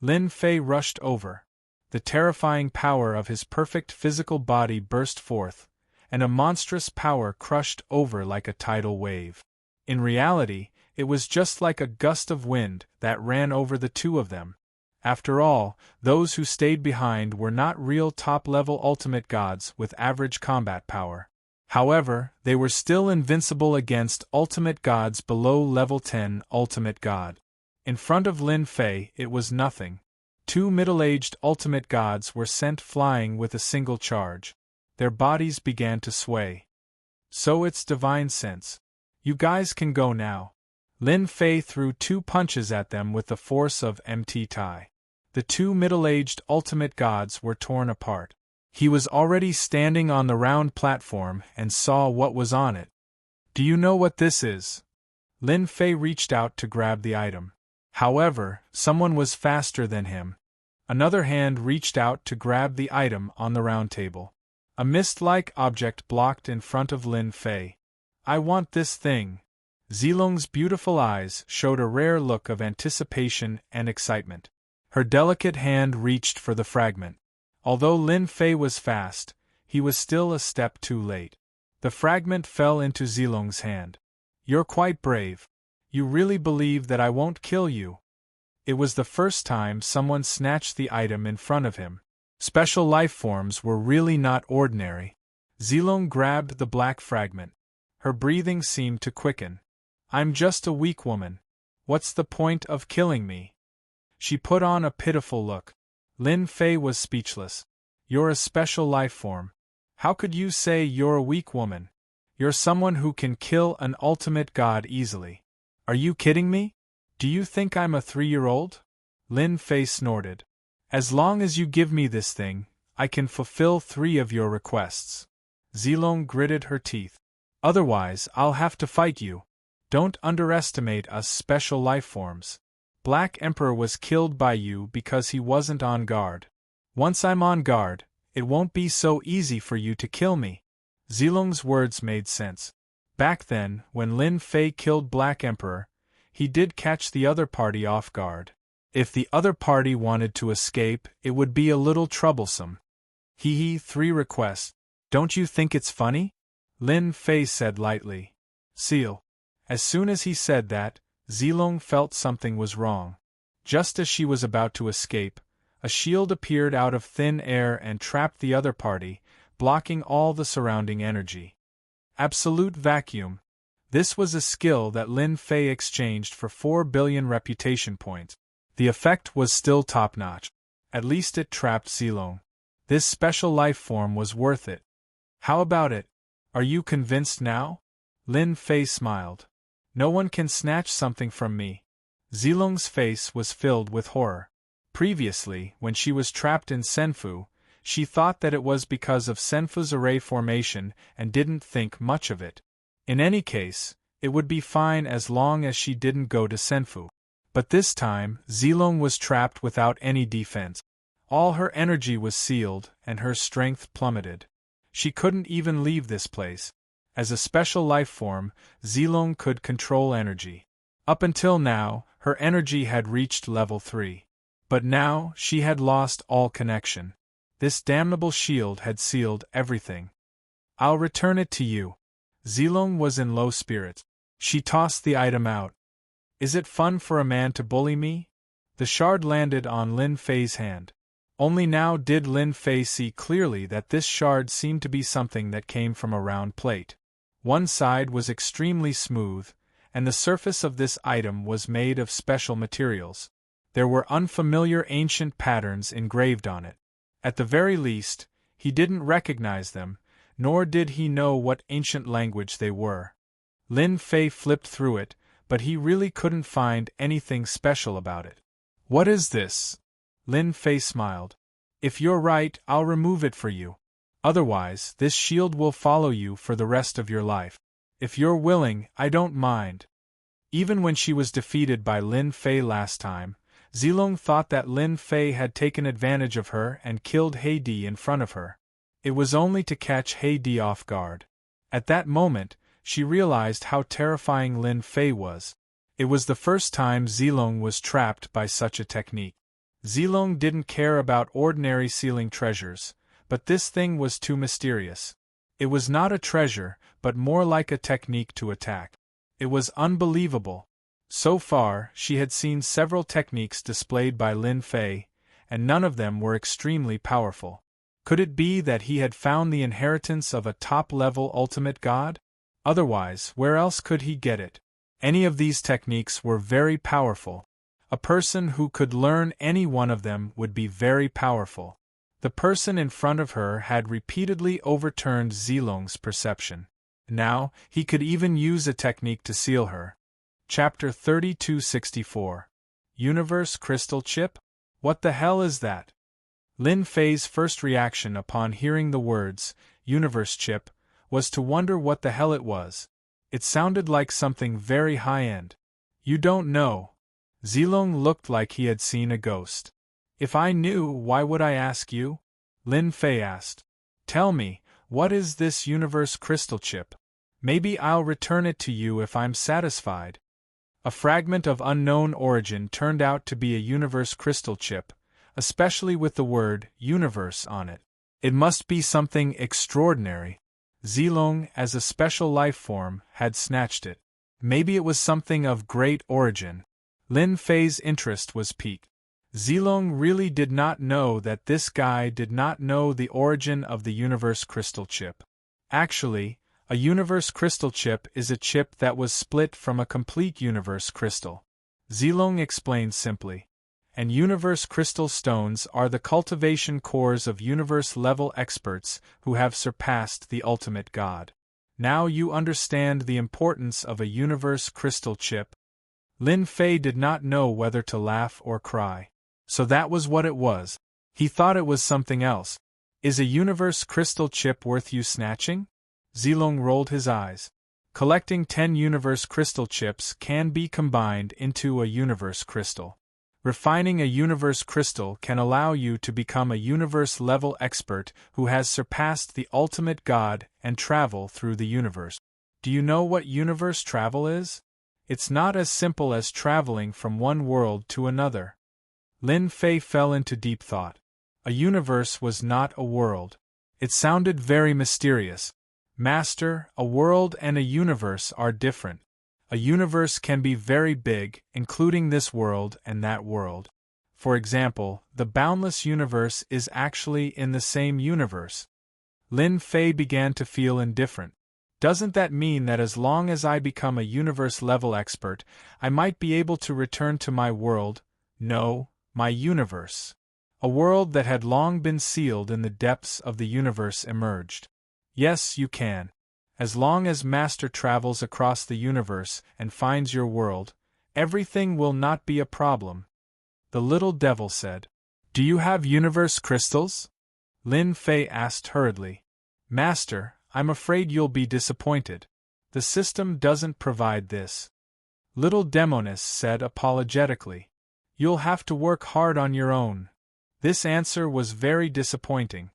Speaker 1: Lin Fei rushed over. The terrifying power of his perfect physical body burst forth, and a monstrous power crushed over like a tidal wave. In reality, it was just like a gust of wind that ran over the two of them. After all, those who stayed behind were not real top-level ultimate gods with average combat power. However, they were still invincible against ultimate gods below level 10 ultimate god. In front of Lin Fei, it was nothing. 2 middle-aged ultimate gods were sent flying with a single charge. Their bodies began to sway. So it's divine sense. You guys can go now. Lin Fei threw 2 punches at them with the force of MT Tai. The 2 middle-aged ultimate gods were torn apart. He was already standing on the round platform and saw what was on it. Do you know what this is? Lin Fei reached out to grab the item. However, someone was faster than him. Another hand reached out to grab the item on the round table. A mist-like object blocked in front of Lin Fei. I want this thing. Zilong's beautiful eyes showed a rare look of anticipation and excitement. Her delicate hand reached for the fragment. Although Lin Fei was fast, he was still a step too late. The fragment fell into Zilong's hand. You're quite brave. You really believe that I won't kill you? It was the first time someone snatched the item in front of him. Special life forms were really not ordinary. Zilong grabbed the black fragment. Her breathing seemed to quicken. I'm just a weak woman. What's the point of killing me? She put on a pitiful look. Lin Fei was speechless. You're a special life form. How could you say you're a weak woman? You're someone who can kill an ultimate god easily. Are you kidding me? Do you think I'm a 3-year-old? Lin Fei snorted. As long as you give me this thing, I can fulfill 3 of your requests. Zilong gritted her teeth. Otherwise, I'll have to fight you. Don't underestimate us special life forms. Black Emperor was killed by you because he wasn't on guard. Once I'm on guard, it won't be so easy for you to kill me. Zilong's words made sense. Back then, when Lin Fei killed Black Emperor, he did catch the other party off guard. If the other party wanted to escape, it would be a little troublesome. 3 requests. Don't you think it's funny? Lin Fei said lightly. Seal. As soon as he said that, Zilong felt something was wrong. Just as she was about to escape, a shield appeared out of thin air and trapped the other party, blocking all the surrounding energy. Absolute vacuum. This was a skill that Lin Fei exchanged for 4 billion reputation points. The effect was still top-notch. At least it trapped Zilong. This special life form was worth it. How about it? Are you convinced now? Lin Fei smiled. No one can snatch something from me. Zilong's face was filled with horror. Previously, when she was trapped in Senfu, she thought that it was because of Senfu's array formation and didn't think much of it. In any case, it would be fine as long as she didn't go to Senfu. But this time, Zilong was trapped without any defense. All her energy was sealed, and her strength plummeted. She couldn't even leave this place. As a special life form, Zilong could control energy. Up until now, her energy had reached level 3. But now, she had lost all connection. This damnable shield had sealed everything. I'll return it to you. Zilong was in low spirits. She tossed the item out. Is it fun for a man to bully me? The shard landed on Lin Fei's hand. Only now did Lin Fei see clearly that this shard seemed to be something that came from a round plate. One side was extremely smooth, and the surface of this item was made of special materials. There were unfamiliar ancient patterns engraved on it. At the very least, he didn't recognize them, nor did he know what ancient language they were. Lin Fei flipped through it, but he really couldn't find anything special about it. What is this? Lin Fei smiled. If you're right, I'll remove it for you. Otherwise, this shield will follow you for the rest of your life. If you're willing, I don't mind. Even when she was defeated by Lin Fei last time, Zilong thought that Lin Fei had taken advantage of her and killed Heidi in front of her. It was only to catch Heidi off guard. At that moment, she realized how terrifying Lin Fei was. It was the first time Zilong was trapped by such a technique. Zilong didn't care about ordinary sealing treasures, but this thing was too mysterious. It was not a treasure, but more like a technique to attack. It was unbelievable. So far, she had seen several techniques displayed by Lin Fei, and none of them were extremely powerful. Could it be that he had found the inheritance of a top-level ultimate god? Otherwise, where else could he get it? Any of these techniques were very powerful. A person who could learn any one of them would be very powerful. The person in front of her had repeatedly overturned Zilong's perception. Now, he could even use a technique to seal her. Chapter 3264. Universe Crystal Chip? What the hell is that? Lin Fei's first reaction upon hearing the words, Universe Chip, was to wonder what the hell it was. It sounded like something very high-end. You don't know. Zilong looked like he had seen a ghost. If I knew, why would I ask you? Lin Fei asked. Tell me, what is this Universe Crystal Chip? Maybe I'll return it to you if I'm satisfied. A fragment of unknown origin turned out to be a Universe Crystal Chip, especially with the word Universe on it. It must be something extraordinary. Zilong, as a special life form, had snatched it. Maybe it was something of great origin. Lin Fei's interest was piqued. Zilong really did not know that this guy did not know the origin of the Universe Crystal Chip. Actually, a Universe Crystal Chip is a chip that was split from a complete Universe Crystal. Zilong explained simply. And Universe Crystal Stones are the cultivation cores of Universe-level experts who have surpassed the ultimate god. Now you understand the importance of a Universe Crystal Chip. Lin Fei did not know whether to laugh or cry. So that was what it was. He thought it was something else. Is a Universe Crystal Chip worth you snatching? Zilong rolled his eyes. Collecting 10 Universe Crystal Chips can be combined into a Universe Crystal. Refining a Universe Crystal can allow you to become a Universe-level expert who has surpassed the ultimate god and travel through the universe. Do you know what universe travel is? It's not as simple as traveling from one world to another. Lin Fei fell into deep thought. A universe was not a world. It sounded very mysterious. Master, a world and a universe are different. A universe can be very big, including this world and that world. For example, the boundless universe is actually in the same universe. Lin Fei began to feel indifferent. Doesn't that mean that as long as I become a universe-level expert, I might be able to return to my world, no, my universe? A world that had long been sealed in the depths of the universe emerged. Yes, you can. As long as Master travels across the universe and finds your world, everything will not be a problem. The little devil said. Do you have universe crystals? Lin Fei asked hurriedly. Master, I'm afraid you'll be disappointed. The system doesn't provide this. Little Demonis said apologetically. You'll have to work hard on your own. This answer was very disappointing.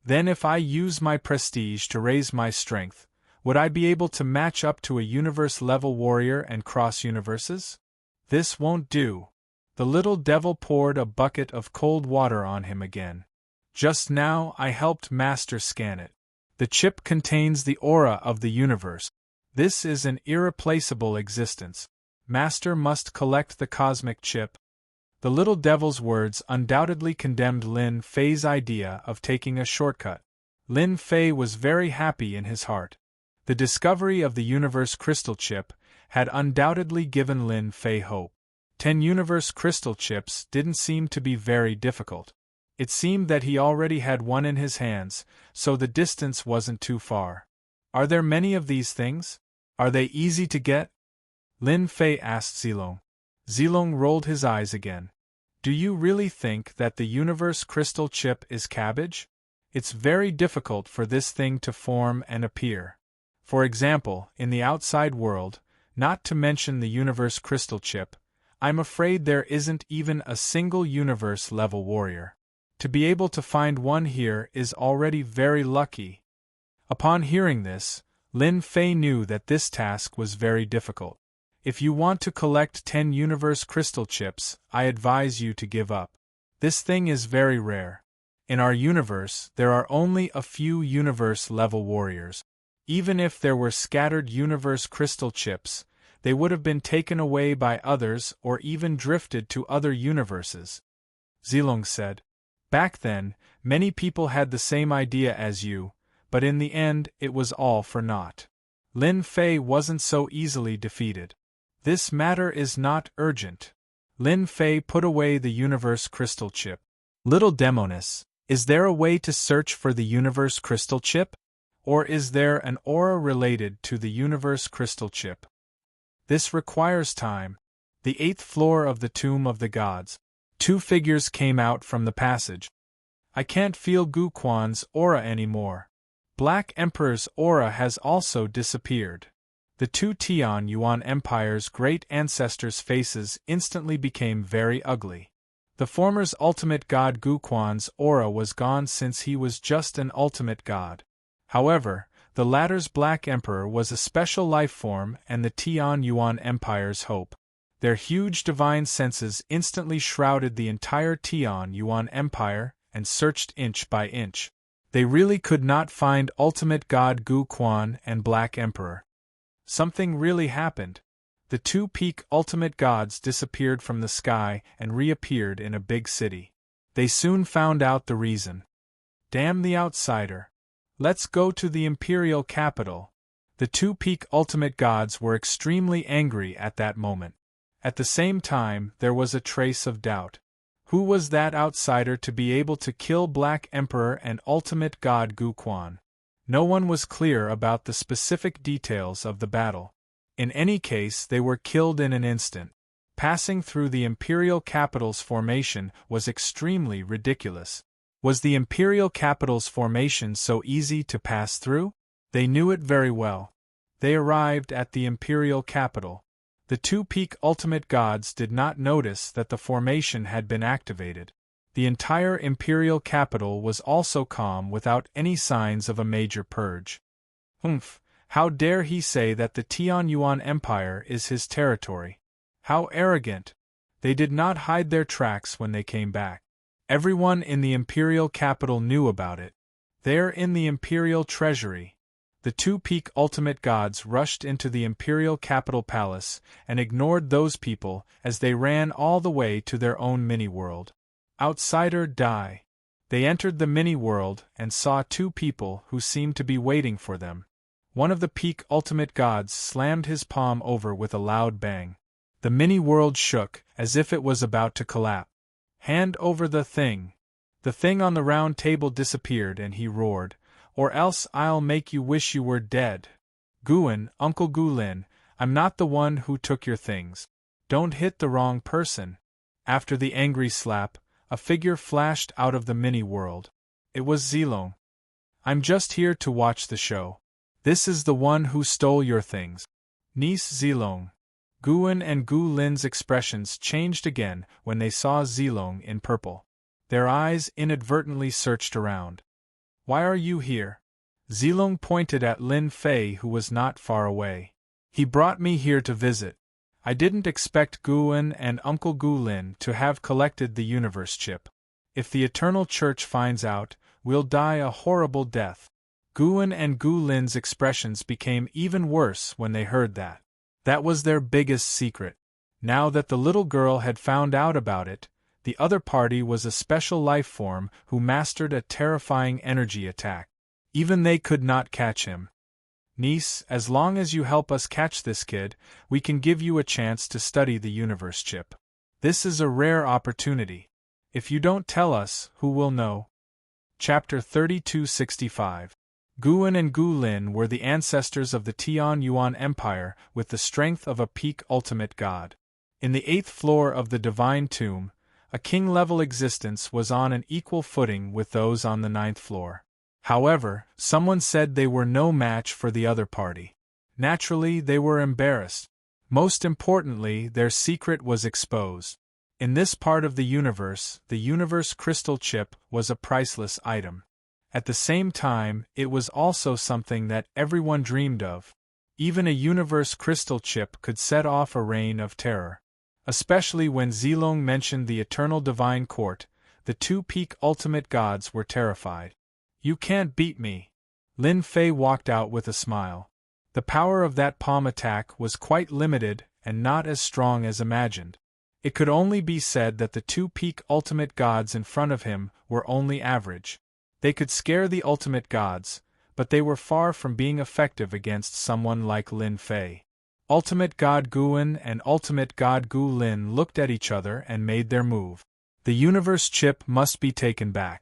Speaker 1: Then if I use my prestige to raise my strength, would I be able to match up to a universe-level warrior and cross universes? This won't do. The little devil poured a bucket of cold water on him again. Just now I helped Master scan it. The chip contains the aura of the universe. This is an irreplaceable existence. Master must collect the cosmic chip. The little devil's words undoubtedly condemned Lin Fei's idea of taking a shortcut. Lin Fei was very happy in his heart. The discovery of the universe crystal chip had undoubtedly given Lin Fei hope. 10 universe crystal chips didn't seem to be very difficult. It seemed that he already had one in his hands, so the distance wasn't too far. Are there many of these things? Are they easy to get? Lin Fei asked Zilong. Zilong rolled his eyes again. Do you really think that the universe crystal chip is cabbage? It's very difficult for this thing to form and appear. For example, in the outside world, not to mention the universe crystal chip, I'm afraid there isn't even a single universe-level warrior. To be able to find one here is already very lucky. Upon hearing this, Lin Fei knew that this task was very difficult. If you want to collect 10 universe crystal chips, I advise you to give up. This thing is very rare. In our universe, there are only a few universe-level warriors. Even if there were scattered universe crystal chips, they would have been taken away by others or even drifted to other universes. Zilong said. Back then, many people had the same idea as you, but in the end it was all for naught. Lin Fei wasn't so easily defeated. This matter is not urgent. Lin Fei put away the universe crystal chip. Little Demonis, is there a way to search for the universe crystal chip? Or is there an aura related to the universe crystal chip? This requires time. The 8th floor of the Tomb of the Gods. 2 figures came out from the passage. I can't feel Gu Quan's aura anymore. Black Emperor's aura has also disappeared. The 2 Tian Yuan Empire's great ancestors' faces instantly became very ugly. The former's ultimate god Gu Quan's aura was gone since he was just an ultimate god. However, the latter's Black Emperor was a special life form and the Tian Yuan Empire's hope. Their huge divine senses instantly shrouded the entire Tian Yuan Empire and searched inch by inch. They really could not find ultimate god Gu Quan and Black Emperor. Something really happened. The 2 peak ultimate gods disappeared from the sky and reappeared in a big city. They soon found out the reason. Damn the outsider. Let's go to the imperial capital. The 2 peak ultimate gods were extremely angry at that moment. At the same time, there was a trace of doubt. Who was that outsider to be able to kill Black Emperor and ultimate god Gu Quan? No one was clear about the specific details of the battle. In any case, they were killed in an instant. Passing through the imperial capital's formation was extremely ridiculous. Was the imperial capital's formation so easy to pass through? They knew it very well. They arrived at the imperial capital. The 2 peak ultimate gods did not notice that the formation had been activated. The entire imperial capital was also calm without any signs of a major purge. Humph, how dare he say that the Tian Yuan Empire is his territory? How arrogant! They did not hide their tracks when they came back. Everyone in the imperial capital knew about it. There in the imperial treasury, the 2 peak ultimate gods rushed into the imperial capital palace and ignored those people as they ran all the way to their own mini-world. Outsider die. They entered the mini-world and saw 2 people who seemed to be waiting for them. One of the peak ultimate gods slammed his palm over with a loud bang. The mini-world shook as if it was about to collapse. Hand over the thing. The thing on the round table disappeared and he roared, or else I'll make you wish you were dead. Guan, Uncle Gulin, I'm not the one who took your things. Don't hit the wrong person. After the angry slap, a figure flashed out of the mini-world. It was Zilong. I'm just here to watch the show. This is the one who stole your things. Niece Zilong. Guan and Gu Lin's expressions changed again when they saw Zilong in purple. Their eyes inadvertently searched around. Why are you here? Zilong pointed at Lin Fei, who was not far away. He brought me here to visit. I didn't expect Guan and Uncle Gu Lin to have collected the universe chip. If the Eternal Church finds out, we'll die a horrible death. Guan and Gu Lin's expressions became even worse when they heard that. That was their biggest secret. Now that the little girl had found out about it, the other party was a special life form who mastered a terrifying energy attack. Even they could not catch him. Niece, as long as you help us catch this kid, we can give you a chance to study the universe chip. This is a rare opportunity. If you don't tell us, who will know? Chapter 3265. Guan and Gu Lin were the ancestors of the Tian Yuan Empire with the strength of a peak ultimate god. In the 8th floor of the Divine Tomb, a king-level existence was on an equal footing with those on the 9th floor. However, someone said they were no match for the other party. Naturally, they were embarrassed. Most importantly, their secret was exposed. In this part of the universe crystal chip was a priceless item. At the same time, it was also something that everyone dreamed of. Even a universe crystal chip could set off a reign of terror. Especially when Zilong mentioned the Eternal Divine Court, the two peak ultimate gods were terrified. You can't beat me. Lin Fei walked out with a smile. The power of that palm attack was quite limited and not as strong as imagined. It could only be said that the two peak ultimate gods in front of him were only average. They could scare the ultimate gods, but they were far from being effective against someone like Lin Fei. Ultimate God Guan and Ultimate God Gu Lin looked at each other and made their move. The universe chip must be taken back.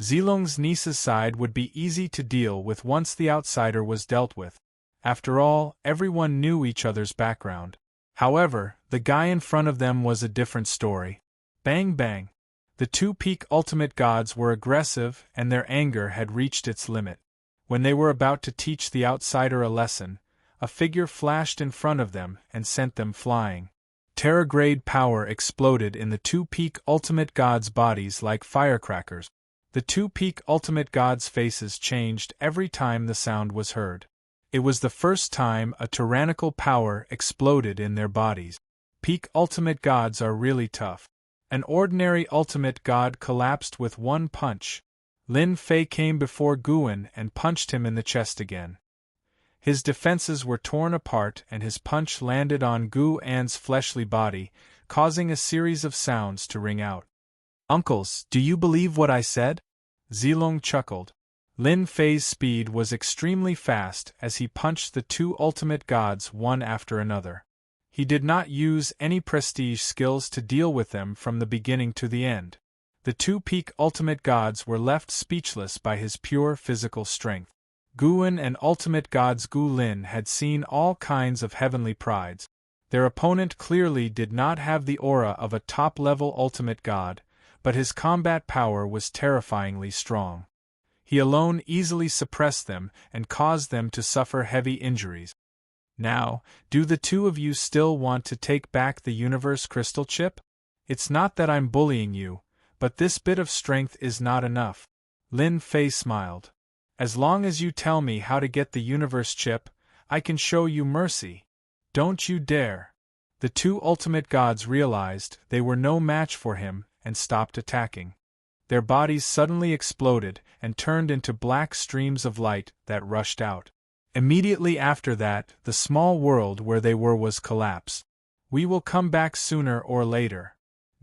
Speaker 1: Zilong's niece's side would be easy to deal with once the outsider was dealt with. After all, everyone knew each other's background. However, the guy in front of them was a different story. Bang bang. The two peak ultimate gods were aggressive and their anger had reached its limit. When they were about to teach the outsider a lesson, a figure flashed in front of them and sent them flying. Terror-grade power exploded in the two peak ultimate gods' bodies like firecrackers. The two peak ultimate gods' faces changed every time the sound was heard. It was the first time a tyrannical power exploded in their bodies. Peak ultimate gods are really tough. An ordinary ultimate god collapsed with one punch. Lin Fei came before Guan and punched him in the chest again. His defenses were torn apart and his punch landed on Gu An's fleshly body, causing a series of sounds to ring out. Uncles, do you believe what I said? Zilong chuckled. Lin Fei's speed was extremely fast as he punched the two ultimate gods one after another. He did not use any prestige skills to deal with them from the beginning to the end. The two peak ultimate gods were left speechless by his pure physical strength. Guan and ultimate gods Gu Lin had seen all kinds of heavenly prides. Their opponent clearly did not have the aura of a top-level ultimate god, but his combat power was terrifyingly strong. He alone easily suppressed them and caused them to suffer heavy injuries. Now, do the two of you still want to take back the universe crystal chip? It's not that I'm bullying you, but this bit of strength is not enough. Lin Fei smiled. As long as you tell me how to get the universe chip, I can show you mercy. Don't you dare. The two ultimate gods realized they were no match for him and stopped attacking. Their bodies suddenly exploded and turned into black streams of light that rushed out. Immediately after that, the small world where they were was collapsed. We will come back sooner or later.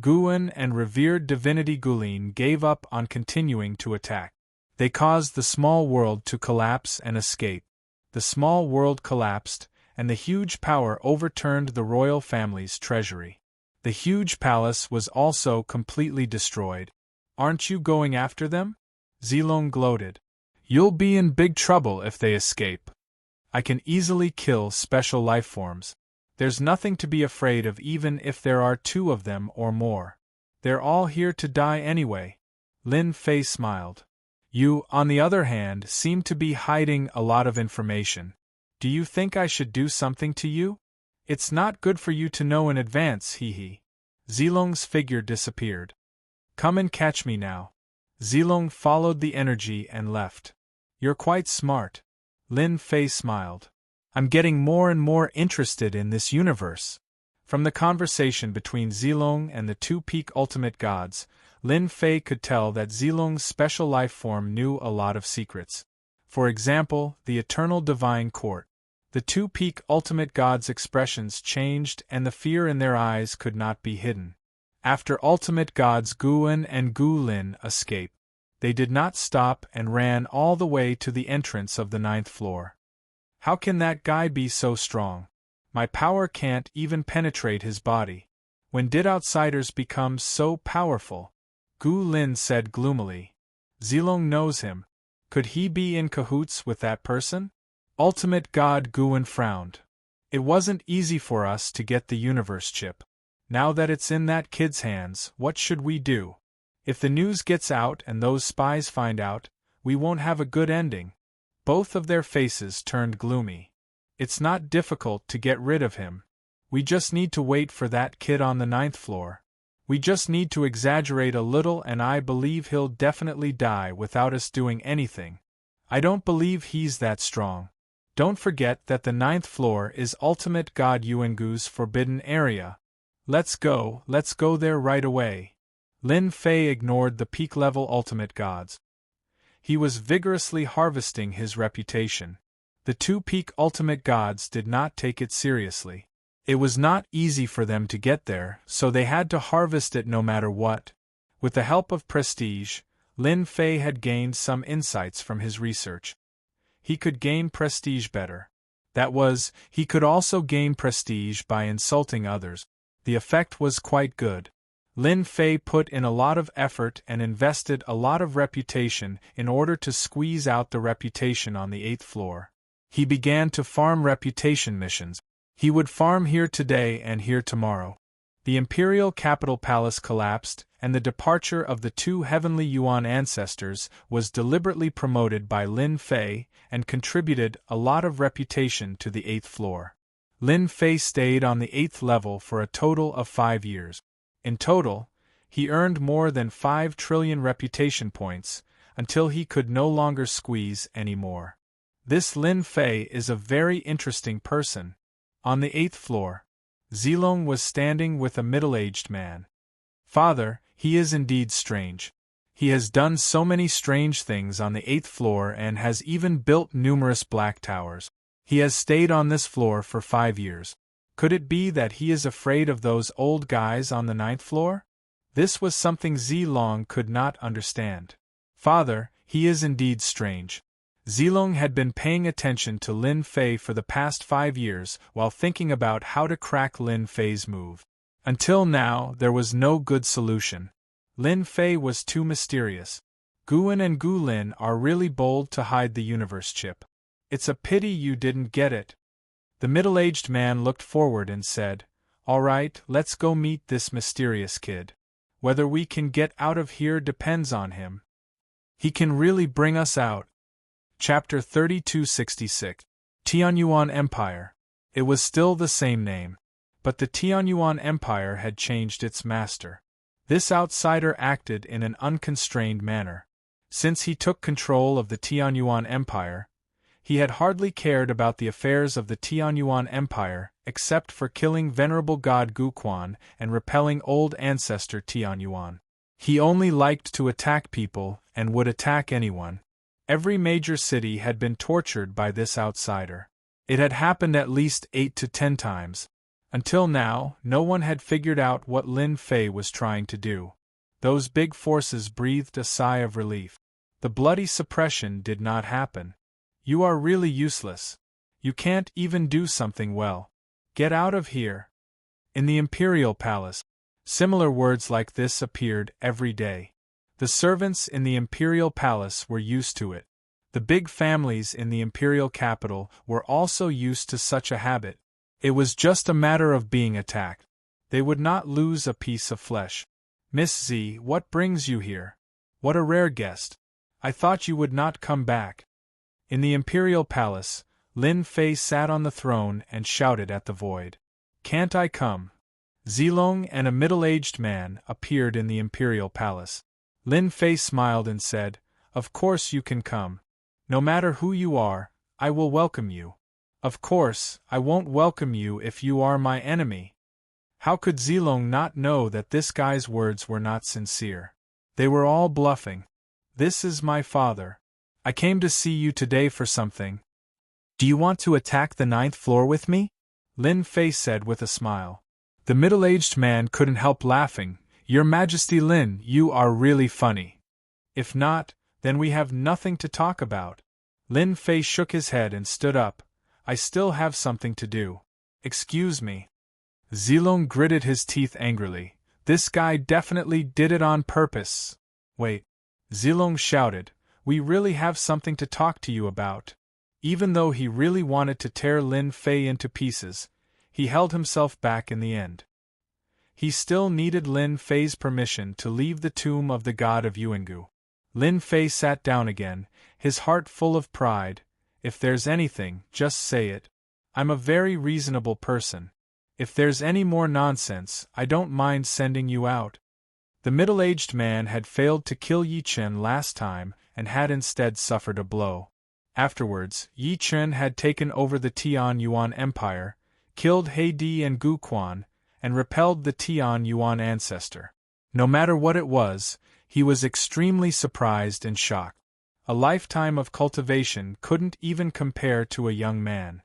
Speaker 1: Guan and revered divinity Gulin gave up on continuing to attack. They caused the small world to collapse and escape. The small world collapsed, and the huge power overturned the royal family's treasury. The huge palace was also completely destroyed. Aren't you going after them? Zilong gloated. You'll be in big trouble if they escape. I can easily kill special life forms. There's nothing to be afraid of even if there are two of them or more. They're all here to die anyway. Lin Fei smiled. You, on the other hand, seem to be hiding a lot of information. Do you think I should do something to you? It's not good for you to know in advance, he. Zilong's figure disappeared. Come and catch me now. Zilong followed the energy and left. You're quite smart. Lin Fei smiled. I'm getting more and more interested in this universe. From the conversation between Zilong and the two peak ultimate gods, Lin Fei could tell that Zilong's special life form knew a lot of secrets. For example, the eternal divine court. The two peak ultimate gods' expressions changed and the fear in their eyes could not be hidden. After ultimate gods Guan and Gu Lin escaped, they did not stop and ran all the way to the entrance of the 9th floor. How can that guy be so strong? My power can't even penetrate his body. When did outsiders become so powerful? Gu Lin said gloomily. Zilong knows him. Could he be in cahoots with that person? Ultimate God Guan frowned. It wasn't easy for us to get the universe chip. Now that it's in that kid's hands, what should we do? If the news gets out and those spies find out, we won't have a good ending. Both of their faces turned gloomy. It's not difficult to get rid of him. We just need to wait for that kid on the 9th floor. We just need to exaggerate a little and I believe he'll definitely die without us doing anything. I don't believe he's that strong. Don't forget that the 9th floor is Ultimate God Yuangu's forbidden area. Let's go there right away. Lin Fei ignored the peak-level ultimate gods. He was vigorously harvesting his reputation. The two peak ultimate gods did not take it seriously. It was not easy for them to get there, so they had to harvest it no matter what. With the help of prestige, Lin Fei had gained some insights from his research. He could gain prestige better. That was, he could also gain prestige by insulting others. The effect was quite good. Lin Fei put in a lot of effort and invested a lot of reputation in order to squeeze out the reputation on the 8th floor. He began to farm reputation missions. He would farm here today and here tomorrow. The imperial capital palace collapsed, and the departure of the two heavenly Yuan ancestors was deliberately promoted by Lin Fei and contributed a lot of reputation to the 8th floor. Lin Fei stayed on the 8th level for a total of 5 years. In total, he earned more than 5 trillion reputation points, until he could no longer squeeze any more. This Lin Fei is a very interesting person. On the 8th floor, Zilong was standing with a middle-aged man. Father, he is indeed strange. He has done so many strange things on the 8th floor and has even built numerous black towers. He has stayed on this floor for 5 years. Could it be that he is afraid of those old guys on the 9th floor? This was something Zilong could not understand. Father, he is indeed strange. Zilong had been paying attention to Lin Fei for the past 5 years while thinking about how to crack Lin Fei's move. Until now, there was no good solution. Lin Fei was too mysterious. Guan and Gu Lin are really bold to hide the universe chip. It's a pity you didn't get it. The middle-aged man looked forward and said, "All right, let's go meet this mysterious kid. Whether we can get out of here depends on him. He can really bring us out." Chapter 3266. Tianyuan Empire. It was still the same name, but the Tianyuan Empire had changed its master. This outsider acted in an unconstrained manner. Since he took control of the Tianyuan Empire, he had hardly cared about the affairs of the Tianyuan Empire except for killing venerable god Guquan and repelling old ancestor Tianyuan. He only liked to attack people and would attack anyone. Every major city had been tortured by this outsider. It had happened at least 8 to 10 times. Until now, no one had figured out what Lin Fei was trying to do. Those big forces breathed a sigh of relief. The bloody suppression did not happen. You are really useless. You can't even do something well. Get out of here. In the imperial palace, similar words like this appeared every day. The servants in the imperial palace were used to it. The big families in the imperial capital were also used to such a habit. It was just a matter of being attacked. They would not lose a piece of flesh. "Miss Z, what brings you here? What a rare guest. I thought you would not come back." In the imperial palace, Lin Fei sat on the throne and shouted at the void. Can't I come? Zilong and a middle-aged man appeared in the imperial palace. Lin Fei smiled and said, "Of course you can come. No matter who you are, I will welcome you. Of course, I won't welcome you if you are my enemy." How could Zilong not know that this guy's words were not sincere? They were all bluffing. "This is my father. I came to see you today for something." "Do you want to attack the 9th floor with me?" Lin Fei said with a smile. The middle-aged man couldn't help laughing. "Your Majesty Lin, you are really funny. If not, then we have nothing to talk about." Lin Fei shook his head and stood up. "I still have something to do. Excuse me." Zilong gritted his teeth angrily. This guy definitely did it on purpose. "Wait," Zilong shouted, "we really have something to talk to you about." Even though he really wanted to tear Lin Fei into pieces, he held himself back in the end. He still needed Lin Fei's permission to leave the tomb of the god of Yuangu. Lin Fei sat down again, his heart full of pride. "If there's anything, just say it. I'm a very reasonable person. If there's any more nonsense, I don't mind sending you out." The middle-aged man had failed to kill Yi Chen last time and had instead suffered a blow. Afterwards, Yi Chen had taken over the Tian Yuan Empire, killed He Di and Gu Quan, and repelled the Tian Yuan ancestor. No matter what it was, he was extremely surprised and shocked. A lifetime of cultivation couldn't even compare to a young man.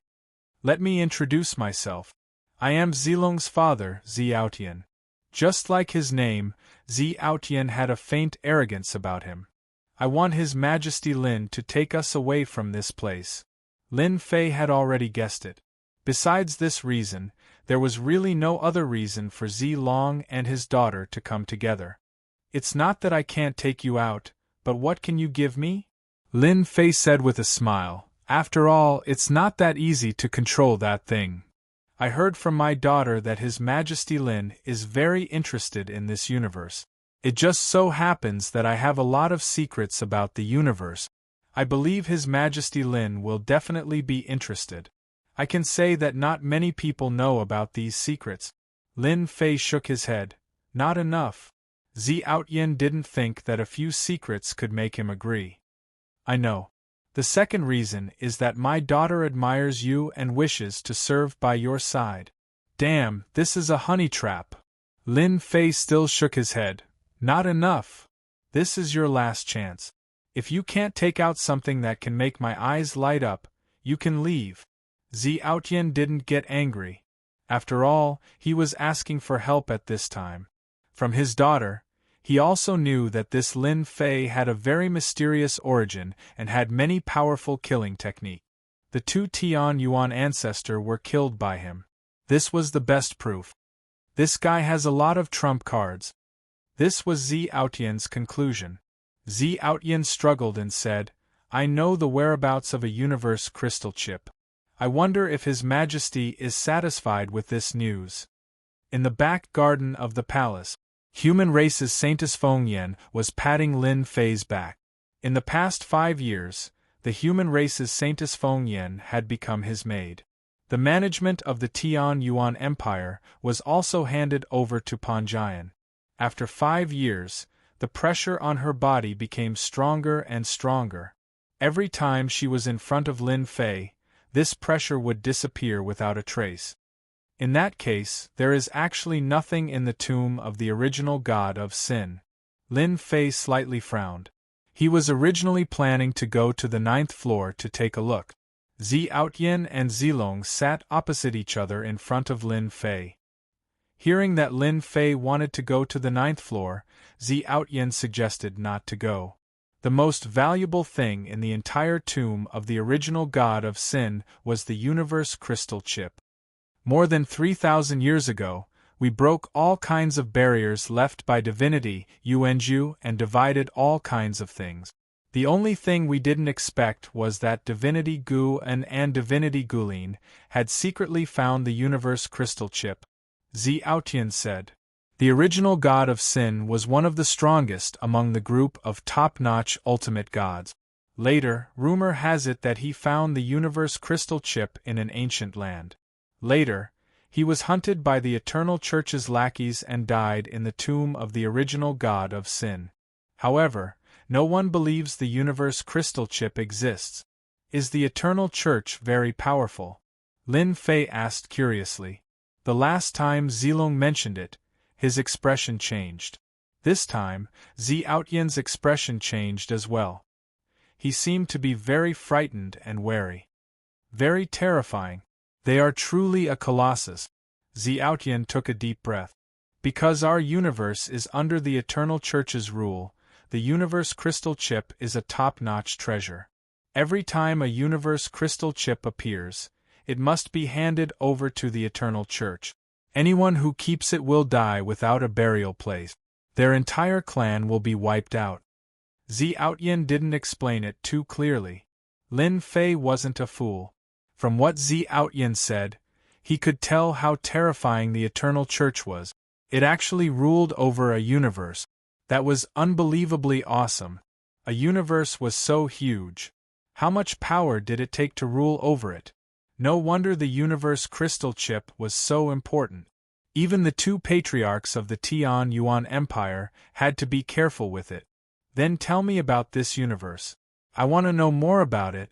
Speaker 1: "Let me introduce myself. I am Zilong's father, Xiaotian." Just like his name, Xiaotian had a faint arrogance about him. "I want His Majesty Lin to take us away from this place." Lin Fei had already guessed it. Besides this reason, there was really no other reason for Zilong and his daughter to come together. "It's not that I can't take you out, but what can you give me?" Lin Fei said with a smile. "After all, it's not that easy to control that thing. I heard from my daughter that His Majesty Lin is very interested in this universe. It just so happens that I have a lot of secrets about the universe. I believe His Majesty Lin will definitely be interested. I can say that not many people know about these secrets." Lin Fei shook his head. "Not enough." Xiaotian didn't think that a few secrets could make him agree. "I know. The second reason is that my daughter admires you and wishes to serve by your side." "Damn, this is a honey trap." Lin Fei still shook his head. "Not enough. This is your last chance. If you can't take out something that can make my eyes light up, you can leave." Xiaotian didn't get angry. After all, he was asking for help at this time. From his daughter, he also knew that this Lin Fei had a very mysterious origin and had many powerful killing techniques. The two Tian Yuan ancestors were killed by him. This was the best proof. This guy has a lot of trump cards. This was Xiaotian's conclusion. Xiaotian struggled and said, "I know the whereabouts of a universe crystal chip. I wonder if His Majesty is satisfied with this news." In the back garden of the palace, Human Race's Saintess Feng Yan was patting Lin Fei's back. In the past 5 years, the Human Race's Saintess Feng Yan had become his maid. The management of the Tian Yuan Empire was also handed over to Panjian. After 5 years, the pressure on her body became stronger and stronger. Every time she was in front of Lin Fei, this pressure would disappear without a trace. In that case, there is actually nothing in the tomb of the original god of sin. Lin Fei slightly frowned. He was originally planning to go to the 9th floor to take a look. Xiaotian and Zilong sat opposite each other in front of Lin Fei. Hearing that Lin Fei wanted to go to the 9th floor, Xiaotian suggested not to go. The most valuable thing in the entire tomb of the original god of sin was the universe crystal chip. More than 3,000 years ago, we broke all kinds of barriers left by divinity Yuanju and divided all kinds of things. The only thing we didn't expect was that divinity Gu and divinity Gulin had secretly found the universe crystal chip. Xiaotian said. The original god of sin was one of the strongest among the group of top-notch ultimate gods. Later, rumor has it that he found the universe crystal chip in an ancient land. Later, He was hunted by the Eternal Church's lackeys and died in the tomb of the original god of sin. However, no one believes the universe crystal chip exists. Is the Eternal Church very powerful? Lin Fei asked curiously. The last time Zilong mentioned it, his expression changed. This time, Zi-Outyan's expression changed as well. He seemed to be very frightened and wary. Very terrifying. They are truly a colossus. Zi-Outyan took a deep breath. Because our universe is under the Eternal Church's rule, the universe crystal chip is a top-notch treasure. Every time a universe crystal chip appears, it must be handed over to the Eternal Church. Anyone who keeps it will die without a burial place. Their entire clan will be wiped out. Zi-Outyan didn't explain it too clearly. Lin Fei wasn't a fool. From what Zi-Outyan said, he could tell how terrifying the Eternal Church was. It actually ruled over a universe. That was unbelievably awesome. A universe was so huge. How much power did it take to rule over it? No wonder the universe crystal chip was so important. Even the two patriarchs of the Tian Yuan Empire had to be careful with it. Then tell me about this universe. I want to know more about it.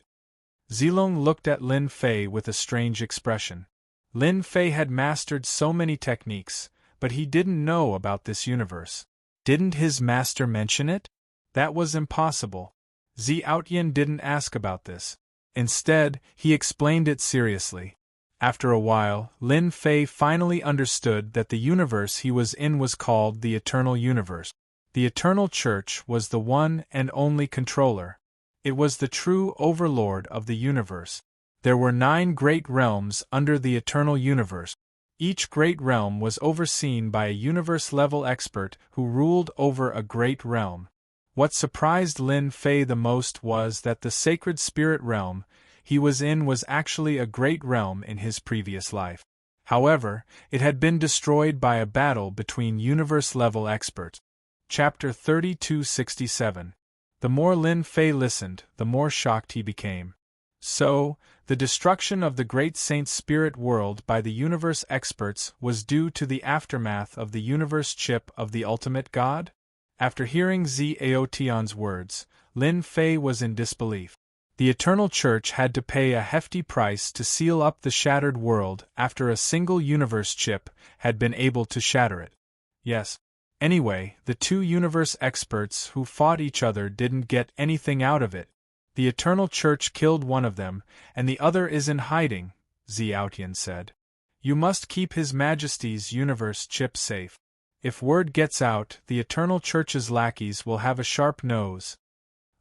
Speaker 1: Zilong looked at Lin Fei with a strange expression. Lin Fei had mastered so many techniques, but he didn't know about this universe. Didn't his master mention it? That was impossible. Zi-Outyan didn't ask about this. Instead, he explained it seriously. After a while, Lin Fei finally understood that the universe he was in was called the Eternal Universe. The Eternal Church was the one and only controller. It was the true overlord of the universe. There were 9 great realms under the Eternal Universe. Each great realm was overseen by a universe-level expert who ruled over a great realm. What surprised Lin Fei the most was that the sacred spirit realm he was in was actually a great realm in his previous life. However, it had been destroyed by a battle between universe-level experts. Chapter 3267. The more Lin Fei listened, the more shocked he became. So, the destruction of the great saint's spirit world by the universe experts was due to the aftermath of the universe chip of the ultimate god? After hearing Zi-Outyan's words, Lin Fei was in disbelief. The Eternal Church had to pay a hefty price to seal up the shattered world after a single universe chip had been able to shatter it. Yes. Anyway, the two universe experts who fought each other didn't get anything out of it. The Eternal Church killed one of them, and the other is in hiding, Zi-Outyan said. You must keep His Majesty's universe chip safe. If word gets out, the Eternal Church's lackeys will have a sharp nose.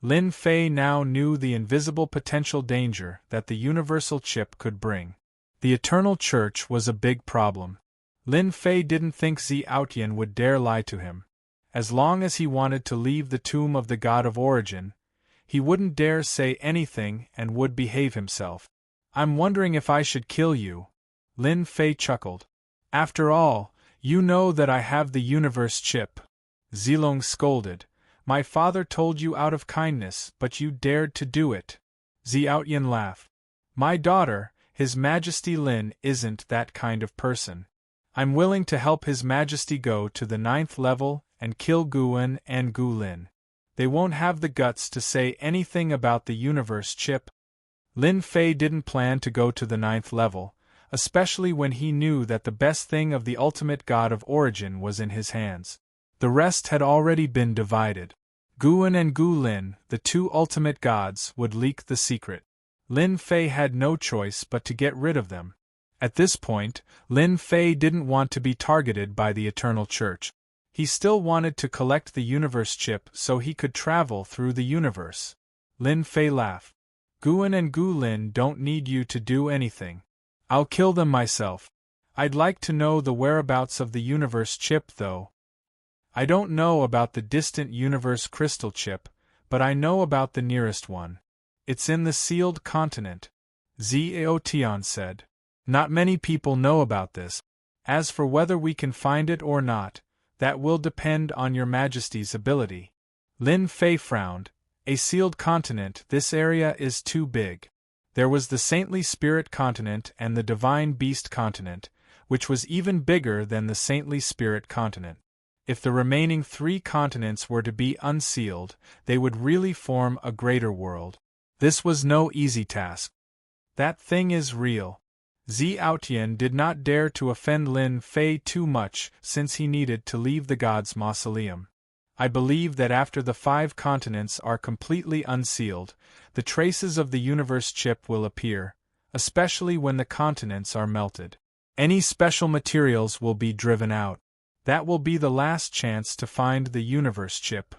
Speaker 1: Lin Fei now knew the invisible potential danger that the universal chip could bring. The Eternal Church was a big problem. Lin Fei didn't think Zi-Outyan would dare lie to him. As long as he wanted to leave the tomb of the god of origin, he wouldn't dare say anything and would behave himself. I'm wondering if I should kill you. Lin Fei chuckled. After all, you know that I have the universe chip. Zilong scolded. My father told you out of kindness, but you dared to do it. Zi-Outyan laughed. My daughter, His Majesty Lin, isn't that kind of person. I'm willing to help His Majesty go to the 9th level and kill Guan and Gu Lin. They won't have the guts to say anything about the universe chip. Lin Fei didn't plan to go to the 9th level, especially when he knew that the best thing of the ultimate god of origin was in his hands. The rest had already been divided. Guan and Gu Lin, the two ultimate gods, would leak the secret. Lin Fei had no choice but to get rid of them. At this point, Lin Fei didn't want to be targeted by the Eternal Church. He still wanted to collect the universe chip so he could travel through the universe. Lin Fei laughed. Guan and Gu Lin don't need you to do anything. I'll kill them myself. I'd like to know the whereabouts of the universe chip, though. I don't know about the distant universe crystal chip, but I know about the nearest one. It's in the sealed continent, Zi-Outyan said. Not many people know about this. As for whether we can find it or not, that will depend on your Majesty's ability. Lin Fei frowned. A sealed continent, this area is too big. There was the Saintly Spirit continent and the Divine Beast continent, which was even bigger than the Saintly Spirit continent. If the remaining 3 continents were to be unsealed, they would really form a greater world. This was no easy task. That thing is real. Zhaotian did not dare to offend Lin Fei too much since he needed to leave the god's mausoleum. I believe that after the 5 continents are completely unsealed, the traces of the universe chip will appear, especially when the continents are melted. Any special materials will be driven out. That will be the last chance to find the universe chip.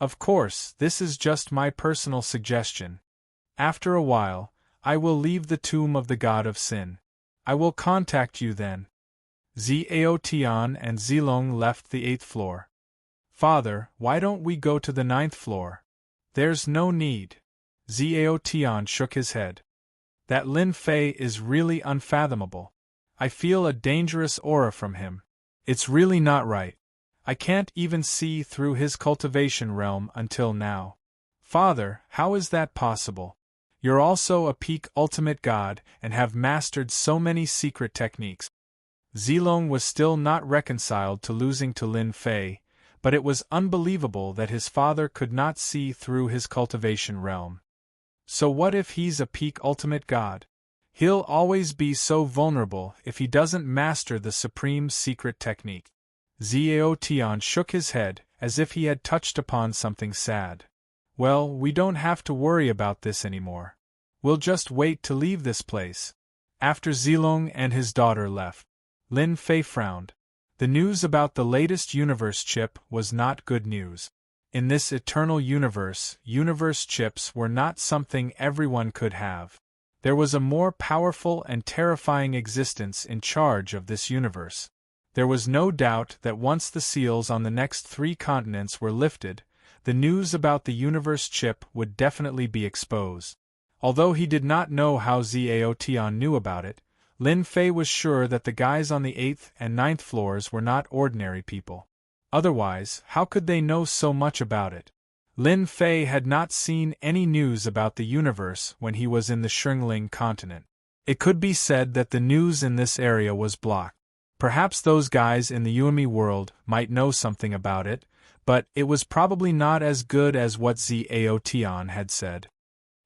Speaker 1: Of course, this is just my personal suggestion. After a while, I will leave the tomb of the god of sin. I will contact you then. Zhaotian and Zilong left the 8th floor. Father, why don't we go to the 9th floor? There's no need. Zhaotian shook his head. That Lin Fei is really unfathomable. I feel a dangerous aura from him. It's really not right. I can't even see through his cultivation realm until now. Father, how is that possible? You're also a peak ultimate god and have mastered so many secret techniques. Zilong was still not reconciled to losing to Lin Fei, but it was unbelievable that his father could not see through his cultivation realm. So what if he's a peak ultimate god? He'll always be so vulnerable if he doesn't master the supreme secret technique. Zhaotian shook his head, as if he had touched upon something sad. Well, we don't have to worry about this anymore. We'll just wait to leave this place. After Zilong and his daughter left, Lin Fei frowned. The news about the latest universe chip was not good news. In this eternal universe, universe chips were not something everyone could have. There was a more powerful and terrifying existence in charge of this universe. There was no doubt that once the seals on the next 3 continents were lifted, the news about the universe chip would definitely be exposed. Although he did not know how Zhaotian knew about it, Lin Fei was sure that the guys on the 8th and 9th floors were not ordinary people. Otherwise, how could they know so much about it? Lin Fei had not seen any news about the universe when he was in the Shringling continent. It could be said that the news in this area was blocked. Perhaps those guys in the Yuemi world might know something about it, but it was probably not as good as what Zhaotian had said.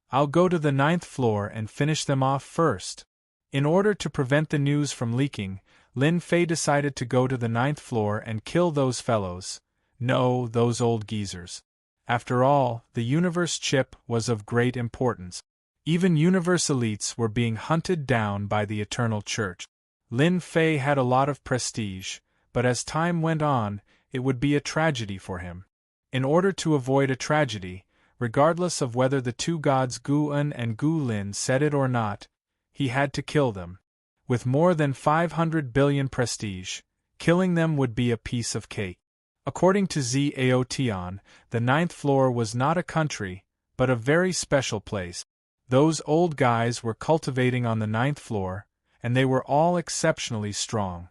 Speaker 1: I'll go to the 9th floor and finish them off first. In order to prevent the news from leaking, Lin Fei decided to go to the 9th floor and kill those fellows. No, those old geezers. After all, the universe chip was of great importance. Even universe elites were being hunted down by the Eternal Church. Lin Fei had a lot of prestige, but as time went on, it would be a tragedy for him. In order to avoid a tragedy, regardless of whether the 2 gods Gu-en and Gu-lin said it or not, he had to kill them. With more than 500 billion prestige, killing them would be a piece of cake. According to Zhaotian, the 9th floor was not a country, but a very special place. Those old guys were cultivating on the 9th floor, and they were all exceptionally strong.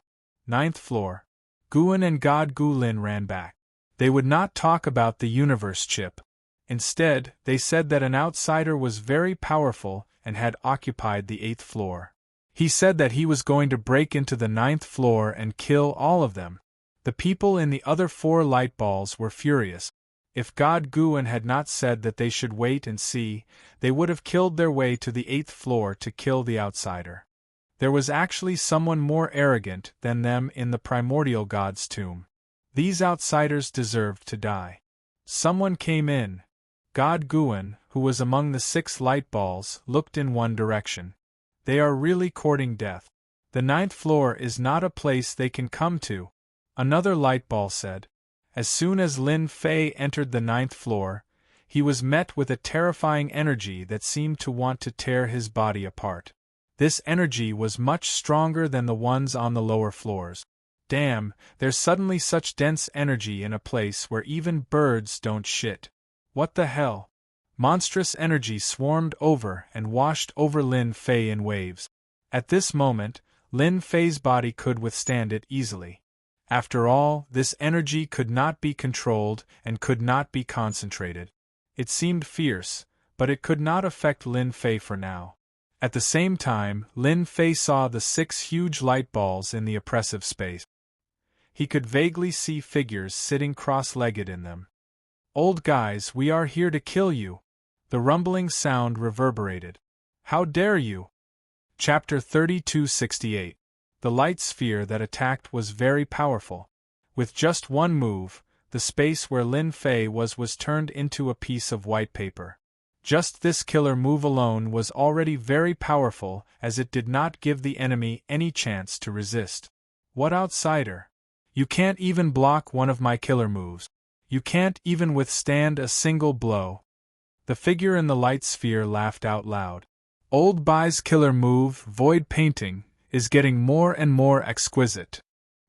Speaker 1: 9th floor. Guan and God Gu-lin ran back. They would not talk about the universe chip. Instead, they said that an outsider was very powerful and had occupied the 8th floor. He said that he was going to break into the 9th floor and kill all of them. The people in the other 4 light balls were furious. If God Guan had not said that they should wait and see, they would have killed their way to the 8th floor to kill the outsider. There was actually someone more arrogant than them in the primordial god's tomb. These outsiders deserved to die. Someone came in. God Guan, who was among the 6 light balls, looked in one direction. They are really courting death. The 9th floor is not a place they can come to. Another light ball said. As soon as Lin Fei entered the 9th floor, he was met with a terrifying energy that seemed to want to tear his body apart. This energy was much stronger than the ones on the lower floors. Damn, there's suddenly such dense energy in a place where even birds don't shit. What the hell? Monstrous energy swarmed over and washed over Lin Fei in waves. At this moment, Lin Fei's body could withstand it easily. After all, this energy could not be controlled and could not be concentrated. It seemed fierce, but it could not affect Lin Fei for now. At the same time, Lin Fei saw the 6 huge light balls in the oppressive space. He could vaguely see figures sitting cross-legged in them. "Old guys, we are here to kill you!" The rumbling sound reverberated. "How dare you!" Chapter 3268. The light sphere that attacked was very powerful. With just one move, the space where Lin Fei was turned into a piece of white paper. Just this killer move alone was already very powerful, as it did not give the enemy any chance to resist. "What outsider? You can't even block one of my killer moves. You can't even withstand a single blow." The figure in the light sphere laughed out loud. "Old Bai's killer move, void painting, is getting more and more exquisite.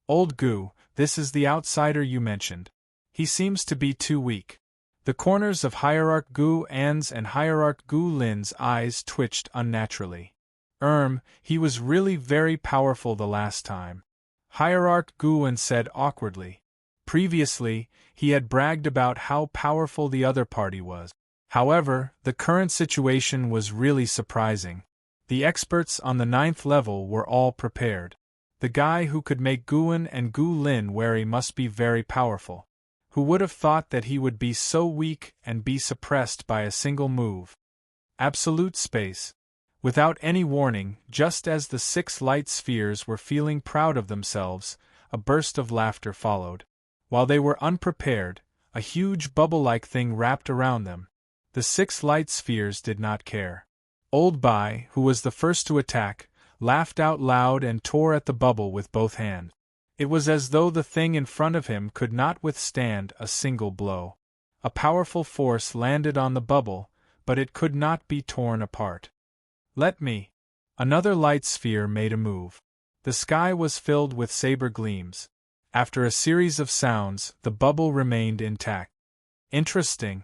Speaker 1: Old Gu, this is the outsider you mentioned. He seems to be too weak." The corners of Hierarch Gu An's and Hierarch Gu Lin's eyes twitched unnaturally. He was really very powerful the last time," Hierarch Gu An said awkwardly. Previously, he had bragged about how powerful the other party was. However, the current situation was really surprising. The experts on the 9th level were all prepared. The guy who could make Guan and Gu Lin wary must be very powerful. Who would have thought that he would be so weak and be suppressed by a single move? Absolute space. Without any warning, just as the 6 light spheres were feeling proud of themselves, a burst of laughter followed. While they were unprepared, a huge bubble-like thing wrapped around them. The 6 light spheres did not care. Old Bai, who was the first to attack, laughed out loud and tore at the bubble with both hands. It was as though the thing in front of him could not withstand a single blow. A powerful force landed on the bubble, but it could not be torn apart. "Let me." Another light sphere made a move. The sky was filled with saber gleams. After a series of sounds, the bubble remained intact. "Interesting."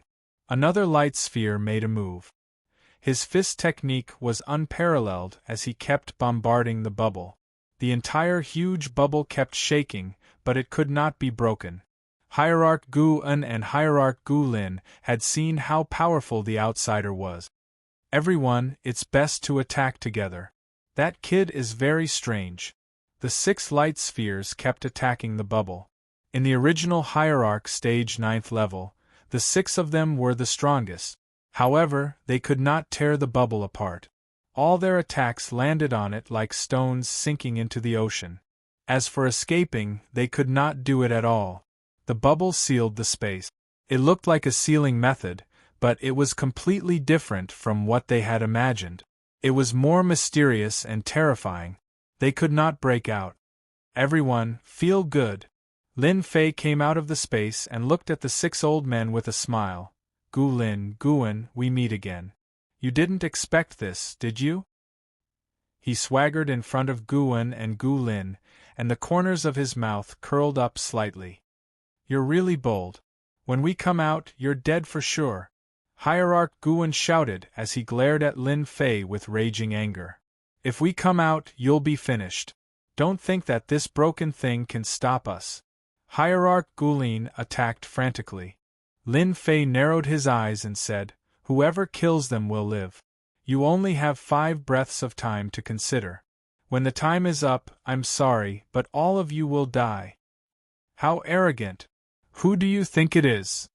Speaker 1: Another light sphere made a move. His fist technique was unparalleled as he kept bombarding the bubble. The entire huge bubble kept shaking, but it could not be broken. Hierarch Gu An and Hierarch Gu Lin had seen how powerful the outsider was. "Everyone, it's best to attack together. That kid is very strange." The 6 light spheres kept attacking the bubble. In the original Hierarch stage 9th level, the 6 of them were the strongest. However, they could not tear the bubble apart. All their attacks landed on it like stones sinking into the ocean. As for escaping, they could not do it at all. The bubble sealed the space. It looked like a sealing method, but it was completely different from what they had imagined. It was more mysterious and terrifying. They could not break out. "Everyone, feel good." Lin Fei came out of the space and looked at the 6 old men with a smile. "Gu Lin, Guan, we meet again. You didn't expect this, did you?" He swaggered in front of Guan and Gu Lin, and the corners of his mouth curled up slightly. "You're really bold. When we come out, you're dead for sure," Hierarch Guan shouted as he glared at Lin Fei with raging anger. "If we come out, you'll be finished. Don't think that this broken thing can stop us." Hierarch Gu Lin attacked frantically. Lin Fei narrowed his eyes and said, "Whoever kills them will live. You only have 5 breaths of time to consider. When the time is up, I'm sorry, but all of you will die." "How arrogant! Who do you think it is?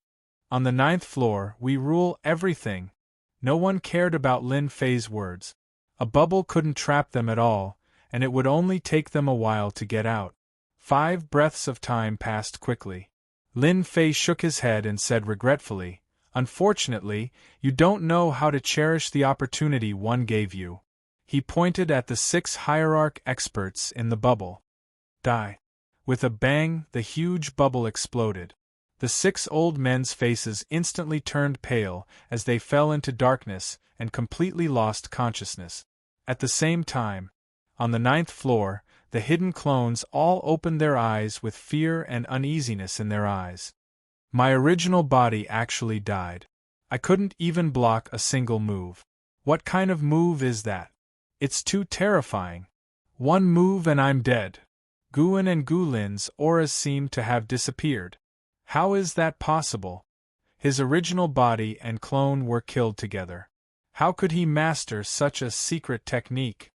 Speaker 1: On the 9th floor, we rule everything." No one cared about Lin Fei's words. A bubble couldn't trap them at all, and it would only take them a while to get out. 5 breaths of time passed quickly. Lin Fei shook his head and said regretfully, "Unfortunately, you don't know how to cherish the opportunity one gave you." He pointed at the 6 hierarch experts in the bubble. "Die." With a bang, the huge bubble exploded. The 6 old men's faces instantly turned pale as they fell into darkness and completely lost consciousness. At the same time, on the 9th floor, the hidden clones all opened their eyes with fear and uneasiness in their eyes. My original body actually died. I couldn't even block a single move. What kind of move is that? It's too terrifying. One move and I'm dead. Guan and Gu Lin's auras seem to have disappeared. How is that possible? His original body and clone were killed together. How could he master such a secret technique?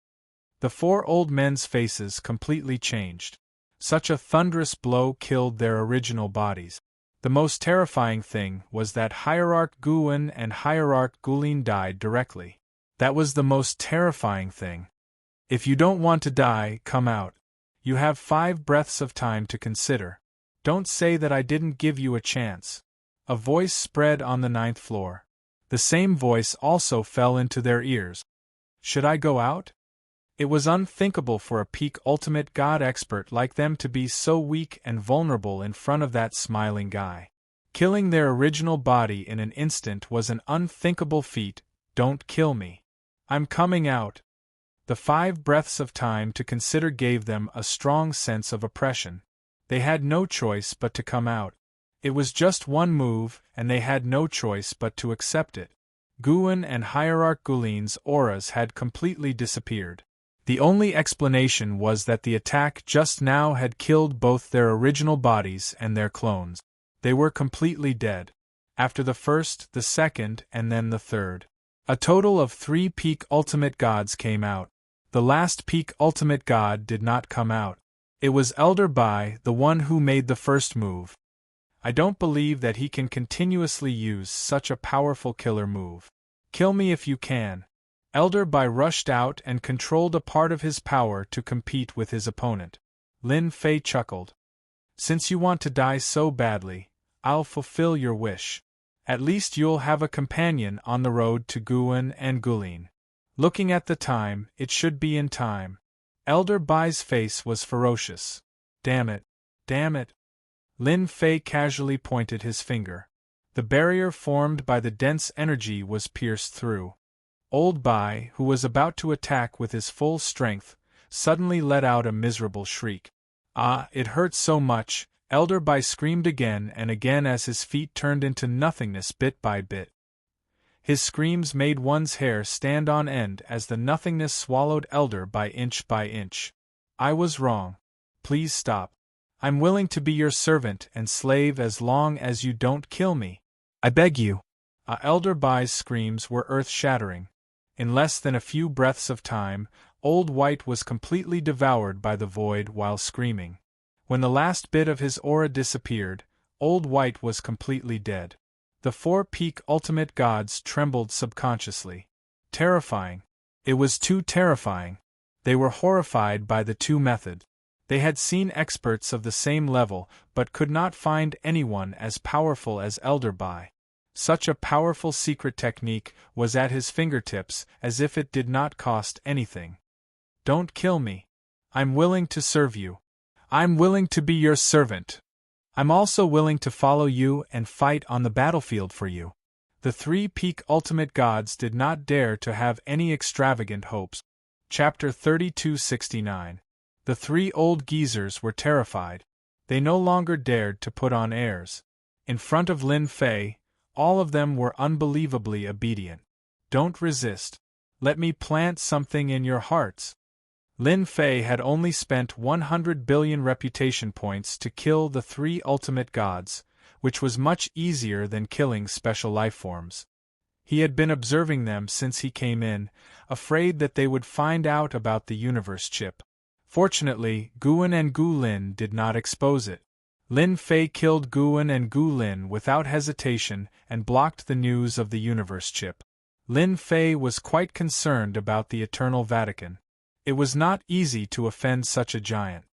Speaker 1: The four old men's faces completely changed. Such a thunderous blow killed their original bodies. The most terrifying thing was that Hierarch Guwen and Hierarch Gulin died directly. That was the most terrifying thing. If you don't want to die, come out. You have 5 breaths of time to consider. Don't say that I didn't give you a chance. A voice spread on the 9th floor. The same voice also fell into their ears. Should I go out? It was unthinkable for a peak ultimate god expert like them to be so weak and vulnerable in front of that smiling guy. Killing their original body in an instant was an unthinkable feat. Don't kill me. I'm coming out. The 5 breaths of time to consider gave them a strong sense of oppression. They had no choice but to come out. It was just one move, and they had no choice but to accept it. Guwen and Hierarch Gulin's auras had completely disappeared. The only explanation was that the attack just now had killed both their original bodies and their clones. They were completely dead. After the first, the second, and then the third. A total of 3 peak ultimate gods came out. The last peak ultimate god did not come out. It was Elder Bai, the one who made the first move. I don't believe that he can continuously use such a powerful killer move. Kill me if you can. Elder Bai rushed out and controlled a part of his power to compete with his opponent. Lin Fei chuckled. Since you want to die so badly, I'll fulfill your wish. At least you'll have a companion on the road to Guwen and Gulin. Looking at the time, it should be in time. Elder Bai's face was ferocious. Damn it. Damn it. Lin Fei casually pointed his finger. The barrier formed by the dense energy was pierced through. Old Bai, who was about to attack with his full strength, suddenly let out a miserable shriek. Ah, it hurt so much, Elder Bai screamed again and again as his feet turned into nothingness bit by bit. His screams made one's hair stand on end as the nothingness swallowed Elder Bai inch by inch. I was wrong. Please stop. I'm willing to be your servant and slave as long as you don't kill me. I beg you. Elder Bai's screams were earth-shattering. In less than a few breaths of time, Old White was completely devoured by the void while screaming. When the last bit of his aura disappeared, Old White was completely dead. The 4 peak ultimate gods trembled subconsciously. Terrifying. It was too terrifying. They were horrified by the 2 methods. They had seen experts of the same level, but could not find anyone as powerful as Elder Bai. Such a powerful secret technique was at his fingertips, as if it did not cost anything. Don't kill me. I'm willing to serve you. I'm willing to be your servant. I'm also willing to follow you and fight on the battlefield for you. The 3 peak ultimate gods did not dare to have any extravagant hopes. Chapter 3269. The 3 old geezers were terrified. They no longer dared to put on airs. In front of Lin Fei, all of them were unbelievably obedient. Don't resist. Let me plant something in your hearts. Lin Fei had only spent 100 billion reputation points to kill the 3 ultimate gods, which was much easier than killing special lifeforms. He had been observing them since he came in, afraid that they would find out about the universe chip. Fortunately, Guwen and Gulin did not expose it. Lin Fei killed Guwen and Gulin without hesitation and blocked the news of the universe chip. Lin Fei was quite concerned about the Eternal Vatican. It was not easy to offend such a giant.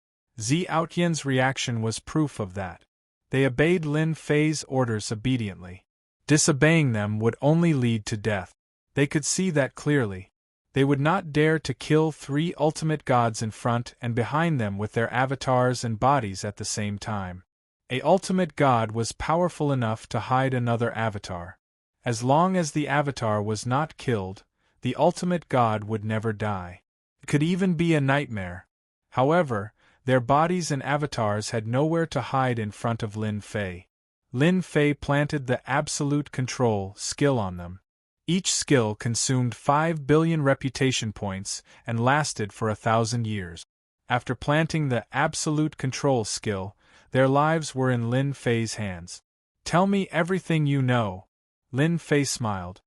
Speaker 1: Zi Outyan's reaction was proof of that. They obeyed Lin Fei's orders obediently. Disobeying them would only lead to death. They could see that clearly. They would not dare to kill 3 ultimate gods in front and behind them with their avatars and bodies at the same time. A ultimate god was powerful enough to hide another avatar. As long as the avatar was not killed, the ultimate god would never die. It could even be a nightmare. However, their bodies and avatars had nowhere to hide in front of Lin Fei. Lin Fei planted the Absolute Control skill on them. Each skill consumed 5 billion reputation points and lasted for 1,000 years. After planting the Absolute Control skill, their lives were in Lin Fei's hands. Tell me everything you know. Lin Fei smiled.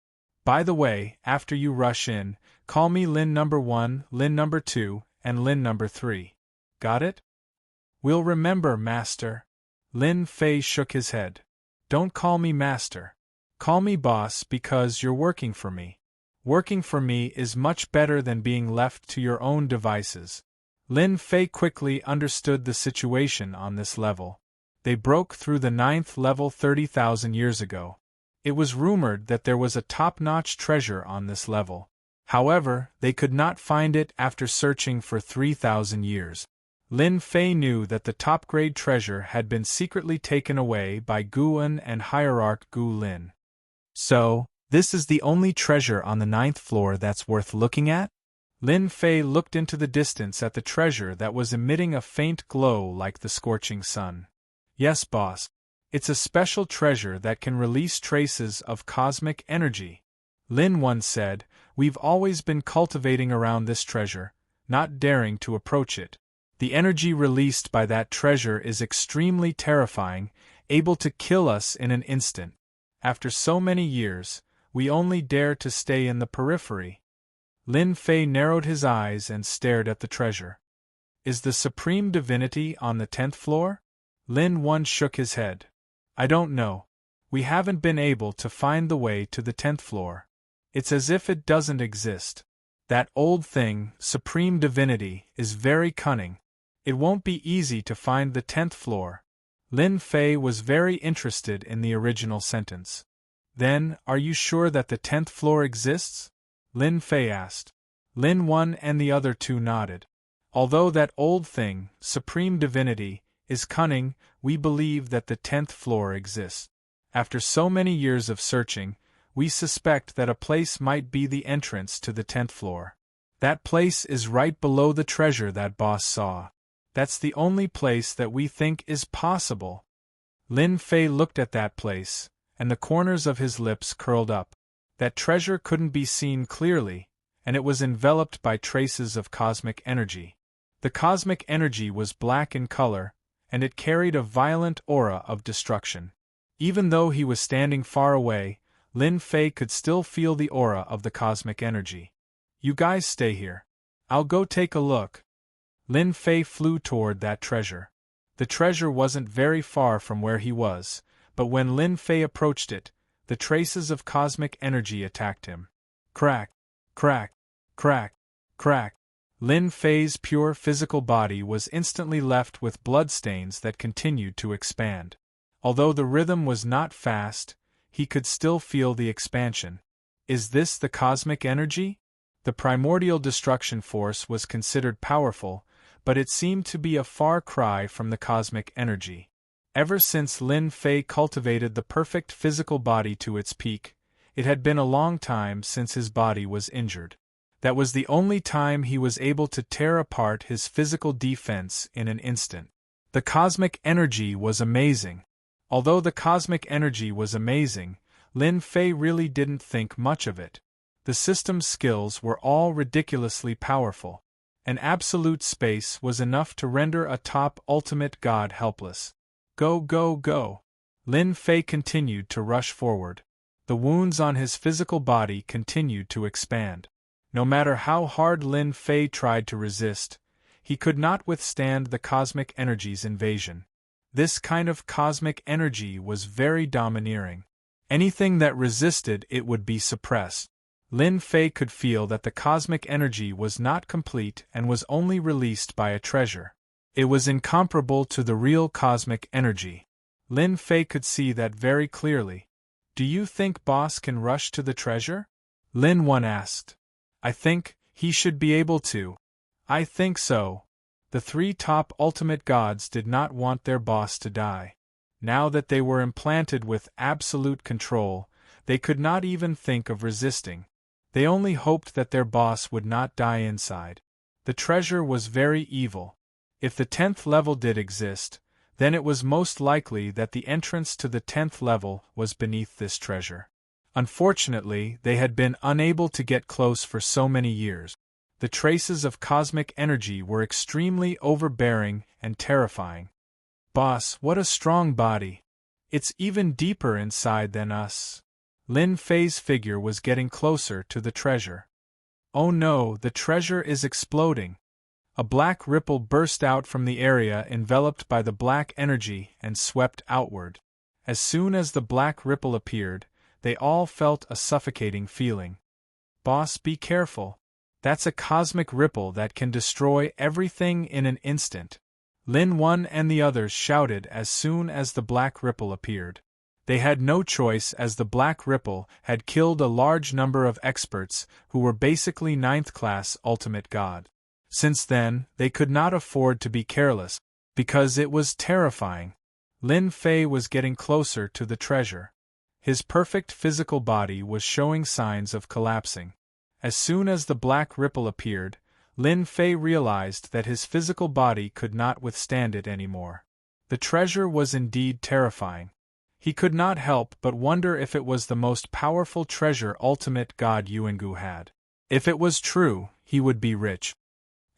Speaker 1: By the way, after you rush in, call me Lin number 1, Lin number 2, and Lin number 3. Got it? We'll remember, Master. Lin Fei shook his head. Don't call me Master. Call me Boss because you're working for me. Working for me is much better than being left to your own devices. Lin Fei quickly understood the situation on this level. They broke through the 9th level 30,000 years ago. It was rumored that there was a top-notch treasure on this level. However, they could not find it after searching for 3,000 years. Lin Fei knew that the top-grade treasure had been secretly taken away by Guan and Hierarch Gu Lin. So, this is the only treasure on the 9th floor that's worth looking at? Lin Fei looked into the distance at the treasure that was emitting a faint glow like the scorching sun. Yes, boss. It's a special treasure that can release traces of cosmic energy. Lin once said, we've always been cultivating around this treasure, not daring to approach it. The energy released by that treasure is extremely terrifying, able to kill us in an instant. After so many years, we only dare to stay in the periphery. Lin Fei narrowed his eyes and stared at the treasure. Is the supreme divinity on the 10th floor? Lin One shook his head. I don't know. We haven't been able to find the way to the 10th floor. It's as if it doesn't exist. That old thing, supreme divinity, is very cunning. It won't be easy to find the 10th floor. Lin Fei was very interested in the original sentence. Then, are you sure that the 10th floor exists? Lin Fei asked. Lin One and the other two nodded. Although that old thing, supreme divinity, is cunning, we believe that the 10th floor exists. After so many years of searching, we suspect that a place might be the entrance to the 10th floor. That place is right below the treasure that boss saw. That's the only place that we think is possible. Lin Fei looked at that place, and the corners of his lips curled up. That treasure couldn't be seen clearly, and it was enveloped by traces of cosmic energy. The cosmic energy was black in color, and it carried a violent aura of destruction. Even though he was standing far away, Lin Fei could still feel the aura of the cosmic energy. You guys stay here. I'll go take a look. Lin Fei flew toward that treasure. The treasure wasn't very far from where he was, but when Lin Fei approached it, the traces of cosmic energy attacked him. Crack, crack, crack, crack. Lin Fei's pure physical body was instantly left with bloodstains that continued to expand. Although the rhythm was not fast, he could still feel the expansion. Is this the cosmic energy? The primordial destruction force was considered powerful, but it seemed to be a far cry from the cosmic energy. Ever since Lin Fei cultivated the perfect physical body to its peak, it had been a long time since his body was injured. That was the only time he was able to tear apart his physical defense in an instant. The cosmic energy was amazing. Although the cosmic energy was amazing, Lin Fei really didn't think much of it. The system's skills were all ridiculously powerful. An absolute space was enough to render a top ultimate god helpless. Go, go, go! Lin Fei continued to rush forward. The wounds on his physical body continued to expand. No matter how hard Lin Fei tried to resist, he could not withstand the cosmic energy's invasion. This kind of cosmic energy was very domineering. Anything that resisted it would be suppressed. Lin Fei could feel that the cosmic energy was not complete and was only released by a treasure. It was incomparable to the real cosmic energy. Lin Fei could see that very clearly. Do you think boss can rush to the treasure? Lin One asked. I think he should be able to. I think so. The three top ultimate gods did not want their boss to die. Now that they were implanted with absolute control, they could not even think of resisting. They only hoped that their boss would not die inside. The treasure was very evil. If the 10th level did exist, then it was most likely that the entrance to the 10th level was beneath this treasure. Unfortunately, they had been unable to get close for so many years. The traces of cosmic energy were extremely overbearing and terrifying. Boss, what a strong body! It's even deeper inside than us. Lin Fei's figure was getting closer to the treasure. Oh no, the treasure is exploding! A black ripple burst out from the area enveloped by the black energy and swept outward. As soon as the black ripple appeared, they all felt a suffocating feeling. Boss, be careful. That's a cosmic ripple that can destroy everything in an instant. Lin One and the others shouted as soon as the black ripple appeared. They had no choice as the black ripple had killed a large number of experts who were basically 9th class ultimate god. Since then, they could not afford to be careless, because it was terrifying. Lin Fei was getting closer to the treasure. His perfect physical body was showing signs of collapsing. As soon as the black ripple appeared, Lin Fei realized that his physical body could not withstand it anymore. The treasure was indeed terrifying. He could not help but wonder if it was the most powerful treasure ultimate god Yuangu had. If it was true, he would be rich.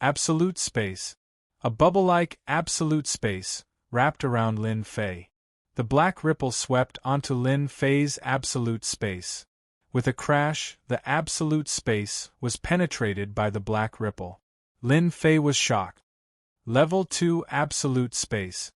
Speaker 1: Absolute space. A bubble-like absolute space wrapped around Lin Fei. The black ripple swept onto Lin Fei's absolute space. With a crash, the absolute space was penetrated by the black ripple. Lin Fei was shocked. Level 2 absolute space.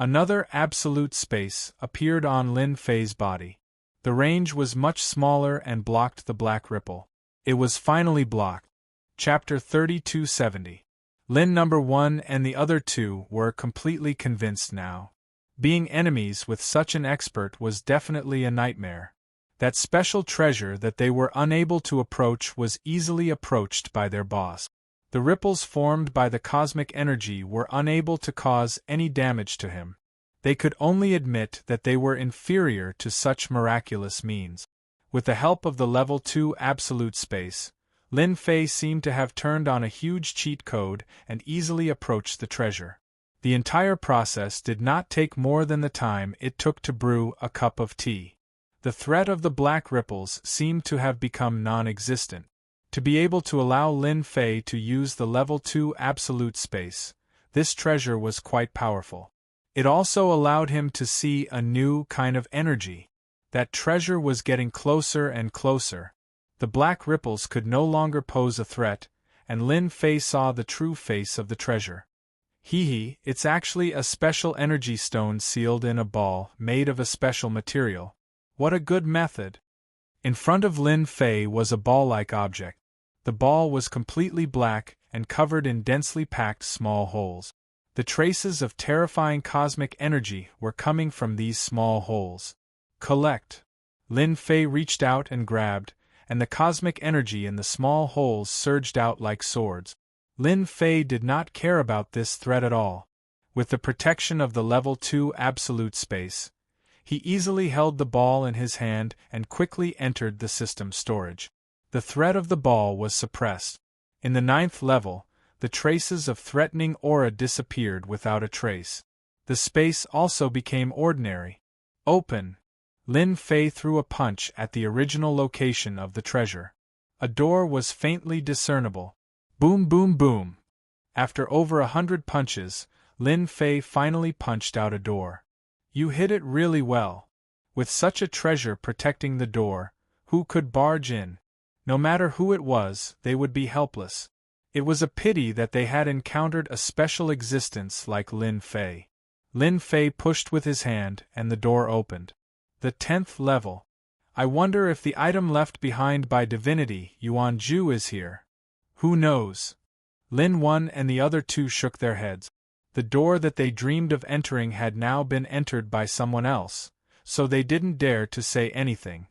Speaker 1: Another absolute space appeared on Lin Fei's body. The range was much smaller and blocked the black ripple. It was finally blocked. Chapter 3270. Lin No. 1 and the other two were completely convinced now. Being enemies with such an expert was definitely a nightmare. That special treasure that they were unable to approach was easily approached by their boss. The ripples formed by the cosmic energy were unable to cause any damage to him. They could only admit that they were inferior to such miraculous means. With the help of the level 2 absolute space, Lin Fei seemed to have turned on a huge cheat code and easily approached the treasure. The entire process did not take more than the time it took to brew a cup of tea. The threat of the black ripples seemed to have become non-existent. To be able to allow Lin Fei to use the level 2 absolute space, this treasure was quite powerful. It also allowed him to see a new kind of energy. That treasure was getting closer and closer. The black ripples could no longer pose a threat, and Lin Fei saw the true face of the treasure. It's actually a special energy stone sealed in a ball made of a special material. What a good method! In front of Lin Fei was a ball-like object. The ball was completely black and covered in densely packed small holes. The traces of terrifying cosmic energy were coming from these small holes. Collect! Lin Fei reached out and grabbed, and the cosmic energy in the small holes surged out like swords. Lin Fei did not care about this threat at all. With the protection of the level 2 absolute space, he easily held the ball in his hand and quickly entered the system storage. The threat of the ball was suppressed. In the 9th level, the traces of threatening aura disappeared without a trace. The space also became ordinary. Open! Lin Fei threw a punch at the original location of the treasure. A door was faintly discernible. Boom, boom, boom! After over 100 punches, Lin Fei finally punched out a door. You hit it really well. With such a treasure protecting the door, who could barge in? No matter who it was, they would be helpless. It was a pity that they had encountered a special existence like Lin Fei. Lin Fei pushed with his hand, and the door opened. The 10th level. I wonder if the item left behind by divinity Yuanju is here. Who knows? Lin One and the other two shook their heads. The door that they dreamed of entering had now been entered by someone else, so they didn't dare to say anything.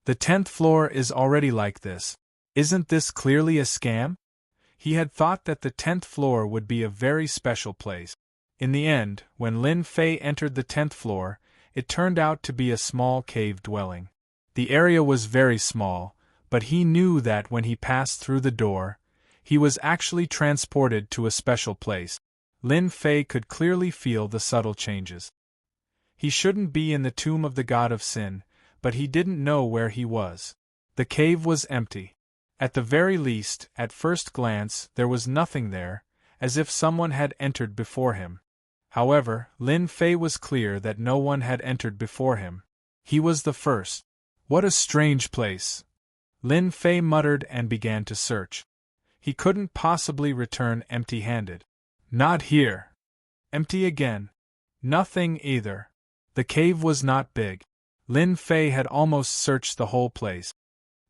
Speaker 1: The 10th floor is already like this. Isn't this clearly a scam? He had thought that the 10th floor would be a very special place. In the end, when Lin Fei entered the 10th floor, it turned out to be a small cave dwelling. The area was very small, but he knew that when he passed through the door, he was actually transported to a special place. Lin Fei could clearly feel the subtle changes. He shouldn't be in the tomb of the god of sin, but he didn't know where he was. The cave was empty. At the very least, at first glance, there was nothing there, as if someone had entered before him. However, Lin Fei was clear that no one had entered before him. He was the first. What a strange place! Lin Fei muttered and began to search. He couldn't possibly return empty-handed. Not here. Empty again. Nothing either. The cave was not big. Lin Fei had almost searched the whole place.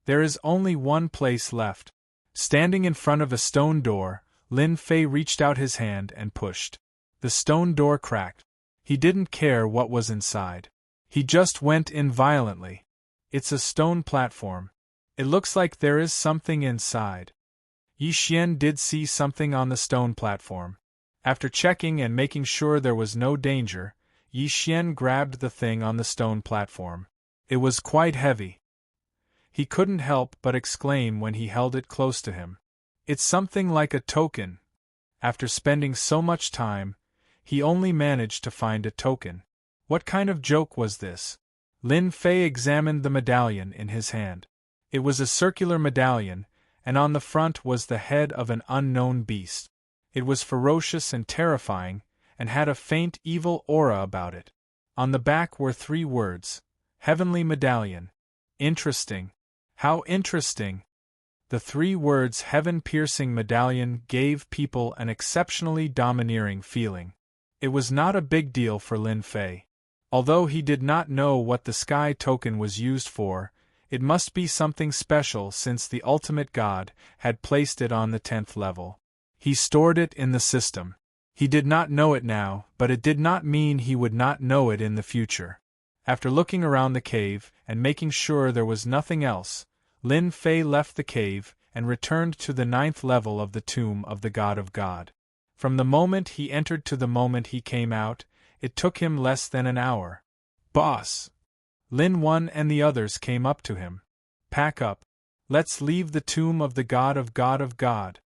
Speaker 1: There is only one place left. Standing in front of a stone door, Lin Fei reached out his hand and pushed. The stone door cracked. He didn't care what was inside. He just went in violently. It's a stone platform. It looks like there is something inside. Yi Xian did see something on the stone platform. After checking and making sure there was no danger, Yi Xian grabbed the thing on the stone platform. It was quite heavy. He couldn't help but exclaim when he held it close to him. It's something like a token. After spending so much time, he only managed to find a token. What kind of joke was this? Lin Fei examined the medallion in his hand. It was a circular medallion, and on the front was the head of an unknown beast. It was ferocious and terrifying, and had a faint evil aura about it. On the back were 3 words: Heavenly Medallion. Interesting. How interesting! The 3 words heaven-piercing medallion gave people an exceptionally domineering feeling. It was not a big deal for Lin Fei. Although he did not know what the sky token was used for, it must be something special since the ultimate god had placed it on the 10th level. He stored it in the system. He did not know it now, but it did not mean he would not know it in the future. After looking around the cave and making sure there was nothing else, Lin Fei left the cave and returned to the 9th level of the tomb of the God of God. From the moment he entered to the moment he came out, it took him less than an hour. Boss! Lin Wan and the others came up to him. Pack up. Let's leave the tomb of the God of God.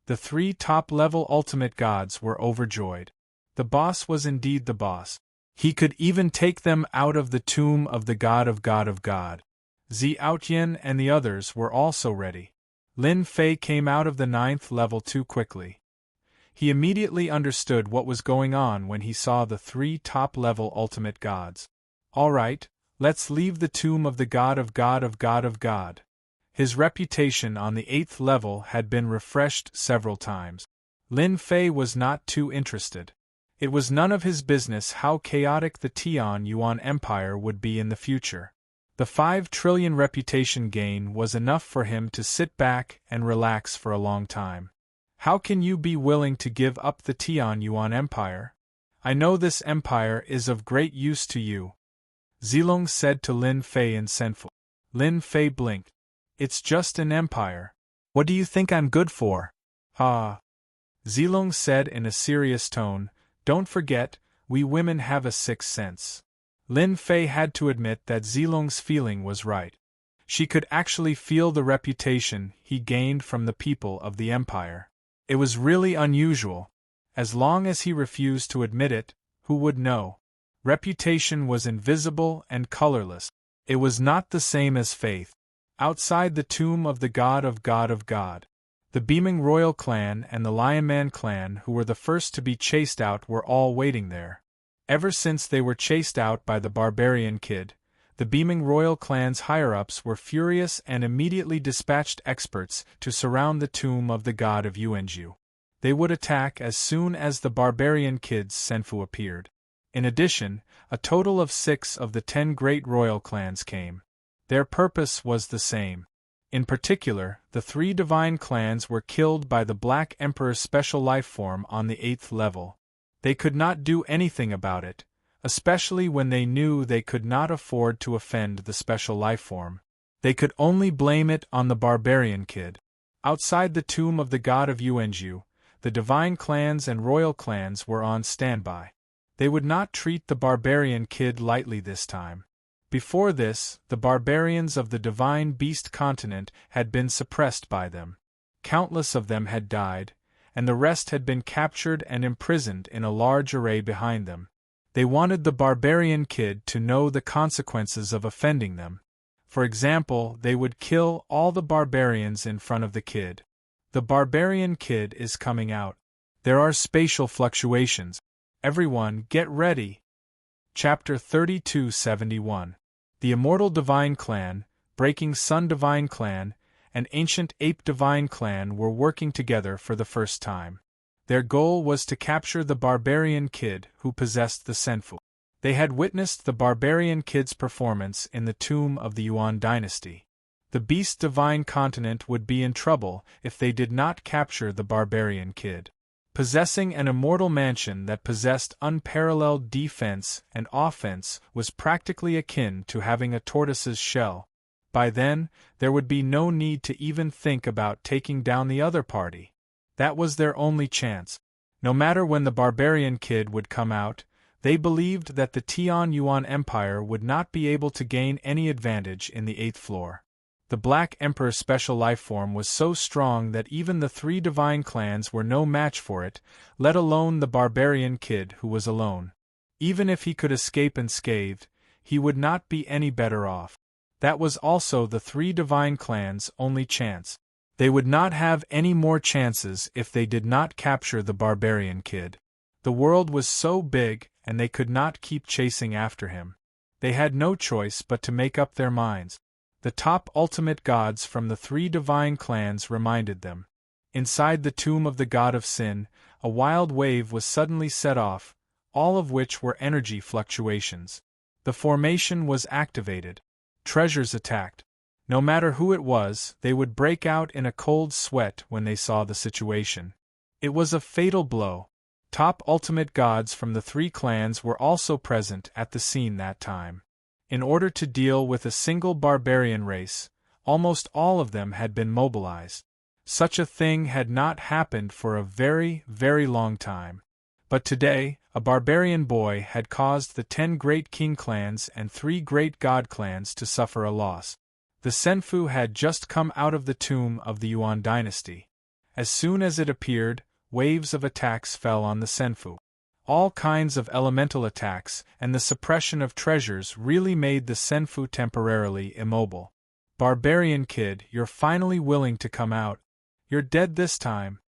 Speaker 1: The 3 top-level ultimate gods were overjoyed. The boss was indeed the boss. He could even take them out of the tomb of the God of God. Xiaotian and the others were also ready. Lin Fei came out of the 9th level too quickly. He immediately understood what was going on when he saw the 3 top-level ultimate gods. All right, let's leave the tomb of the God of God. His reputation on the 8th level had been refreshed several times. Lin Fei was not too interested. It was none of his business how chaotic the Tian Yuan Empire would be in the future. The 5 trillion reputation gain was enough for him to sit back and relax for a long time. How can you be willing to give up the Tian Yuan Empire? I know this empire is of great use to you, Zilong said to Lin Fei in Senfu. Lin Fei blinked. It's just an empire. What do you think I'm good for? Ah. Zilong said in a serious tone, don't forget, we women have a 6th sense. Lin Fei had to admit that Zilong's feeling was right. She could actually feel the reputation he gained from the people of the empire. It was really unusual. As long as he refused to admit it, who would know? Reputation was invisible and colorless. It was not the same as faith. Outside the tomb of the God of God, the Beaming Royal clan and the Lionman clan, who were the first to be chased out, were all waiting there. Ever since they were chased out by the barbarian kid, the Beaming Royal clan's higher-ups were furious and immediately dispatched experts to surround the tomb of the god of Yuanju. They would attack as soon as the barbarian kid's Senfu appeared. In addition, a total of 6 of the 10 great royal clans came. Their purpose was the same. In particular, the 3 divine clans were killed by the Black Emperor's special life form on the 8th level. They could not do anything about it, especially when they knew they could not afford to offend the special life form. They could only blame it on the barbarian kid. Outside the tomb of the god of Yuanju, the divine clans and royal clans were on standby. They would not treat the barbarian kid lightly this time. Before this, the barbarians of the divine beast continent had been suppressed by them. Countless of them had died, and the rest had been captured and imprisoned in a large array behind them. They wanted the barbarian kid to know the consequences of offending them. For example, they would kill all the barbarians in front of the kid. The barbarian kid is coming out. There are spatial fluctuations. Everyone, get ready. Chapter 3271. The Immortal Divine Clan, Breaking Sun Divine Clan, and Ancient Ape Divine Clan were working together for the first time. Their goal was to capture the Barbarian Kid who possessed the Senfu. They had witnessed the Barbarian Kid's performance in the tomb of the Yuan dynasty. The Beast Divine Continent would be in trouble if they did not capture the Barbarian Kid. Possessing an immortal mansion that possessed unparalleled defense and offense was practically akin to having a tortoise's shell. By then, there would be no need to even think about taking down the other party. That was their only chance. No matter when the Barbarian Kid would come out, they believed that the Tian Yuan Empire would not be able to gain any advantage in the 8th floor. The Black Emperor's special lifeform was so strong that even the 3 divine clans were no match for it, let alone the Barbarian Kid who was alone. Even if he could escape unscathed, he would not be any better off. That was also the 3 divine clans' only chance. They would not have any more chances if they did not capture the Barbarian Kid. The world was so big, and they could not keep chasing after him. They had no choice but to make up their minds. The top ultimate gods from the 3 divine clans reminded them. Inside the tomb of the god of sin, a wild wave was suddenly set off, all of which were energy fluctuations. The formation was activated. Treasures attacked. No matter who it was, they would break out in a cold sweat when they saw the situation. It was a fatal blow. Top ultimate gods from the 3 clans were also present at the scene that time. In order to deal with a single barbarian race, almost all of them had been mobilized. Such a thing had not happened for a very, very long time. But today, a barbarian boy had caused the 10 great king clans and 3 great god clans to suffer a loss. The Senfu had just come out of the tomb of the Yuan dynasty. As soon as it appeared, waves of attacks fell on the Senfu. All kinds of elemental attacks and the suppression of treasures really made the Senfu temporarily immobile. Barbarian Kid, you're finally willing to come out. You're dead this time.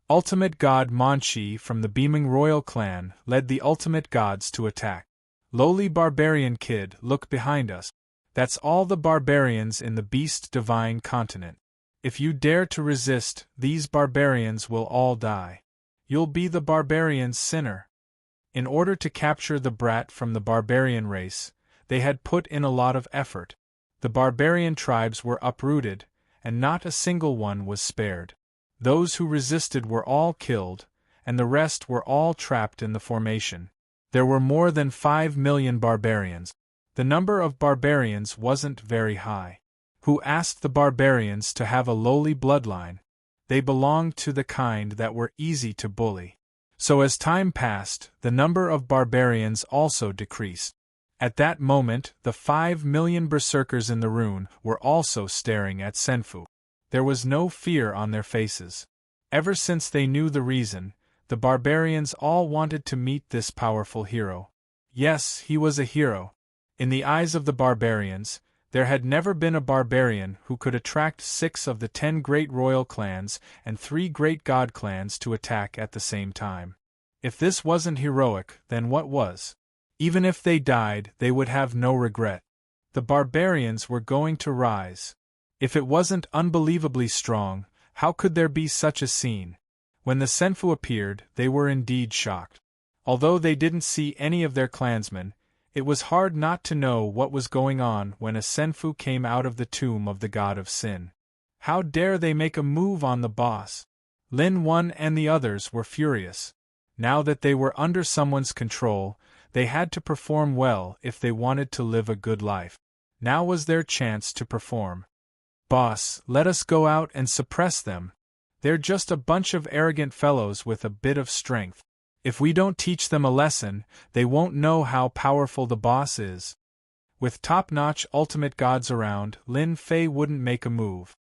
Speaker 1: Ultimate God Monchi from the Beaming Royal Clan led the ultimate gods to attack. Lowly Barbarian Kid, look behind us. That's all the barbarians in the Beast Divine Continent. If you dare to resist, these barbarians will all die. You'll be the barbarian's sinner. In order to capture the brat from the barbarian race, they had put in a lot of effort. The barbarian tribes were uprooted, and not a single one was spared. Those who resisted were all killed, and the rest were all trapped in the formation. There were more than 5 million barbarians. The number of barbarians wasn't very high. Who asked the barbarians to have a lowly bloodline? They belonged to the kind that were easy to bully. So as time passed, the number of barbarians also decreased. At that moment, the 5 million berserkers in the rune were also staring at Senfu. There was no fear on their faces. Ever since they knew the reason, the barbarians all wanted to meet this powerful hero. Yes, he was a hero. In the eyes of the barbarians, there had never been a barbarian who could attract 6 of the 10 great royal clans and 3 great god clans to attack at the same time. If this wasn't heroic, then what was? Even if they died, they would have no regret. The barbarians were going to rise. If it wasn't unbelievably strong, how could there be such a scene? When the Senfu appeared, they were indeed shocked. Although they didn't see any of their clansmen, it was hard not to know what was going on when a Senfu came out of the tomb of the god of sin. How dare they make a move on the boss? Lin Wan and the others were furious. Now that they were under someone's control, they had to perform well if they wanted to live a good life. Now was their chance to perform. Boss, let us go out and suppress them. They're just a bunch of arrogant fellows with a bit of strength. If we don't teach them a lesson, they won't know how powerful the boss is. With top-notch ultimate gods around, Lin Fei wouldn't make a move.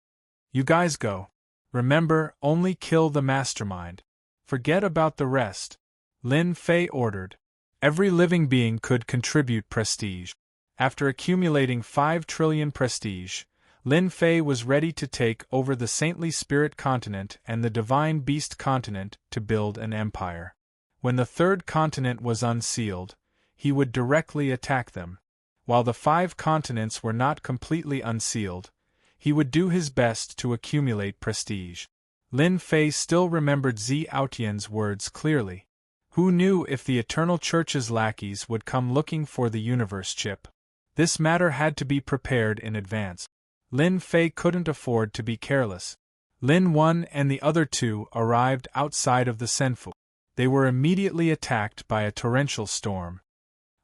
Speaker 1: You guys go. Remember, only kill the mastermind. Forget about the rest. Lin Fei ordered. Every living being could contribute prestige. After accumulating 5 trillion prestige, Lin Fei was ready to take over the Saintly Spirit Continent and the Divine Beast Continent to build an empire. When the 3rd continent was unsealed, he would directly attack them. While the 5 continents were not completely unsealed, he would do his best to accumulate prestige. Lin Fei still remembered Zi Aotian's words clearly. Who knew if the Eternal Church's lackeys would come looking for the universe chip? This matter had to be prepared in advance. Lin Fei couldn't afford to be careless. Lin 1 and the other 2 arrived outside of the Senfu. They were immediately attacked by a torrential storm.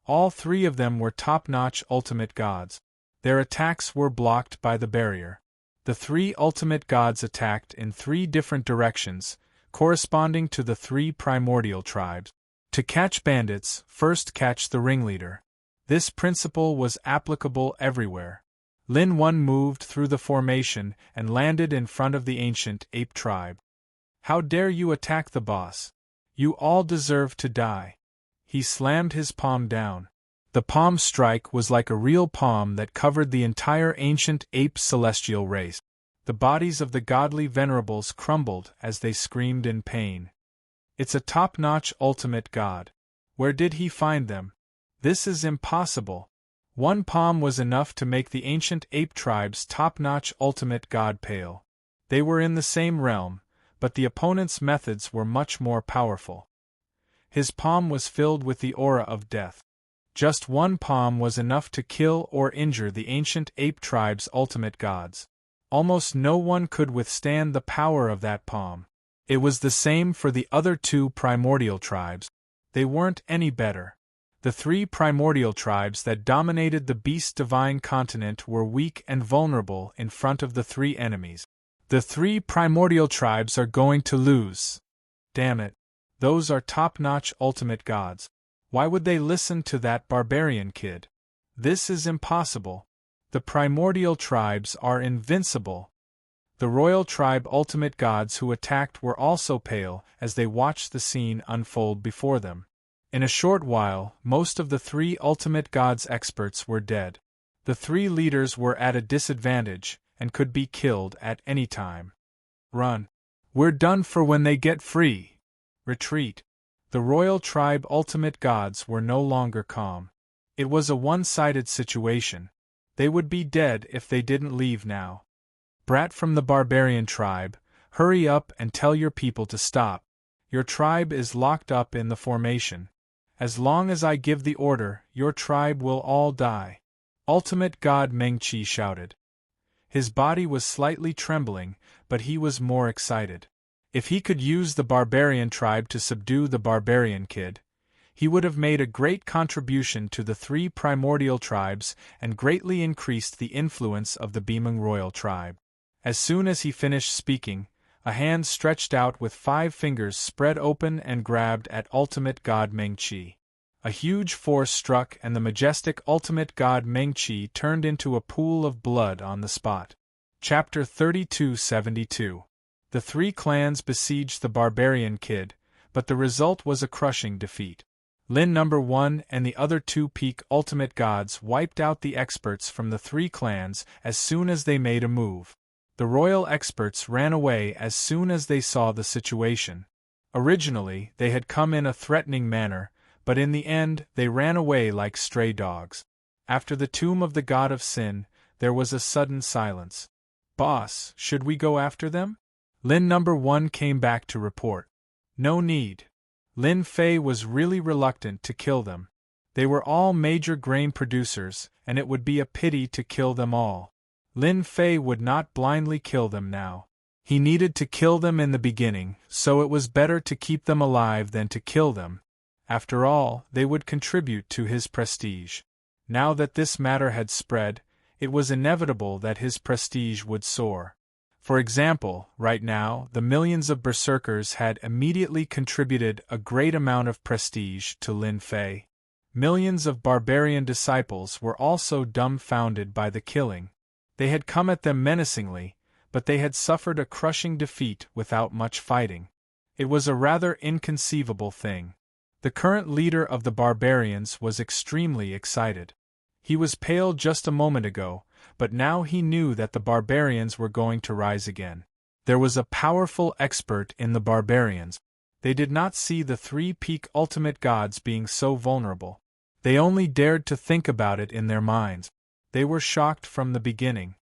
Speaker 1: All 3 of them were top-notch ultimate gods. Their attacks were blocked by the barrier. The 3 ultimate gods attacked in 3 different directions, corresponding to the 3 primordial tribes. To catch bandits, first catch the ringleader. This principle was applicable everywhere. Lin 1 moved through the formation and landed in front of the ancient ape tribe. How dare you attack the boss? You all deserve to die. He slammed his palm down. The palm strike was like a real palm that covered the entire ancient ape celestial race. The bodies of the godly venerables crumbled as they screamed in pain. It's a top-notch ultimate god. Where did he find them? This is impossible. 1 palm was enough to make the ancient ape tribe's top-notch ultimate god pale. They were in the same realm, but the opponent's methods were much more powerful. His palm was filled with the aura of death. Just 1 palm was enough to kill or injure the ancient ape tribe's ultimate gods. Almost no one could withstand the power of that palm. It was the same for the other 2 primordial tribes. They weren't any better. The 3 primordial tribes that dominated the Beast Divine continent were weak and vulnerable in front of the 3 enemies. The 3 primordial tribes are going to lose. Damn it. Those are top-notch ultimate gods. Why would they listen to that barbarian kid? This is impossible. The primordial tribes are invincible. The royal tribe ultimate gods who attacked were also pale as they watched the scene unfold before them. In a short while, most of the 3 ultimate gods experts were dead. The 3 leaders were at a disadvantage and could be killed at any time. Run. We're done for when they get free. Retreat. The royal tribe ultimate gods were no longer calm. It was a one-sided situation. They would be dead if they didn't leave now. Brat from the barbarian tribe, hurry up and tell your people to stop. Your tribe is locked up in the formation. As long as I give the order, your tribe will all die. Ultimate God Mengqi shouted. His body was slightly trembling, but he was more excited. If he could use the barbarian tribe to subdue the barbarian kid, he would have made a great contribution to the 3 primordial tribes and greatly increased the influence of the Bimeng royal tribe. As soon as he finished speaking, a hand stretched out with 5 fingers spread open and grabbed at ultimate god Mengqi. A huge force struck and the majestic ultimate god Mengqi turned into a pool of blood on the spot. Chapter 3272. The 3 clans besieged the barbarian kid, but the result was a crushing defeat. Lin No. 1 and the other 2 peak ultimate gods wiped out the experts from the 3 clans as soon as they made a move. The royal experts ran away as soon as they saw the situation. Originally, they had come in a threatening manner, but in the end they ran away like stray dogs. After the tomb of the god of sin, there was a sudden silence. Boss, should we go after them? Lin No. 1 came back to report. No need. Lin Fei was really reluctant to kill them. They were all major grain producers, and it would be a pity to kill them all. Lin Fei would not blindly kill them now. He needed to kill them in the beginning, so it was better to keep them alive than to kill them. After all, they would contribute to his prestige. Now that this matter had spread, it was inevitable that his prestige would soar. For example, right now, the millions of berserkers had immediately contributed a great amount of prestige to Lin Fei. Millions of barbarian disciples were also dumbfounded by the killing. They had come at them menacingly, but they had suffered a crushing defeat without much fighting. It was a rather inconceivable thing. The current leader of the barbarians was extremely excited. He was pale just a moment ago, but now he knew that the barbarians were going to rise again. There was a powerful expert in the barbarians. They did not see the 3 peak ultimate gods being so vulnerable. They only dared to think about it in their minds. They were shocked from the beginning.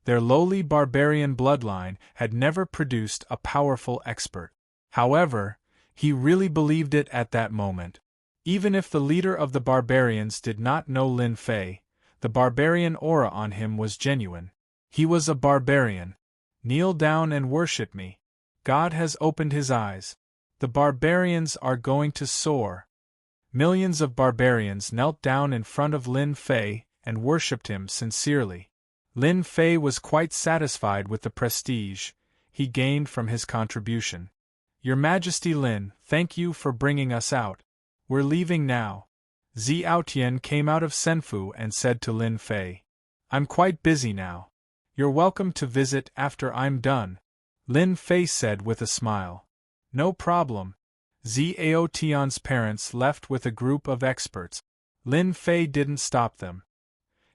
Speaker 1: Their lowly barbarian bloodline had never produced a powerful expert. However, he really believed it at that moment. Even if the leader of the barbarians did not know Lin Fei, the barbarian aura on him was genuine. He was a barbarian. Kneel down and worship me. God has opened his eyes. The barbarians are going to soar. Millions of barbarians knelt down in front of Lin Fei and worshipped him sincerely. Lin Fei was quite satisfied with the prestige he gained from his contribution. Your Majesty Lin, thank you for bringing us out. We're leaving now. Xiaotian came out of Senfu and said to Lin Fei, I'm quite busy now. You're welcome to visit after I'm done. Lin Fei said with a smile. No problem. Xiaotian's parents left with a group of experts. Lin Fei didn't stop them.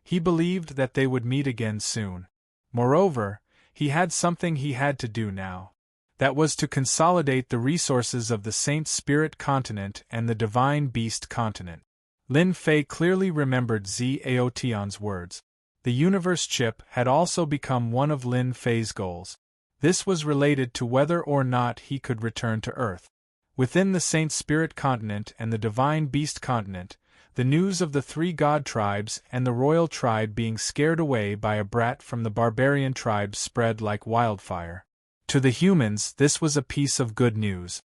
Speaker 1: He believed that they would meet again soon. Moreover, he had something he had to do now. That was to consolidate the resources of the Saint Spirit continent and the Divine Beast continent. Lin Fei clearly remembered Xiaotian's words. The universe chip had also become one of Lin Fei's goals. This was related to whether or not he could return to Earth. Within the Saint Spirit continent and the Divine Beast continent, the news of the three god tribes and the royal tribe being scared away by a brat from the barbarian tribe spread like wildfire. To the humans, this was a piece of good news.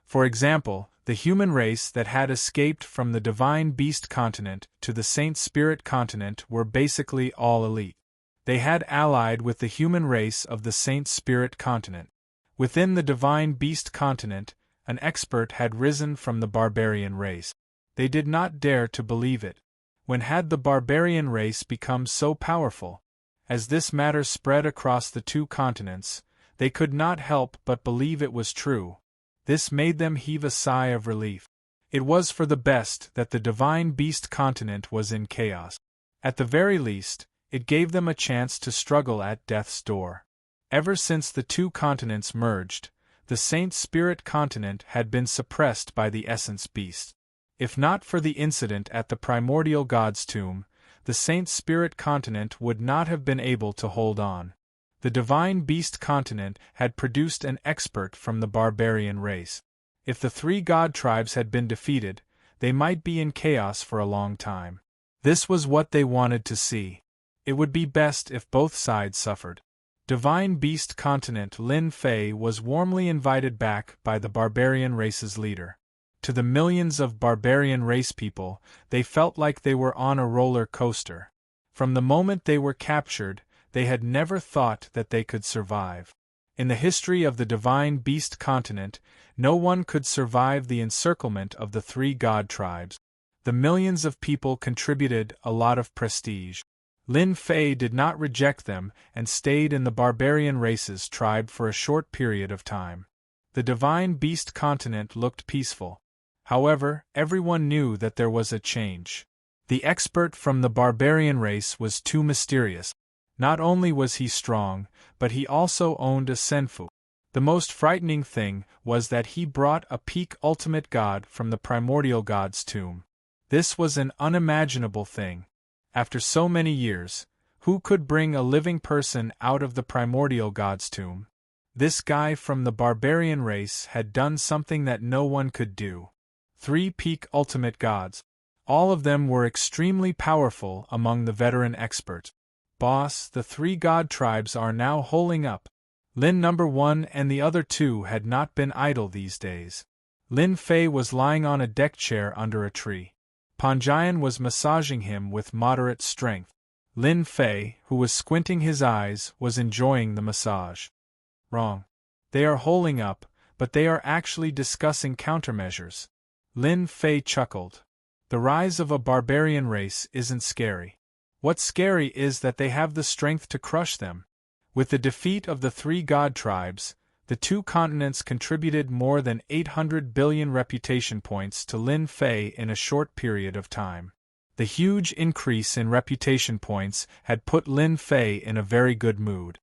Speaker 1: For example, the human race that had escaped from the Divine Beast continent to the Saint Spirit continent were basically all elite. They had allied with the human race of the Saint Spirit continent. Within the Divine Beast continent, an expert had risen from the barbarian race. They did not dare to believe it. When had the barbarian race become so powerful? As this matter spread across the two continents, they could not help but believe it was true. This made them heave a sigh of relief. It was for the best that the Divine Beast continent was in chaos. At the very least, it gave them a chance to struggle at death's door. Ever since the two continents merged, the Saint Spirit continent had been suppressed by the Essence Beast. If not for the incident at the Primordial God's tomb, the Saint Spirit continent would not have been able to hold on. The Divine Beast continent had produced an expert from the barbarian race. If the three god tribes had been defeated, they might be in chaos for a long time. This was what they wanted to see. It would be best if both sides suffered. Divine Beast continent Lin Fei was warmly invited back by the barbarian race's leader. To the millions of barbarian race people, they felt like they were on a roller coaster. From the moment they were captured, they had never thought that they could survive. In the history of the Divine Beast continent, no one could survive the encirclement of the three god tribes. The millions of people contributed a lot of prestige. Lin Fei did not reject them and stayed in the barbarian race's tribe for a short period of time. The Divine Beast continent looked peaceful. However, everyone knew that there was a change. The expert from the barbarian race was too mysterious. Not only was he strong, but he also owned a senfu. The most frightening thing was that he brought a peak ultimate god from the primordial god's tomb. This was an unimaginable thing. After so many years, who could bring a living person out of the primordial god's tomb? This guy from the barbarian race had done something that no one could do. 3 peak ultimate gods. All of them were extremely powerful among the veteran experts. Boss, the 3 god tribes are now holding up. Lin No. 1 and the other 2 had not been idle these days. Lin Fei was lying on a deck chair under a tree. Panjian was massaging him with moderate strength. Lin Fei, who was squinting his eyes, was enjoying the massage. Wrong. They are holding up, but they are actually discussing countermeasures. Lin Fei chuckled. The rise of a barbarian race isn't scary. What's scary is that they have the strength to crush them. With the defeat of the 3 god tribes, the 2 continents contributed more than 800 billion reputation points to Lin Fei in a short period of time. The huge increase in reputation points had put Lin Fei in a very good mood.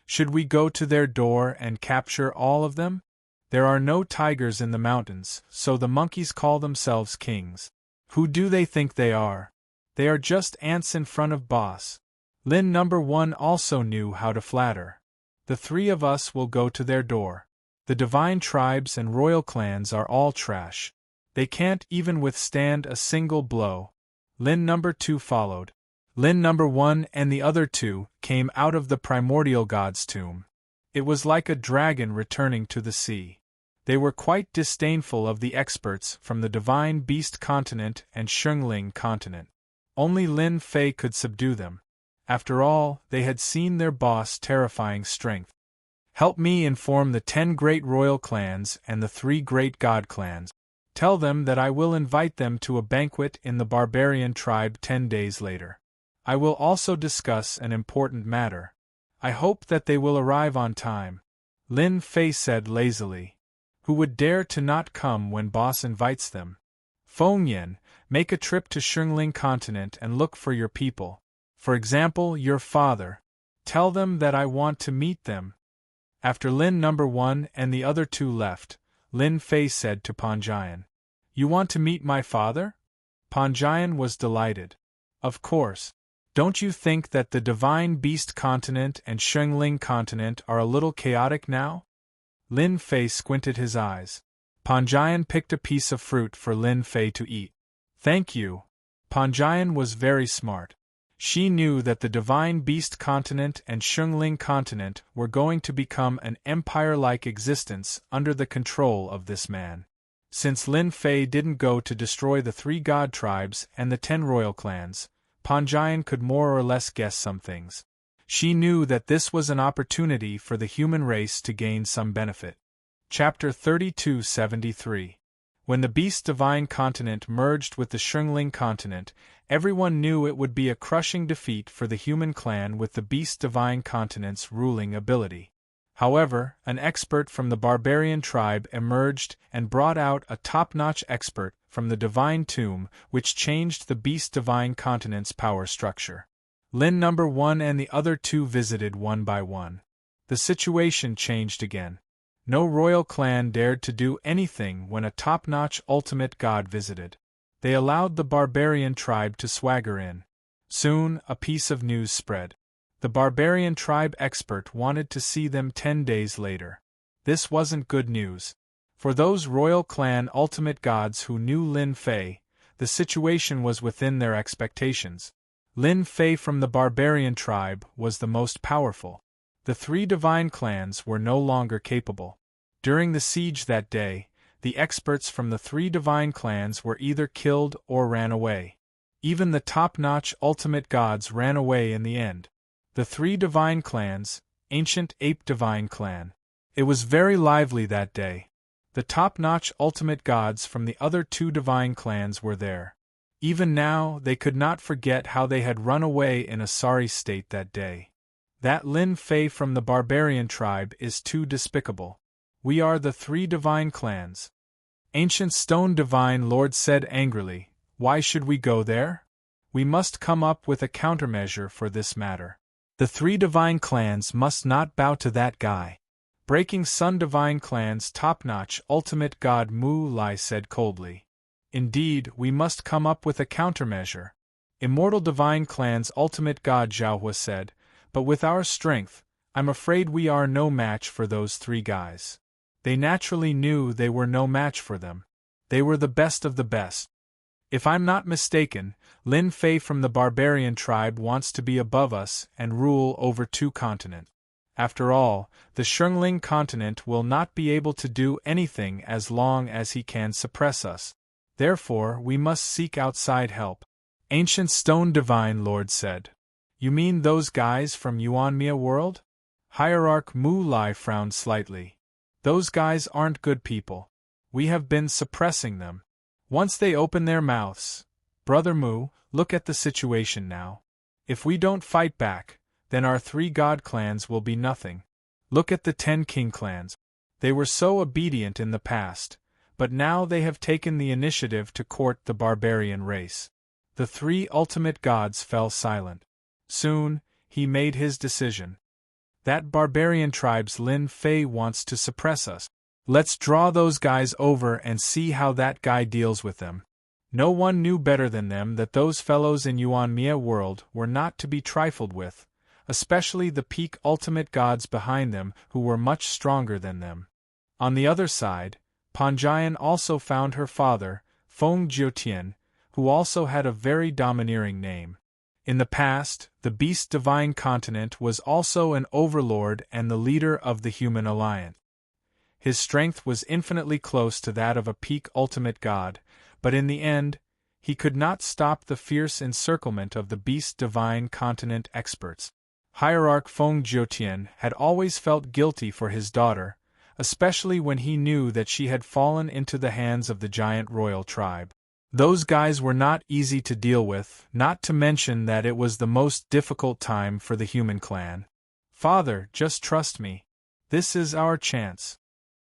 Speaker 1: Should we go to their door and capture all of them? There are no tigers in the mountains, so the monkeys call themselves kings. Who do they think they are? They are just ants in front of boss. Lin number 1 also knew how to flatter. The 3 of us will go to their door. The divine tribes and royal clans are all trash. They can't even withstand a single blow. Lin number 2 followed. Lin number 1 and the other 2 came out of the primordial god's tomb. It was like a dragon returning to the sea. They were quite disdainful of the experts from the Divine Beast continent and Shungling continent. Only Lin Fei could subdue them. After all, they had seen their boss' terrifying strength. Help me inform the 10 great royal clans and the 3 great god clans. Tell them that I will invite them to a banquet in the barbarian tribe 10 days later. I will also discuss an important matter. I hope that they will arrive on time. Lin Fei said lazily. Who would dare to not come when boss invites them? Feng Yan, make a trip to Shungling continent and look for your people. For example, your father. Tell them that I want to meet them. After Lin number 1 and the other 2 left, Lin Fei said to Panjian, You want to meet my father? Panjian was delighted. Of course. Don't you think that the Divine Beast continent and Shungling continent are a little chaotic now? Lin Fei squinted his eyes. Panjian picked a piece of fruit for Lin Fei to eat. Thank you. Panjian was very smart. She knew that the Divine Beast continent and Shungling continent were going to become an empire-like existence under the control of this man. Since Lin Fei didn't go to destroy the 3 god tribes and the 10 royal clans, Panjian could more or less guess some things. She knew that this was an opportunity for the human race to gain some benefit. Chapter 3273. When the Beast Divine continent merged with the Shungling continent, everyone knew it would be a crushing defeat for the human clan with the Beast Divine continent's ruling ability. However, an expert from the barbarian tribe emerged and brought out a top-notch expert from the Divine Tomb, which changed the Beast Divine continent's power structure. Lin number 1 and the other 2 visited one by one. The situation changed again. No royal clan dared to do anything when a top-notch ultimate god visited. They allowed the barbarian tribe to swagger in. Soon, a piece of news spread. The barbarian tribe expert wanted to see them 10 days later. This wasn't good news. For those royal clan ultimate gods who knew Lin Fei, the situation was within their expectations. Lin Fei from the barbarian tribe was the most powerful. The 3 divine clans were no longer capable. During the siege that day, the experts from the 3 divine clans were either killed or ran away. Even the top-notch ultimate gods ran away in the end. The 3 divine clans, Ancient Ape Divine Clan. It was very lively that day. The top-notch ultimate gods from the other 2 divine clans were there. Even now, they could not forget how they had run away in a sorry state that day. That Lin Fei from the barbarian tribe is too despicable. We are the 3 divine clans. Ancient Stone Divine Lord said angrily, Why should we go there? We must come up with a countermeasure for this matter. The 3 divine clans must not bow to that guy. Breaking Sun Divine Clan's top-notch ultimate god Mu Lai said coldly. Indeed, we must come up with a countermeasure. Immortal Divine Clan's ultimate god Zhaohua said, but with our strength, I'm afraid we are no match for those 3 guys. They naturally knew they were no match for them. They were the best of the best. If I'm not mistaken, Lin Fei from the barbarian tribe wants to be above us and rule over 2 continents. After all, the Shungling continent will not be able to do anything as long as he can suppress us. Therefore, we must seek outside help. Ancient Stone Divine Lord said. You mean those guys from Yuanmia world? Hierarch Mu Lai frowned slightly. Those guys aren't good people. We have been suppressing them. Once they open their mouths, Brother Mu, look at the situation now. If we don't fight back, then our 3 god clans will be nothing. Look at the 10 king clans. They were so obedient in the past, but now they have taken the initiative to court the barbarian race. The 3 ultimate gods fell silent. Soon, he made his decision. That barbarian tribe's Lin Fei wants to suppress us. Let's draw those guys over and see how that guy deals with them. No one knew better than them that those fellows in Yuanmia world were not to be trifled with, especially the peak ultimate gods behind them who were much stronger than them. On the other side, Panjian also found her father, Feng Jiutian, who also had a very domineering name. In the past, the Beast Divine Continent was also an overlord and the leader of the human alliance. His strength was infinitely close to that of a peak ultimate god, but in the end, he could not stop the fierce encirclement of the Beast Divine Continent experts. Hierarch Feng Jiutian had always felt guilty for his daughter, especially when he knew that she had fallen into the hands of the giant royal tribe. Those guys were not easy to deal with, not to mention that it was the most difficult time for the human clan. Father, just trust me. This is our chance.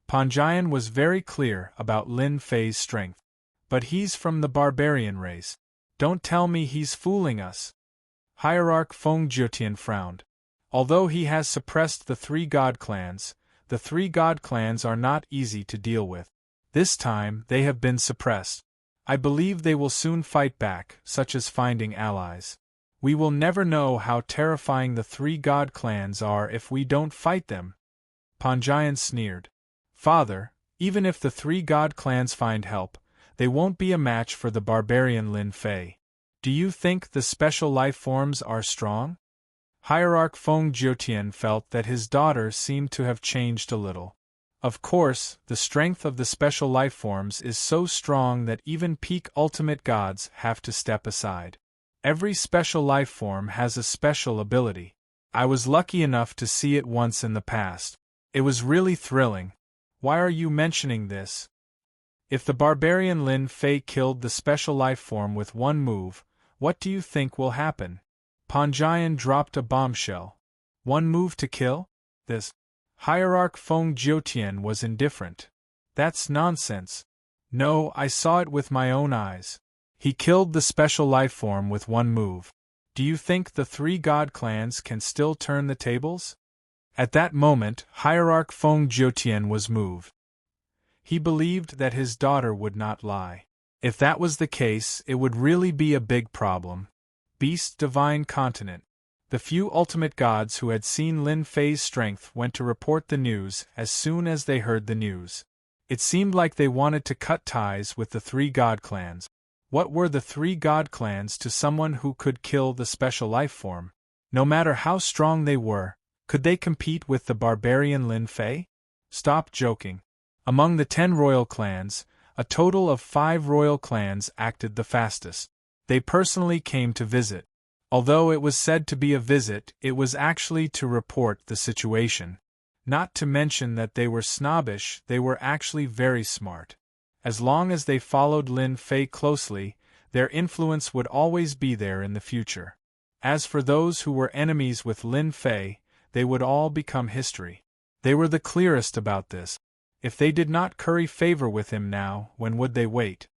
Speaker 1: Panjian was very clear about Lin Fei's strength. But he's from the barbarian race. Don't tell me he's fooling us. Hierarch Feng Jiutian frowned. Although he has suppressed the three god clans, the three god clans are not easy to deal with. This time they have been suppressed. I believe they will soon fight back, such as finding allies. We will never know how terrifying the three god clans are if we don't fight them. Panjian sneered. Father, even if the three god clans find help, they won't be a match for the barbarian Lin Fei. Do you think the special life forms are strong? Hierarch Feng Jiutian felt that his daughter seemed to have changed a little. Of course, the strength of the special life forms is so strong that even peak ultimate gods have to step aside. Every special life form has a special ability. I was lucky enough to see it once in the past. It was really thrilling. Why are you mentioning this? If the barbarian Lin Fei killed the special life form with one move, what do you think will happen? Panjian dropped a bombshell. One move to kill? This. Hierarch Feng Jiutian was indifferent. That's nonsense. No, I saw it with my own eyes. He killed the special life form with one move. Do you think the three god clans can still turn the tables? At that moment, Hierarch Feng Jiutian was moved. He believed that his daughter would not lie. If that was the case, it would really be a big problem. Beast Divine Continent. The few ultimate gods who had seen Lin Fei's strength went to report the news as soon as they heard the news. It seemed like they wanted to cut ties with the three god clans. What were the three god clans to someone who could kill the special life form? No matter how strong they were, could they compete with the barbarian Lin Fei? Stop joking. Among the 10 royal clans, a total of 5 royal clans acted the fastest. They personally came to visit. Although it was said to be a visit, it was actually to report the situation. Not to mention that they were snobbish, they were actually very smart. As long as they followed Lin Fei closely, their influence would always be there in the future. As for those who were enemies with Lin Fei, they would all become history. They were the clearest about this. If they did not curry favor with him now, when would they wait?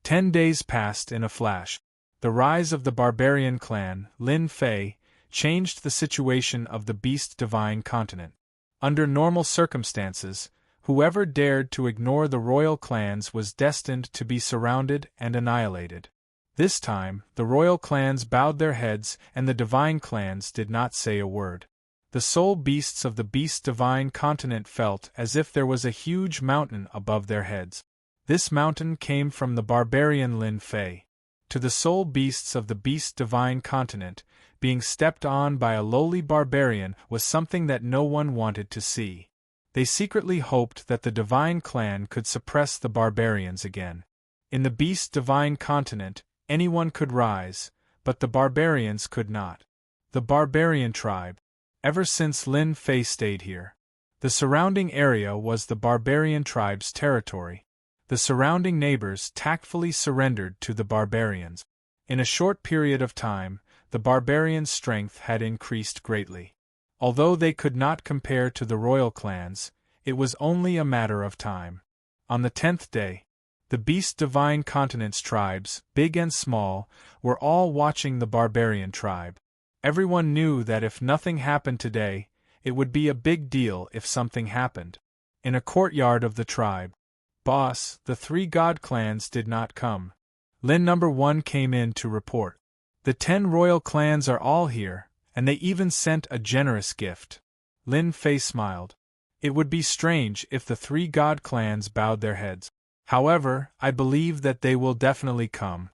Speaker 1: 10 days passed in a flash. The rise of the barbarian clan, Lin Fei, changed the situation of the Beast Divine Continent. Under normal circumstances, whoever dared to ignore the royal clans was destined to be surrounded and annihilated. This time, the royal clans bowed their heads and the divine clans did not say a word. The soul beasts of the Beast Divine Continent felt as if there was a huge mountain above their heads. This mountain came from the barbarian Lin Fei. To the soul beasts of the Beast Divine Continent, being stepped on by a lowly barbarian was something that no one wanted to see. They secretly hoped that the divine clan could suppress the barbarians again. In the Beast Divine Continent, anyone could rise, but the barbarians could not. The barbarian tribe. Ever since Lin Fei stayed here, the surrounding area was the barbarian tribe's territory. The surrounding neighbors tactfully surrendered to the barbarians. In a short period of time, the barbarians' strength had increased greatly. Although they could not compare to the royal clans, it was only a matter of time. On the 10th day, the Beast Divine Continent's tribes, big and small, were all watching the barbarian tribe. Everyone knew that if nothing happened today, it would be a big deal if something happened. In a courtyard of the tribe, boss, the 3 god clans did not come. Lin number 1 came in to report. The 10 royal clans are all here, and they even sent a generous gift. Lin Fei smiled. It would be strange if the 3 god clans bowed their heads. However, I believe that they will definitely come.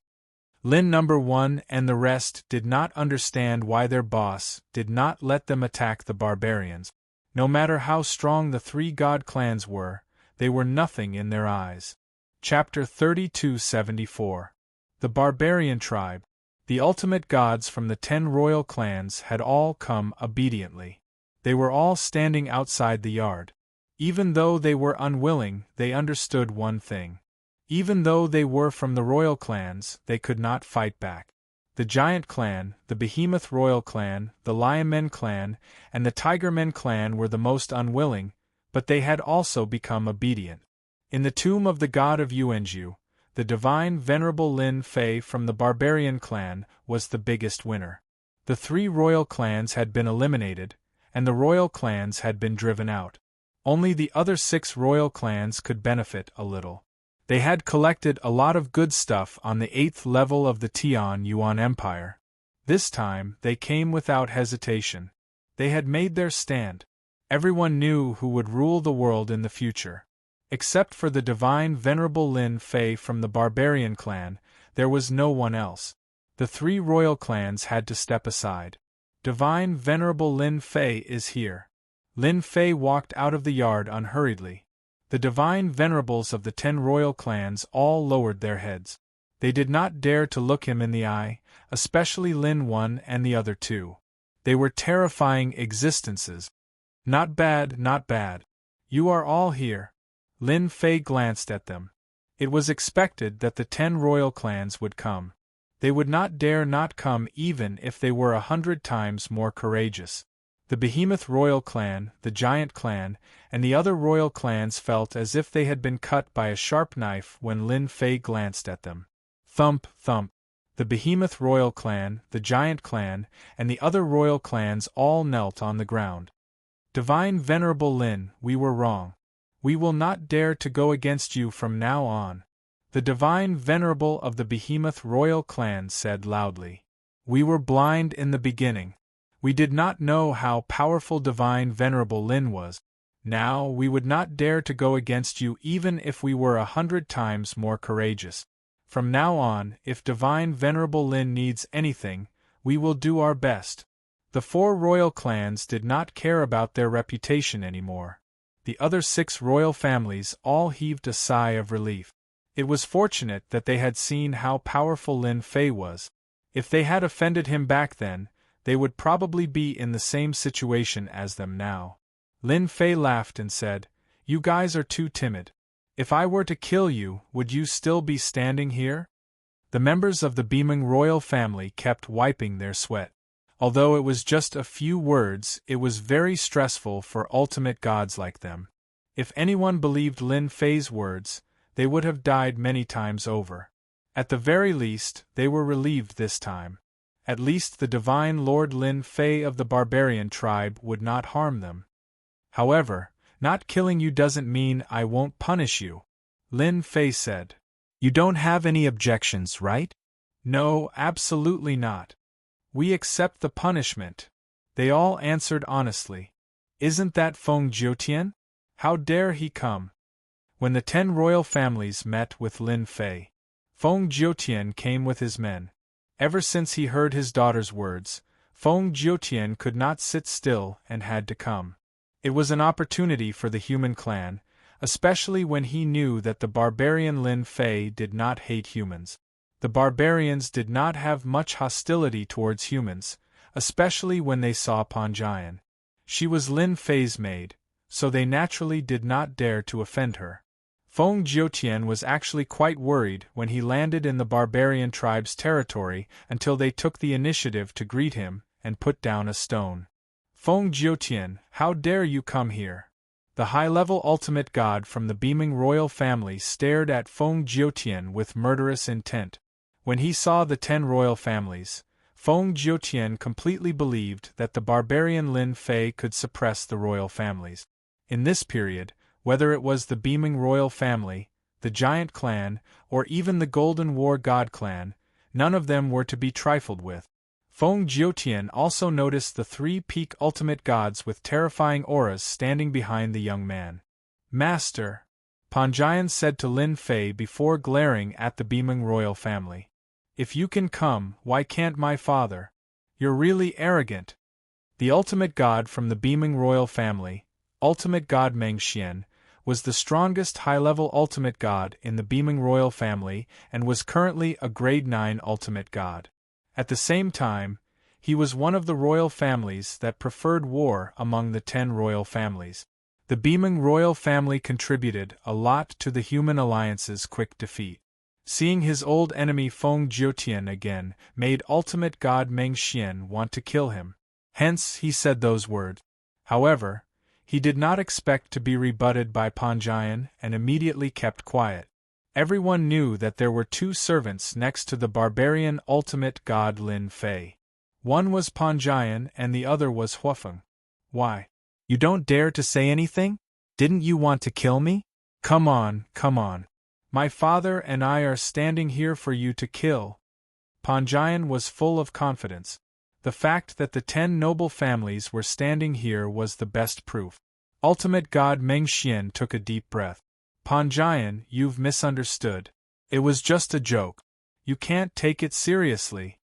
Speaker 1: Lin number 1 and the rest did not understand why their boss did not let them attack the barbarians. No matter how strong the 3 god clans were, they were nothing in their eyes. Chapter 3274. The Barbarian Tribe. The ultimate gods from the 10 royal clans had all come obediently. They were all standing outside the yard. Even though they were unwilling, they understood one thing. Even though they were from the royal clans, they could not fight back. The Giant Clan, the Behemoth Royal Clan, the Lionmen Clan, and the Tigermen Clan were the most unwilling, but they had also become obedient. In the tomb of the god of Yuanju, the divine venerable Lin Fei from the Barbarian Clan was the biggest winner. The 3 royal clans had been eliminated, and the royal clans had been driven out. Only the other 6 royal clans could benefit a little. They had collected a lot of good stuff on the 8th level of the Tian Yuan Empire. This time, they came without hesitation. They had made their stand. Everyone knew who would rule the world in the future. Except for the divine venerable Lin Fei from the Barbarian Clan, there was no one else. The 3 royal clans had to step aside. Divine venerable Lin Fei is here. Lin Fei walked out of the yard unhurriedly. The divine venerables of the 10 royal clans all lowered their heads. They did not dare to look him in the eye, especially Lin 1 and the other 2. They were terrifying existences. Not bad, not bad. You are all here. Lin Fei glanced at them. It was expected that the 10 royal clans would come. They would not dare not come even if they were 100 times more courageous. The Behemoth Royal Clan, the Giant Clan, and the other royal clans felt as if they had been cut by a sharp knife when Lin Fei glanced at them. Thump, thump. The Behemoth Royal Clan, the Giant Clan, and the other royal clans all knelt on the ground. Divine Venerable Lin, we were wrong. We will not dare to go against you from now on. The Divine Venerable of the Behemoth Royal Clan said loudly. We were blind in the beginning. We did not know how powerful Divine Venerable Lin was. Now we would not dare to go against you even if we were 100 times more courageous. From now on, if Divine Venerable Lin needs anything, we will do our best. The 4 royal clans did not care about their reputation anymore. The other 6 royal families all heaved a sigh of relief. It was fortunate that they had seen how powerful Lin Fei was. If they had offended him back then, they would probably be in the same situation as them now. Lin Fei laughed and said, You guys are too timid. If I were to kill you, would you still be standing here? The members of the beaming royal family kept wiping their sweat. Although it was just a few words, it was very stressful for ultimate gods like them. If anyone believed Lin Fei's words, they would have died many times over. At the very least, they were relieved this time. At least the divine Lord Lin Fei of the Barbarian Tribe would not harm them. However, not killing you doesn't mean I won't punish you, Lin Fei said. You don't have any objections, right? No, absolutely not. We accept the punishment. They all answered honestly. Isn't that Feng Jiutian? How dare he come? When the 10 royal families met with Lin Fei, Feng Jiutian came with his men. Ever since he heard his daughter's words, Feng Jiutian could not sit still and had to come. It was an opportunity for the human clan, especially when he knew that the barbarian Lin Fei did not hate humans. The barbarians did not have much hostility towards humans, especially when they saw Panjian. She was Lin Fei's maid, so they naturally did not dare to offend her. Feng Jiutian was actually quite worried when he landed in the barbarian tribe's territory until they took the initiative to greet him and put down a stone. Feng Jiutian, how dare you come here? The high-level ultimate god from the beaming royal family stared at Feng Jiutian with murderous intent. When he saw the 10 royal families, Feng Jiutian completely believed that the barbarian Lin Fei could suppress the royal families. In this period, whether it was the beaming royal family, the Giant Clan, or even the Golden War God Clan, none of them were to be trifled with. Feng Jiutian also noticed the three peak ultimate gods with terrifying auras standing behind the young man. Master, Panjian said to Lin Fei before glaring at the beaming royal family. If you can come, why can't my father? You're really arrogant. The ultimate god from the beaming royal family, ultimate god Meng Xian, was the strongest high-level ultimate god in the beaming royal family and was currently a grade 9 ultimate god. At the same time, he was one of the royal families that preferred war among the 10 royal families. The beaming royal family contributed a lot to the human alliance's quick defeat. Seeing his old enemy Feng Jiutian again made ultimate god Meng Xian want to kill him. Hence he said those words. However, he did not expect to be rebutted by Panjian and immediately kept quiet. Everyone knew that there were two servants next to the barbarian ultimate god Lin Fei. One was Panjian and the other was Huafeng. Why? You don't dare to say anything? Didn't you want to kill me? Come on, come on. My father and I are standing here for you to kill. Panjian was full of confidence. The fact that the 10 noble families were standing here was the best proof. Ultimate god Meng Xian took a deep breath. Panjian, you've misunderstood. It was just a joke. You can't take it seriously.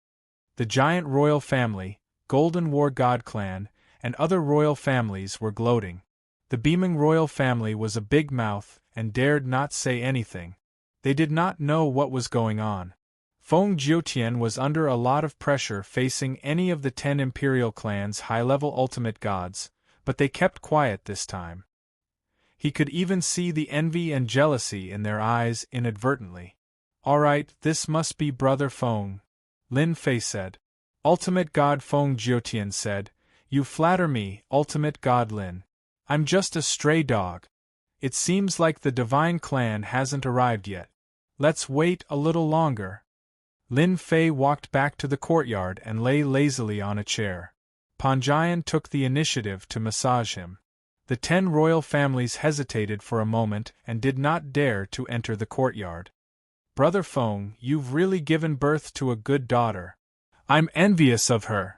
Speaker 1: The giant royal family, Golden War God Clan, and other royal families were gloating. The beaming royal family was a big mouth and dared not say anything. They did not know what was going on. Feng Jiutian was under a lot of pressure facing any of the 10 imperial clans' high-level ultimate gods, but they kept quiet this time. He could even see the envy and jealousy in their eyes inadvertently. All right, this must be Brother Feng, Lin Fei said. Ultimate God Feng Jiutian said, You flatter me, Ultimate God Lin. I'm just a stray dog. It seems like the divine clan hasn't arrived yet. Let's wait a little longer. Lin Fei walked back to the courtyard and lay lazily on a chair. Panjian took the initiative to massage him. The 10 royal families hesitated for a moment and did not dare to enter the courtyard. Brother Feng, you've really given birth to a good daughter. I'm envious of her.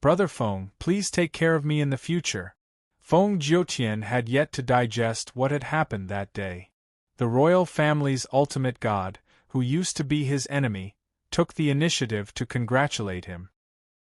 Speaker 1: Brother Feng, please take care of me in the future. Feng Jiutian had yet to digest what had happened that day. The royal family's ultimate god, who used to be his enemy, took the initiative to congratulate him.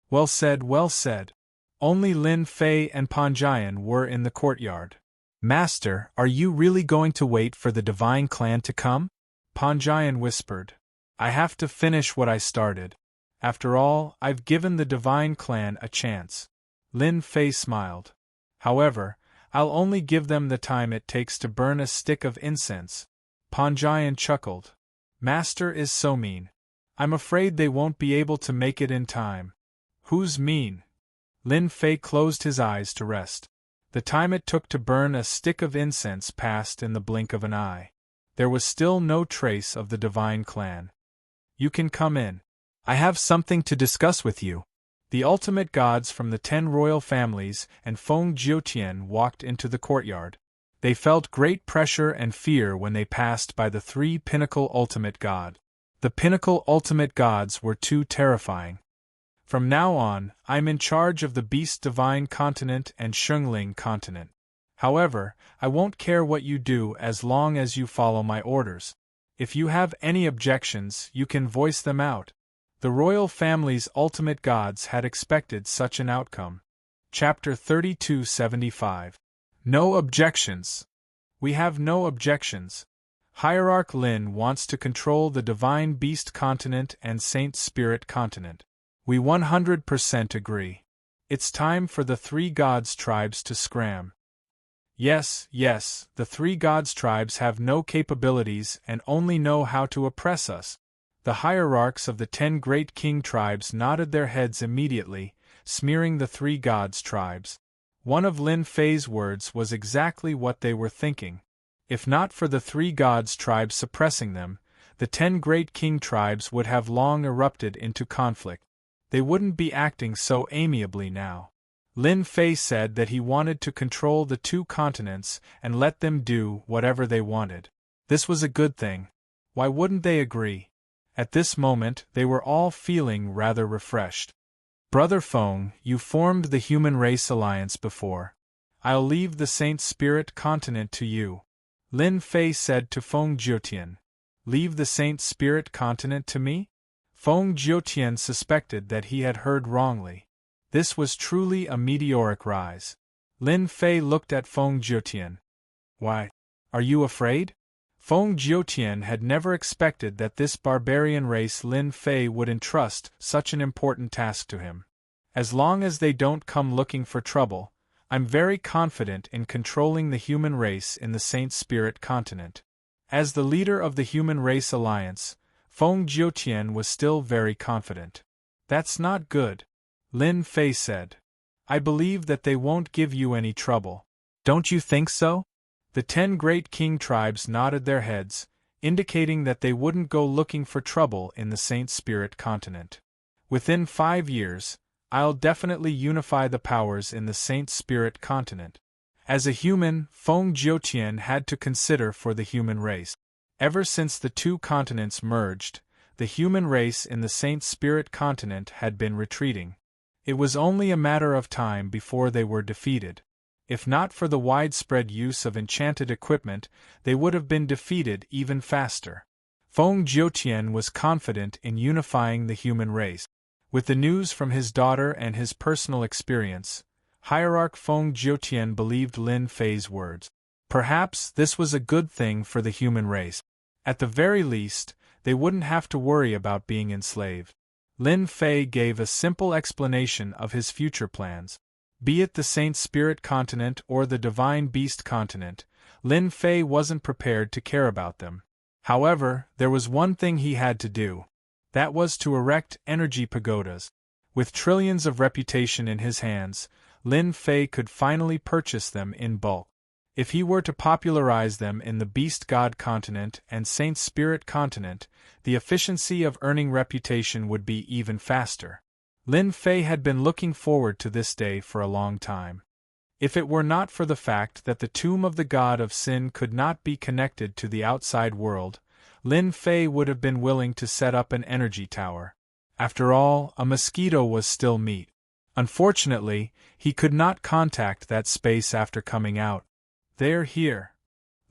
Speaker 1: Well said, well said. Only Lin Fei and Panjian were in the courtyard. Master, are you really going to wait for the divine clan to come? Panjian whispered. I have to finish what I started. After all, I've given the divine clan a chance. Lin Fei smiled. However, I'll only give them the time it takes to burn a stick of incense. Panjian chuckled. Master is so mean. I'm afraid they won't be able to make it in time. Who's mean? Lin Fei closed his eyes to rest. The time it took to burn a stick of incense passed in the blink of an eye. There was still no trace of the divine clan. You can come in. I have something to discuss with you. The ultimate gods from the 10 royal families and Feng Jiutian walked into the courtyard. They felt great pressure and fear when they passed by the 3 pinnacle ultimate god. The pinnacle ultimate gods were too terrifying. From now on, I'm in charge of the Beast Divine Continent and Shungling Continent. However, I won't care what you do as long as you follow my orders. If you have any objections, you can voice them out. The royal family's ultimate gods had expected such an outcome. Chapter 3275. No objections. We have no objections. Hierarch Lin wants to control the Divine Beast Continent and Saint Spirit Continent. We 100% agree. It's time for the 3 gods tribes to scram. Yes, the 3 gods tribes have no capabilities and only know how to oppress us. The hierarchs of the 10 great king tribes nodded their heads immediately, smearing the 3 gods tribes. One of Lin Fei's words was exactly what they were thinking. If not for the 3 gods tribes suppressing them, the 10 great king tribes would have long erupted into conflict. They wouldn't be acting so amiably now. Lin Fei said that he wanted to control the 2 continents and let them do whatever they wanted. This was a good thing. Why wouldn't they agree? At this moment, they were all feeling rather refreshed. Brother Feng, you formed the Human Race Alliance before. I'll leave the Saint Spirit continent to you. Lin Fei said to Feng Jiutian. Leave the Saint Spirit continent to me? Feng Jiutian suspected that he had heard wrongly. This was truly a meteoric rise. Lin Fei looked at Feng Jiutian. Why? Are you afraid? Feng Jiutian had never expected that this barbarian race Lin Fei would entrust such an important task to him. As long as they don't come looking for trouble, I'm very confident in controlling the human race in the Saint Spirit continent. As the leader of the Human Race Alliance, Feng Jiutian was still very confident. That's not good, Lin Fei said. I believe that they won't give you any trouble. Don't you think so? The 10 great king tribes nodded their heads, indicating that they wouldn't go looking for trouble in the Saint Spirit continent. Within 5 years, I'll definitely unify the powers in the Saint Spirit continent. As a human, Feng Jiutian had to consider for the human race. Ever since the 2 continents merged, the human race in the Saint Spirit continent had been retreating. It was only a matter of time before they were defeated. If not for the widespread use of enchanted equipment, they would have been defeated even faster. Feng Jiutian was confident in unifying the human race. With the news from his daughter and his personal experience, Hierarch Feng Jiutian believed Lin Fei's words. Perhaps this was a good thing for the human race. At the very least, they wouldn't have to worry about being enslaved. Lin Fei gave a simple explanation of his future plans. Be it the Saint Spirit continent or the Divine Beast continent, Lin Fei wasn't prepared to care about them. However, there was one thing he had to do. That was to erect energy pagodas. With trillions of reputation in his hands, Lin Fei could finally purchase them in bulk. If he were to popularize them in the Beast God continent and Saint Spirit continent, the efficiency of earning reputation would be even faster. Lin Fei had been looking forward to this day for a long time. If it were not for the fact that the tomb of the god of sin could not be connected to the outside world, Lin Fei would have been willing to set up an energy tower. After all, a mosquito was still meat. Unfortunately, he could not contact that space after coming out. They're here.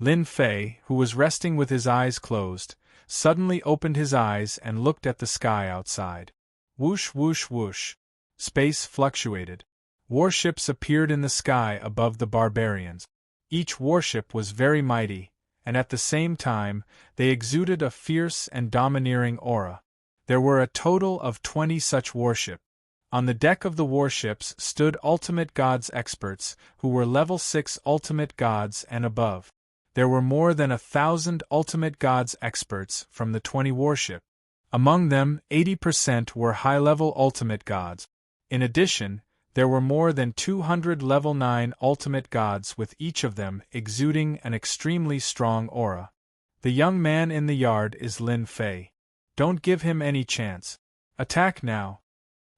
Speaker 1: Lin Fei, who was resting with his eyes closed, suddenly opened his eyes and looked at the sky outside. Whoosh whoosh whoosh. Space fluctuated. Warships appeared in the sky above the barbarians. Each warship was very mighty, and at the same time, they exuded a fierce and domineering aura. There were a total of 20 such warships. On the deck of the warships stood Ultimate Gods experts, who were level 6 Ultimate Gods and above. There were more than 1,000 Ultimate Gods experts from the 20 warships. Among them, 80% were high-level Ultimate Gods. In addition, there were more than 200 level 9 Ultimate Gods, with each of them exuding an extremely strong aura. The young man in the yard is Lin Fei. Don't give him any chance. Attack now.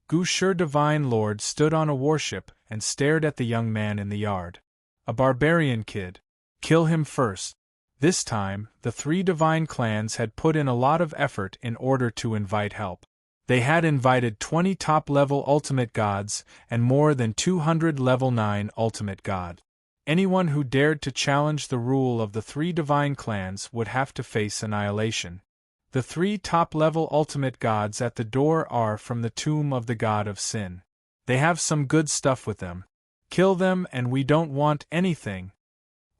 Speaker 1: Gu Shi Divine Lord stood on a warship and stared at the young man in the yard. A barbarian kid. Kill him first. This time, the 3 divine clans had put in a lot of effort in order to invite help. They had invited 20 top-level Ultimate Gods and more than 200 level 9 Ultimate Gods. Anyone who dared to challenge the rule of the 3 divine clans would have to face annihilation. The 3 top-level Ultimate Gods at the door are from the tomb of the god of sin. They have some good stuff with them. Kill them and we don't want anything.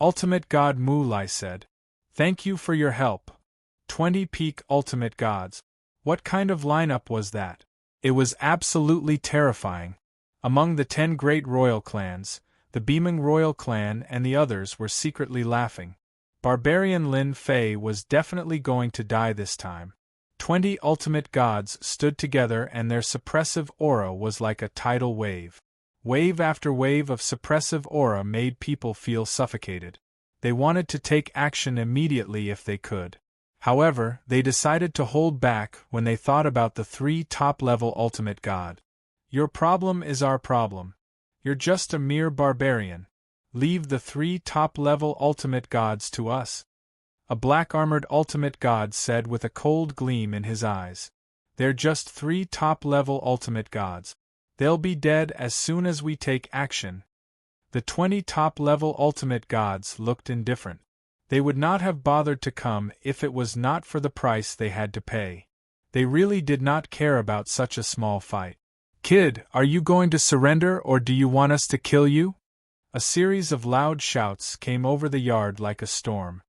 Speaker 1: Ultimate God Mu Lai said. Thank you for your help. 20 peak Ultimate Gods. What kind of lineup was that? It was absolutely terrifying. Among the 10 great royal clans, the Beaming Royal Clan and the others were secretly laughing. Barbarian Lin Fei was definitely going to die this time. 20 Ultimate Gods stood together and their suppressive aura was like a tidal wave. Wave after wave of suppressive aura made people feel suffocated. They wanted to take action immediately if they could. However, they decided to hold back when they thought about the 3 top-level Ultimate God. Your problem is our problem. You're just a mere barbarian. Leave the 3 top-level Ultimate Gods to us. a black-armored ultimate god said with a cold gleam in his eyes. They're just 3 top-level ultimate gods. They'll be dead as soon as we take action. The 20 top-level ultimate gods looked indifferent. They would not have bothered to come if it was not for the price they had to pay. They really did not care about such a small fight. Kid, are you going to surrender or do you want us to kill you? A series of loud shouts came over the yard like a storm.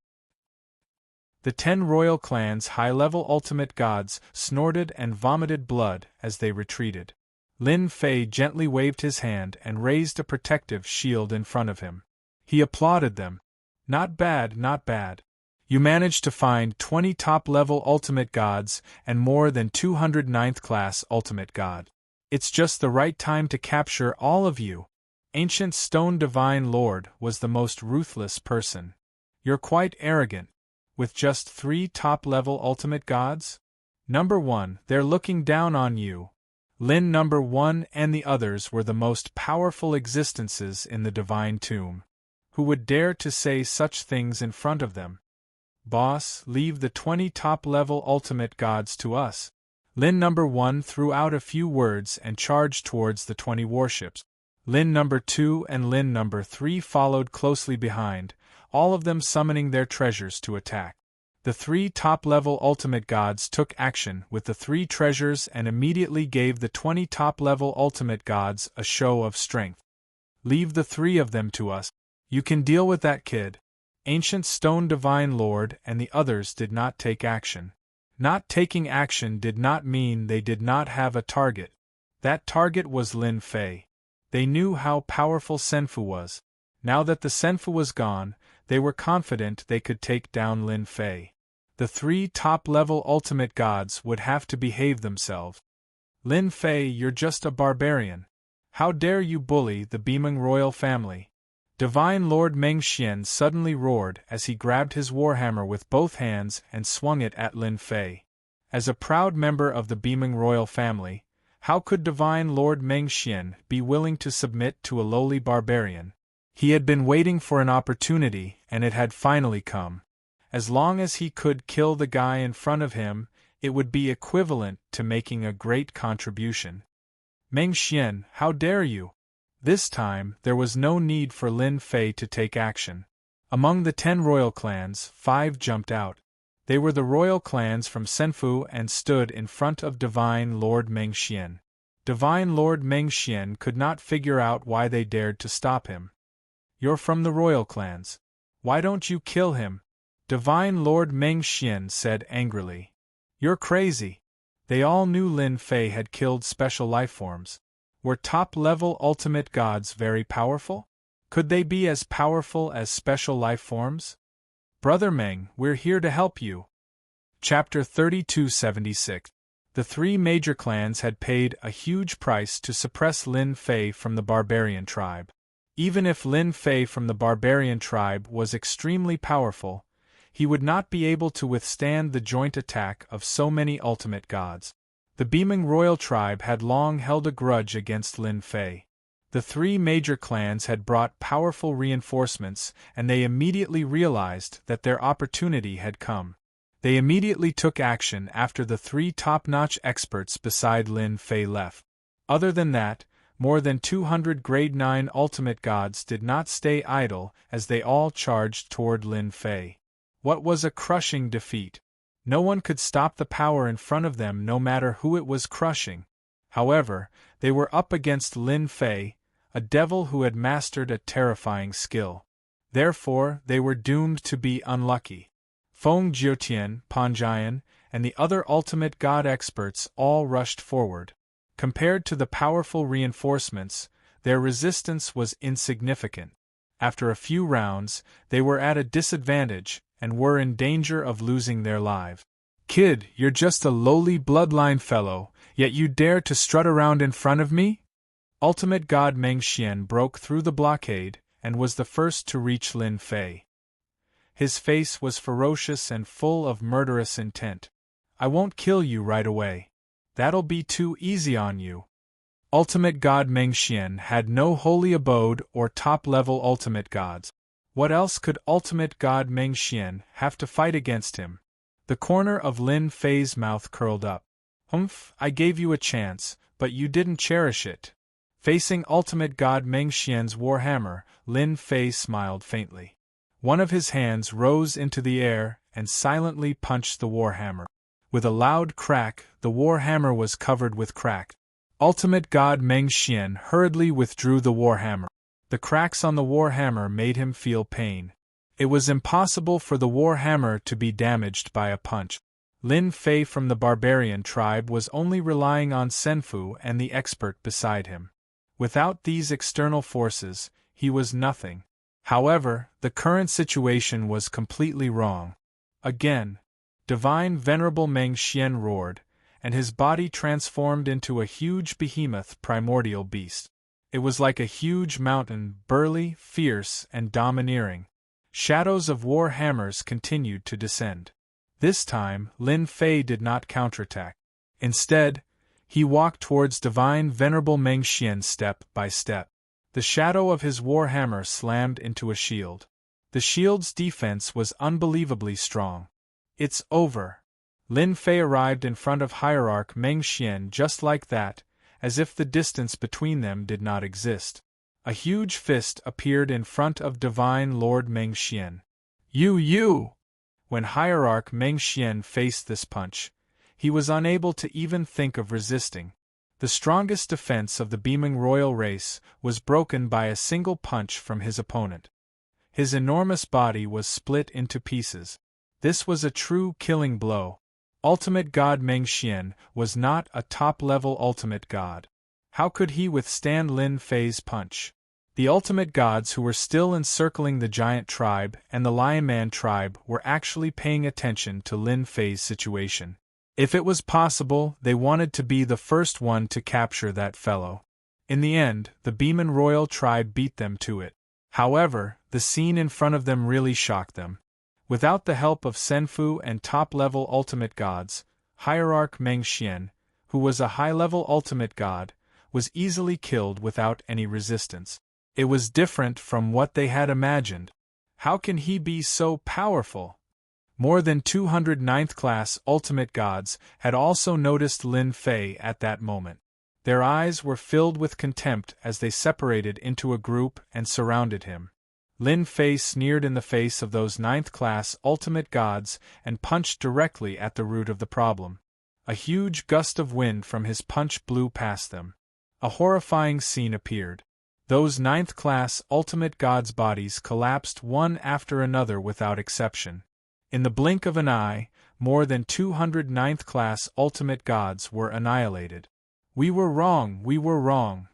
Speaker 1: The 10 royal clans' high-level ultimate gods snorted and vomited blood as they retreated. Lin Fei gently waved his hand and raised a protective shield in front of him. He applauded them. Not bad, not bad. You managed to find 20 top-level ultimate gods and more than 200 ninth-class ultimate god. It's just the right time to capture all of you. Ancient Stone Divine Lord was the most ruthless person. You're quite arrogant. With just 3 top-level ultimate gods? Number 1, they're looking down on you. Lin Number 1 and the others were the most powerful existences in the Divine Tomb. Who would dare to say such things in front of them? Boss, leave the 20 top-level ultimate gods to us. Lin Number 1 threw out a few words and charged towards the 20 warships. Lin Number 2 and Lin Number 3 followed closely behind, all of them summoning their treasures to attack. The 3 top-level ultimate gods took action with the 3 treasures and immediately gave the 20 top-level ultimate gods a show of strength. Leave the 3 of them to us. You can deal with that, kid. Ancient Stone Divine Lord and the others did not take action. Not taking action did not mean they did not have a target. That target was Lin Fei. They knew how powerful Senfu was. Now that the Senfu was gone, they were confident they could take down Lin Fei. The 3 top-level ultimate gods would have to behave themselves. Lin Fei, you're just a barbarian. How dare you bully the Beiming royal family? Divine Lord Meng Xian suddenly roared as he grabbed his warhammer with both hands and swung it at Lin Fei. As a proud member of the Beiming royal family, how could Divine Lord Meng Xian be willing to submit to a lowly barbarian? He had been waiting for an opportunity, and it had finally come. As long as he could kill the guy in front of him, it would be equivalent to making a great contribution. Meng Xian, how dare you? This time, there was no need for Lin Fei to take action. Among the 10 royal clans, 5 jumped out. They were the royal clans from Senfu and stood in front of Divine Lord Meng Xian. Divine Lord Meng Xian could not figure out why they dared to stop him. You're from the royal clans. Why don't you kill him? Divine Lord Meng Xian said angrily. You're crazy. They all knew Lin Fei had killed special lifeforms. Were top-level ultimate gods very powerful? Could they be as powerful as special lifeforms? Brother Meng, we're here to help you. Chapter 3276. The 3 major clans had paid a huge price to suppress Lin Fei from the barbarian tribe. Even if Lin Fei from the barbarian tribe was extremely powerful, he would not be able to withstand the joint attack of so many ultimate gods. The Beiming royal tribe had long held a grudge against Lin Fei. The 3 major clans had brought powerful reinforcements, and they immediately realized that their opportunity had come. They immediately took action after the 3 top-notch experts beside Lin Fei left. Other than that, more than 200 Grade 9 ultimate gods did not stay idle as they all charged toward Lin Fei. What was a crushing defeat! No one could stop the power in front of them no matter who it was crushing. However, they were up against Lin Fei, a devil who had mastered a terrifying skill. Therefore, they were doomed to be unlucky. Feng Jiutian, Panjian, and the other ultimate god experts all rushed forward. Compared to the powerful reinforcements, their resistance was insignificant. After a few rounds, they were at a disadvantage and were in danger of losing their lives. Kid, you're just a lowly bloodline fellow, yet you dare to strut around in front of me? Ultimate God Meng Xian broke through the blockade and was the first to reach Lin Fei. His face was ferocious and full of murderous intent. I won't kill you right away. That'll be too easy on you. Ultimate God Meng Xian had no holy abode or top-level ultimate gods. What else could ultimate god Meng Xian have to fight against him? The corner of Lin Fei's mouth curled up. Humph, I gave you a chance, but you didn't cherish it. Facing ultimate god Meng Xian's warhammer, Lin Fei smiled faintly. One of his hands rose into the air and silently punched the warhammer. With a loud crack, the warhammer was covered with crack. Ultimate god Meng Xian hurriedly withdrew the warhammer. The cracks on the warhammer made him feel pain. It was impossible for the warhammer to be damaged by a punch. Lin Fei from the barbarian tribe was only relying on Senfu and the expert beside him. Without these external forces, he was nothing. However, the current situation was completely wrong. Again, divine venerable Meng Xian roared, and his body transformed into a huge behemoth primordial beast. It was like a huge mountain, burly, fierce, and domineering. Shadows of war hammers continued to descend. This time, Lin Fei did not counterattack. Instead, he walked towards divine venerable Meng Xian step by step. The shadow of his warhammer slammed into a shield. The shield's defense was unbelievably strong. It's over. Lin Fei arrived in front of Hierarch Meng Xian just like that, as if the distance between them did not exist. A huge fist appeared in front of Divine Lord Meng Xian. You! When Hierarch Meng Xian faced this punch, he was unable to even think of resisting. The strongest defense of the beaming royal race was broken by a single punch from his opponent. His enormous body was split into pieces. This was a true killing blow. Ultimate God Meng Xian was not a top-level ultimate god. How could he withstand Lin Fei's punch? The ultimate gods who were still encircling the giant tribe and the Lion Man tribe were actually paying attention to Lin Fei's situation. If it was possible, they wanted to be the first one to capture that fellow. In the end, the Beeman royal tribe beat them to it. However, the scene in front of them really shocked them. Without the help of Senfu and top-level ultimate gods, Hierarch Meng Xian, who was a high-level ultimate god, was easily killed without any resistance. It was different from what they had imagined. How can he be so powerful? More than 200 ninth-class ultimate gods had also noticed Lin Fei at that moment. Their eyes were filled with contempt as they separated into a group and surrounded him. Lin Fei sneered in the face of those ninth-class ultimate gods and punched directly at the root of the problem. A huge gust of wind from his punch blew past them. A horrifying scene appeared. Those ninth-class ultimate gods' bodies collapsed one after another without exception. In the blink of an eye, more than 200 ninth-class ultimate gods were annihilated. We were wrong.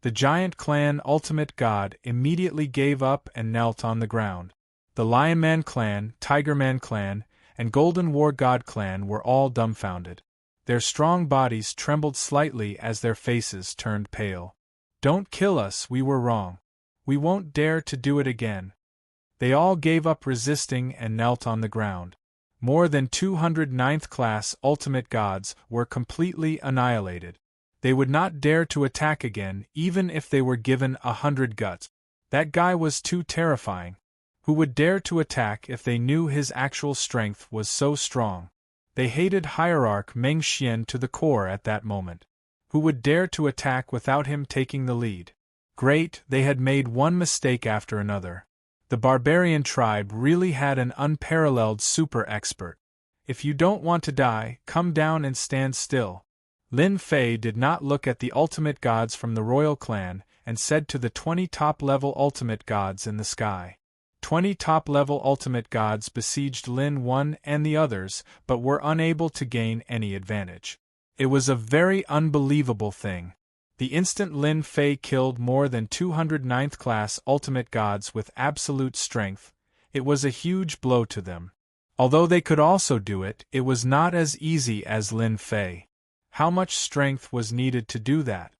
Speaker 1: The Giant Clan ultimate god immediately gave up and knelt on the ground. The Lion Man clan, Tiger Man clan, and Golden War God clan were all dumbfounded. Their strong bodies trembled slightly as their faces turned pale. Don't kill us, we were wrong. We won't dare to do it again. They all gave up resisting and knelt on the ground. More than 200 ninth-class ultimate gods were completely annihilated. They would not dare to attack again even if they were given 100 guts. That guy was too terrifying. Who would dare to attack if they knew his actual strength was so strong? They hated Hierarch Meng Xian to the core at that moment. Who would dare to attack without him taking the lead? Great, they had made one mistake after another. The barbarian tribe really had an unparalleled super expert. If you don't want to die, come down and stand still. Lin Fei did not look at the ultimate gods from the royal clan and said to the 20 top-level ultimate gods in the sky. 20 top-level ultimate gods besieged Lin 1 and the others, but were unable to gain any advantage. It was a very unbelievable thing. The instant Lin Fei killed more than 200 ninth-class ultimate gods with absolute strength, it was a huge blow to them. Although they could also do it, it was not as easy as Lin Fei. How much strength was needed to do that?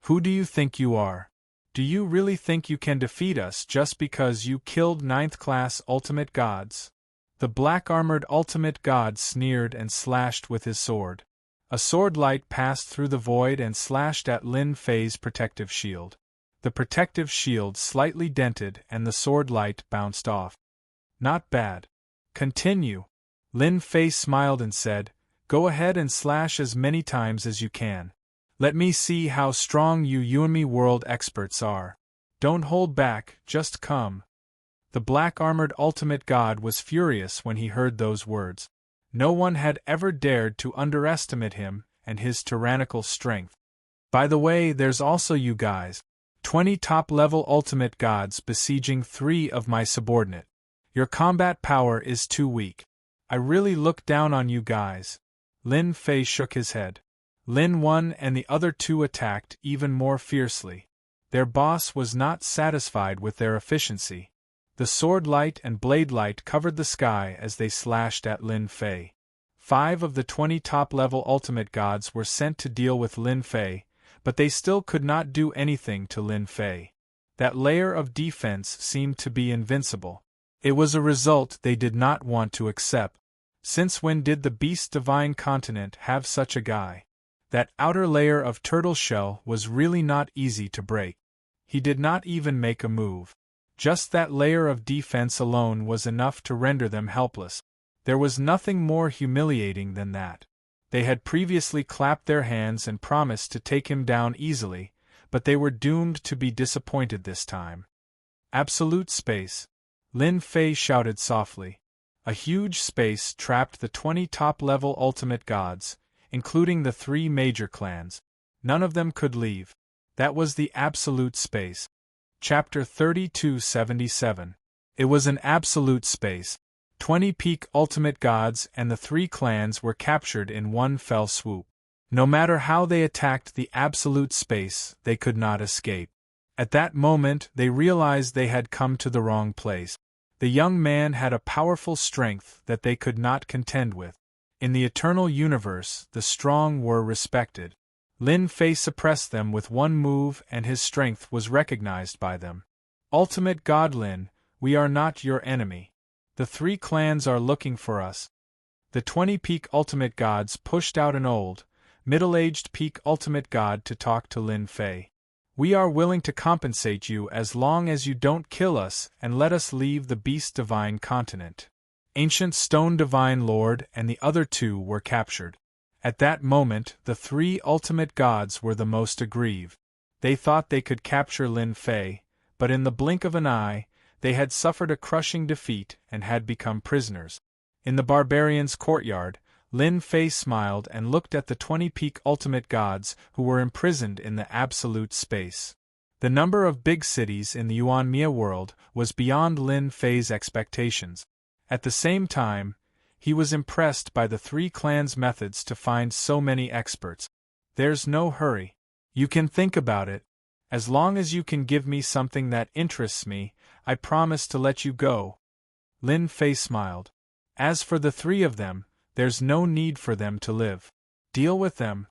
Speaker 1: Who do you think you are? Do you really think you can defeat us just because you killed ninth-class ultimate gods? The black-armored ultimate god sneered and slashed with his sword. A sword light passed through the void and slashed at Lin Fei's protective shield. the protective shield slightly dented and the sword light bounced off. Not bad. Continue. Lin Fei smiled and said, Go ahead and slash as many times as you can. Let me see how strong you Yuanmi world experts are. Don't hold back, just come. The black-armored ultimate god was furious when he heard those words. No one had ever dared to underestimate him and his tyrannical strength. By the way, there's also you guys. 20 top-level ultimate gods besieging 3 of my subordinate. Your combat power is too weak. I really look down on you guys. Lin Fei shook his head. Lin 1 and the other 2 attacked even more fiercely. Their boss was not satisfied with their efficiency. The sword light and blade light covered the sky as they slashed at Lin Fei. 5 of the 20 top-level ultimate gods were sent to deal with Lin Fei, but they still could not do anything to Lin Fei. That layer of defense seemed to be invincible. It was a result they did not want to accept. Since when did the Beast Divine Continent have such a guy? That outer layer of turtle shell was really not easy to break. He did not even make a move. Just that layer of defense alone was enough to render them helpless. There was nothing more humiliating than that. They had previously clapped their hands and promised to take him down easily, but they were doomed to be disappointed this time. Absolute space. Lin Fei shouted softly. A huge space trapped the 20 top-level ultimate gods, including the 3 major clans. None of them could leave. That was the absolute space. Chapter 3277. It was an absolute space. 20 peak ultimate gods and the 3 clans were captured in one fell swoop. No matter how they attacked the absolute space, they could not escape. At that moment, they realized they had come to the wrong place. The young man had a powerful strength that they could not contend with. In the eternal universe, the strong were respected. Lin Fei suppressed them with one move and his strength was recognized by them. Ultimate God Lin, we are not your enemy. The 3 clans are looking for us. The 20 peak ultimate gods pushed out an old, middle-aged peak ultimate god to talk to Lin Fei. We are willing to compensate you as long as you don't kill us and let us leave the Beast Divine Continent. Ancient Stone Divine Lord and the other 2 were captured. At that moment, the 3 ultimate gods were the most aggrieved. They thought they could capture Lin Fei, but in the blink of an eye, they had suffered a crushing defeat and had become prisoners. In the barbarian's courtyard, Lin Fei smiled and looked at the 20 peak ultimate gods who were imprisoned in the absolute space. The number of big cities in the Yuan-Mia world was beyond Lin Fei's expectations. At the same time, he was impressed by the 3 clans' methods to find so many experts. There's no hurry. You can think about it. As long as you can give me something that interests me, I promise to let you go. Lin Fei smiled. As for the 3 of them, there's no need for them to live. Deal with them.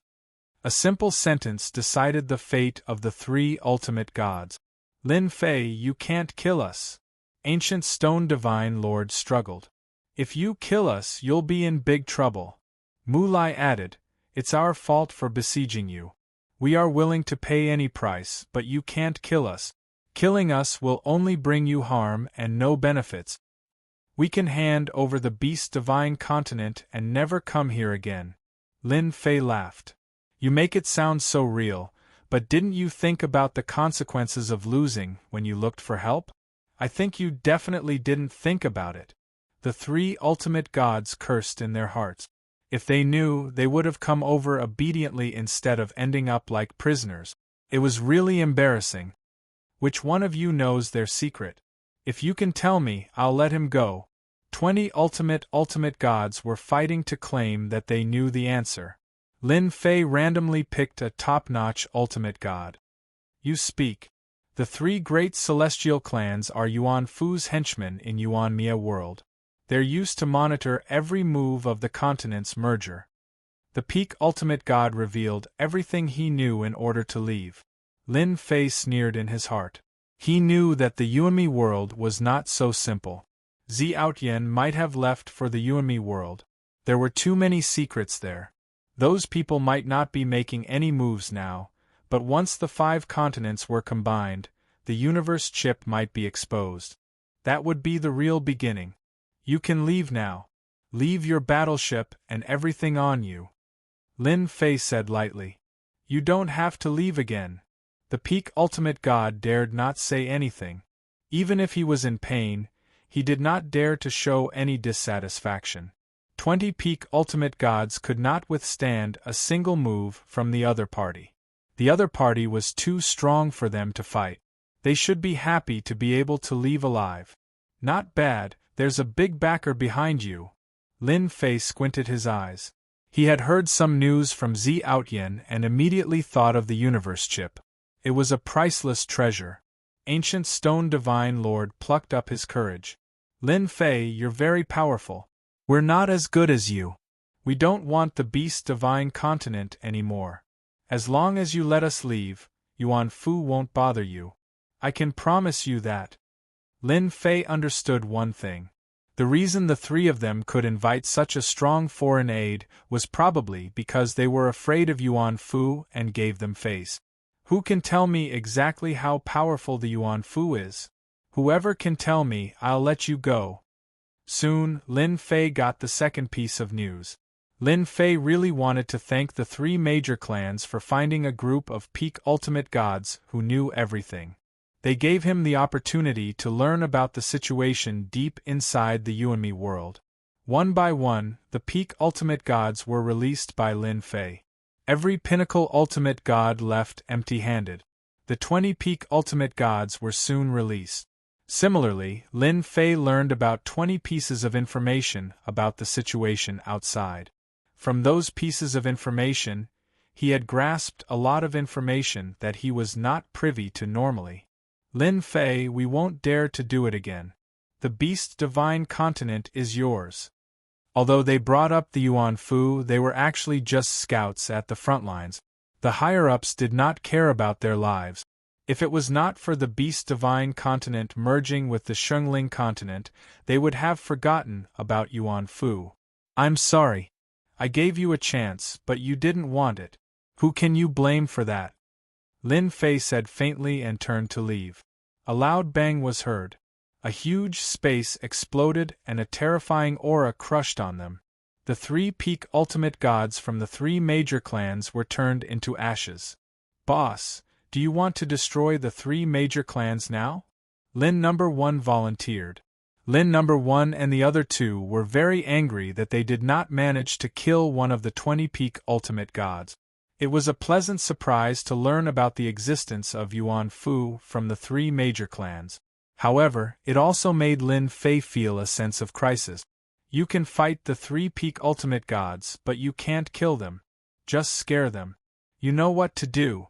Speaker 1: A simple sentence decided the fate of the 3 ultimate gods. Lin Fei, you can't kill us. Ancient Stone Divine Lord struggled. If you kill us, you'll be in big trouble. Mu Lai added, It's our fault for besieging you. We are willing to pay any price, but you can't kill us. Killing us will only bring you harm and no benefits. We can hand over the Beast Divine Continent and never come here again. Lin Fei laughed. You make it sound so real, but didn't you think about the consequences of losing when you looked for help? I think you definitely didn't think about it. The 3 ultimate gods cursed in their hearts. If they knew, they would have come over obediently instead of ending up like prisoners. It was really embarrassing. Which one of you knows their secret? If you can tell me, I'll let him go. 20 ultimate gods were fighting to claim that they knew the answer. Lin Fei randomly picked a top-notch ultimate god. You speak. The 3 great celestial clans are Yuan Fu's henchmen in Yuan-Mia world. They're used to monitor every move of the continent's merger. The peak ultimate god revealed everything he knew in order to leave. Lin Fei sneered in his heart. He knew that the Yuanmi world was not so simple. Xiaotian might have left for the Yuanmi world. There were too many secrets there. Those people might not be making any moves now, but once the 5 continents were combined, the universe chip might be exposed. That would be the real beginning. You can leave now. Leave your battleship and everything on you. Lin Fei said lightly. You don't have to leave again. The peak ultimate god dared not say anything. Even if he was in pain, he did not dare to show any dissatisfaction. 20 peak ultimate gods could not withstand a single move from the other party. The other party was too strong for them to fight. They should be happy to be able to leave alive. Not bad, there's a big backer behind you. Lin Fei squinted his eyes. He had heard some news from Zi Outyin and immediately thought of the universe chip. It was a priceless treasure. Ancient Stone Divine Lord plucked up his courage. Lin Fei, you're very powerful. We're not as good as you. We don't want the Beast Divine Continent anymore. As long as you let us leave, Yuan Fu won't bother you. I can promise you that. Lin Fei understood one thing. The reason the 3 of them could invite such a strong foreign aid was probably because they were afraid of Yuan Fu and gave them face. Who can tell me exactly how powerful the Yuan Fu is? Whoever can tell me, I'll let you go. Soon, Lin Fei got the second piece of news. Lin Fei really wanted to thank the 3 major clans for finding a group of peak ultimate gods who knew everything. They gave him the opportunity to learn about the situation deep inside the Yuanmi world. One by one, the peak ultimate gods were released by Lin Fei. Every pinnacle ultimate god left empty-handed. The 20 peak ultimate gods were soon released. Similarly, Lin Fei learned about 20 pieces of information about the situation outside. From those pieces of information, he had grasped a lot of information that he was not privy to normally. Lin Fei, we won't dare to do it again. The Beast Divine Continent is yours. Although they brought up the Yuan Fu, they were actually just scouts at the front lines. The higher-ups did not care about their lives. If it was not for the Beast Divine Continent merging with the Shengling Continent, they would have forgotten about Yuan Fu. I'm sorry. I gave you a chance, but you didn't want it. Who can you blame for that? Lin Fei said faintly and turned to leave. A loud bang was heard. A huge space exploded and a terrifying aura crushed on them. The 3 peak ultimate gods from the 3 major clans were turned into ashes. Boss, do you want to destroy the 3 major clans now? Lin No. 1 volunteered. Lin No. 1 and the other 2 were very angry that they did not manage to kill one of the 20 peak ultimate gods. It was a pleasant surprise to learn about the existence of Yuan Fu from the 3 major clans. However, it also made Lin Fei feel a sense of crisis. You can fight the 3 peak ultimate gods, but you can't kill them. Just scare them. You know what to do.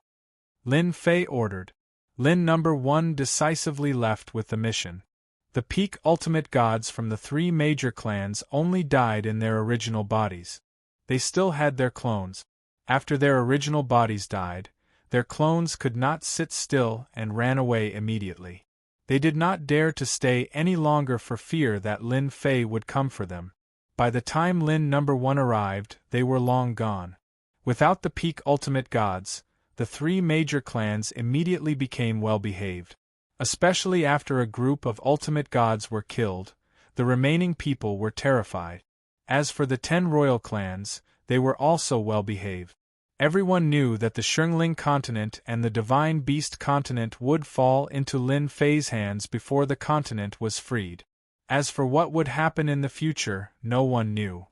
Speaker 1: Lin Fei ordered. Lin No. 1 decisively left with the mission. The peak ultimate gods from the 3 major clans only died in their original bodies. They still had their clones. After their original bodies died, their clones could not sit still and ran away immediately. They did not dare to stay any longer for fear that Lin Fei would come for them. By the time Lin No. 1 arrived, they were long gone. Without the peak ultimate gods, the 3 major clans immediately became well-behaved. Especially after a group of ultimate gods were killed, the remaining people were terrified. As for the 10 royal clans, they were also well-behaved. Everyone knew that the Shengling Continent and the Divine Beast Continent would fall into Lin Fei's hands before the continent was freed. As for what would happen in the future, no one knew.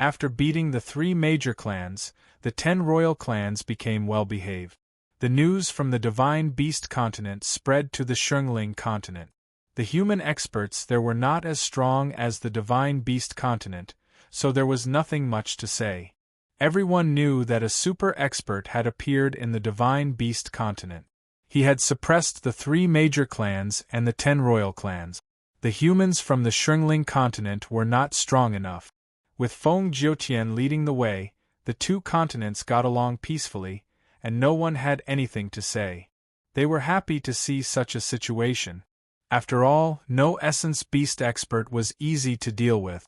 Speaker 1: After beating the 3 major clans, the 10 royal clans became well-behaved. The news from the Divine Beast Continent spread to the Shengling Continent. The human experts there were not as strong as the Divine Beast Continent, so there was nothing much to say. Everyone knew that a super expert had appeared in the Divine Beast Continent. He had suppressed the 3 major clans and the 10 royal clans. The humans from the Shengling Continent were not strong enough. With Feng Jiutian leading the way, the 2 continents got along peacefully, and no one had anything to say. They were happy to see such a situation. After all, no essence beast expert was easy to deal with.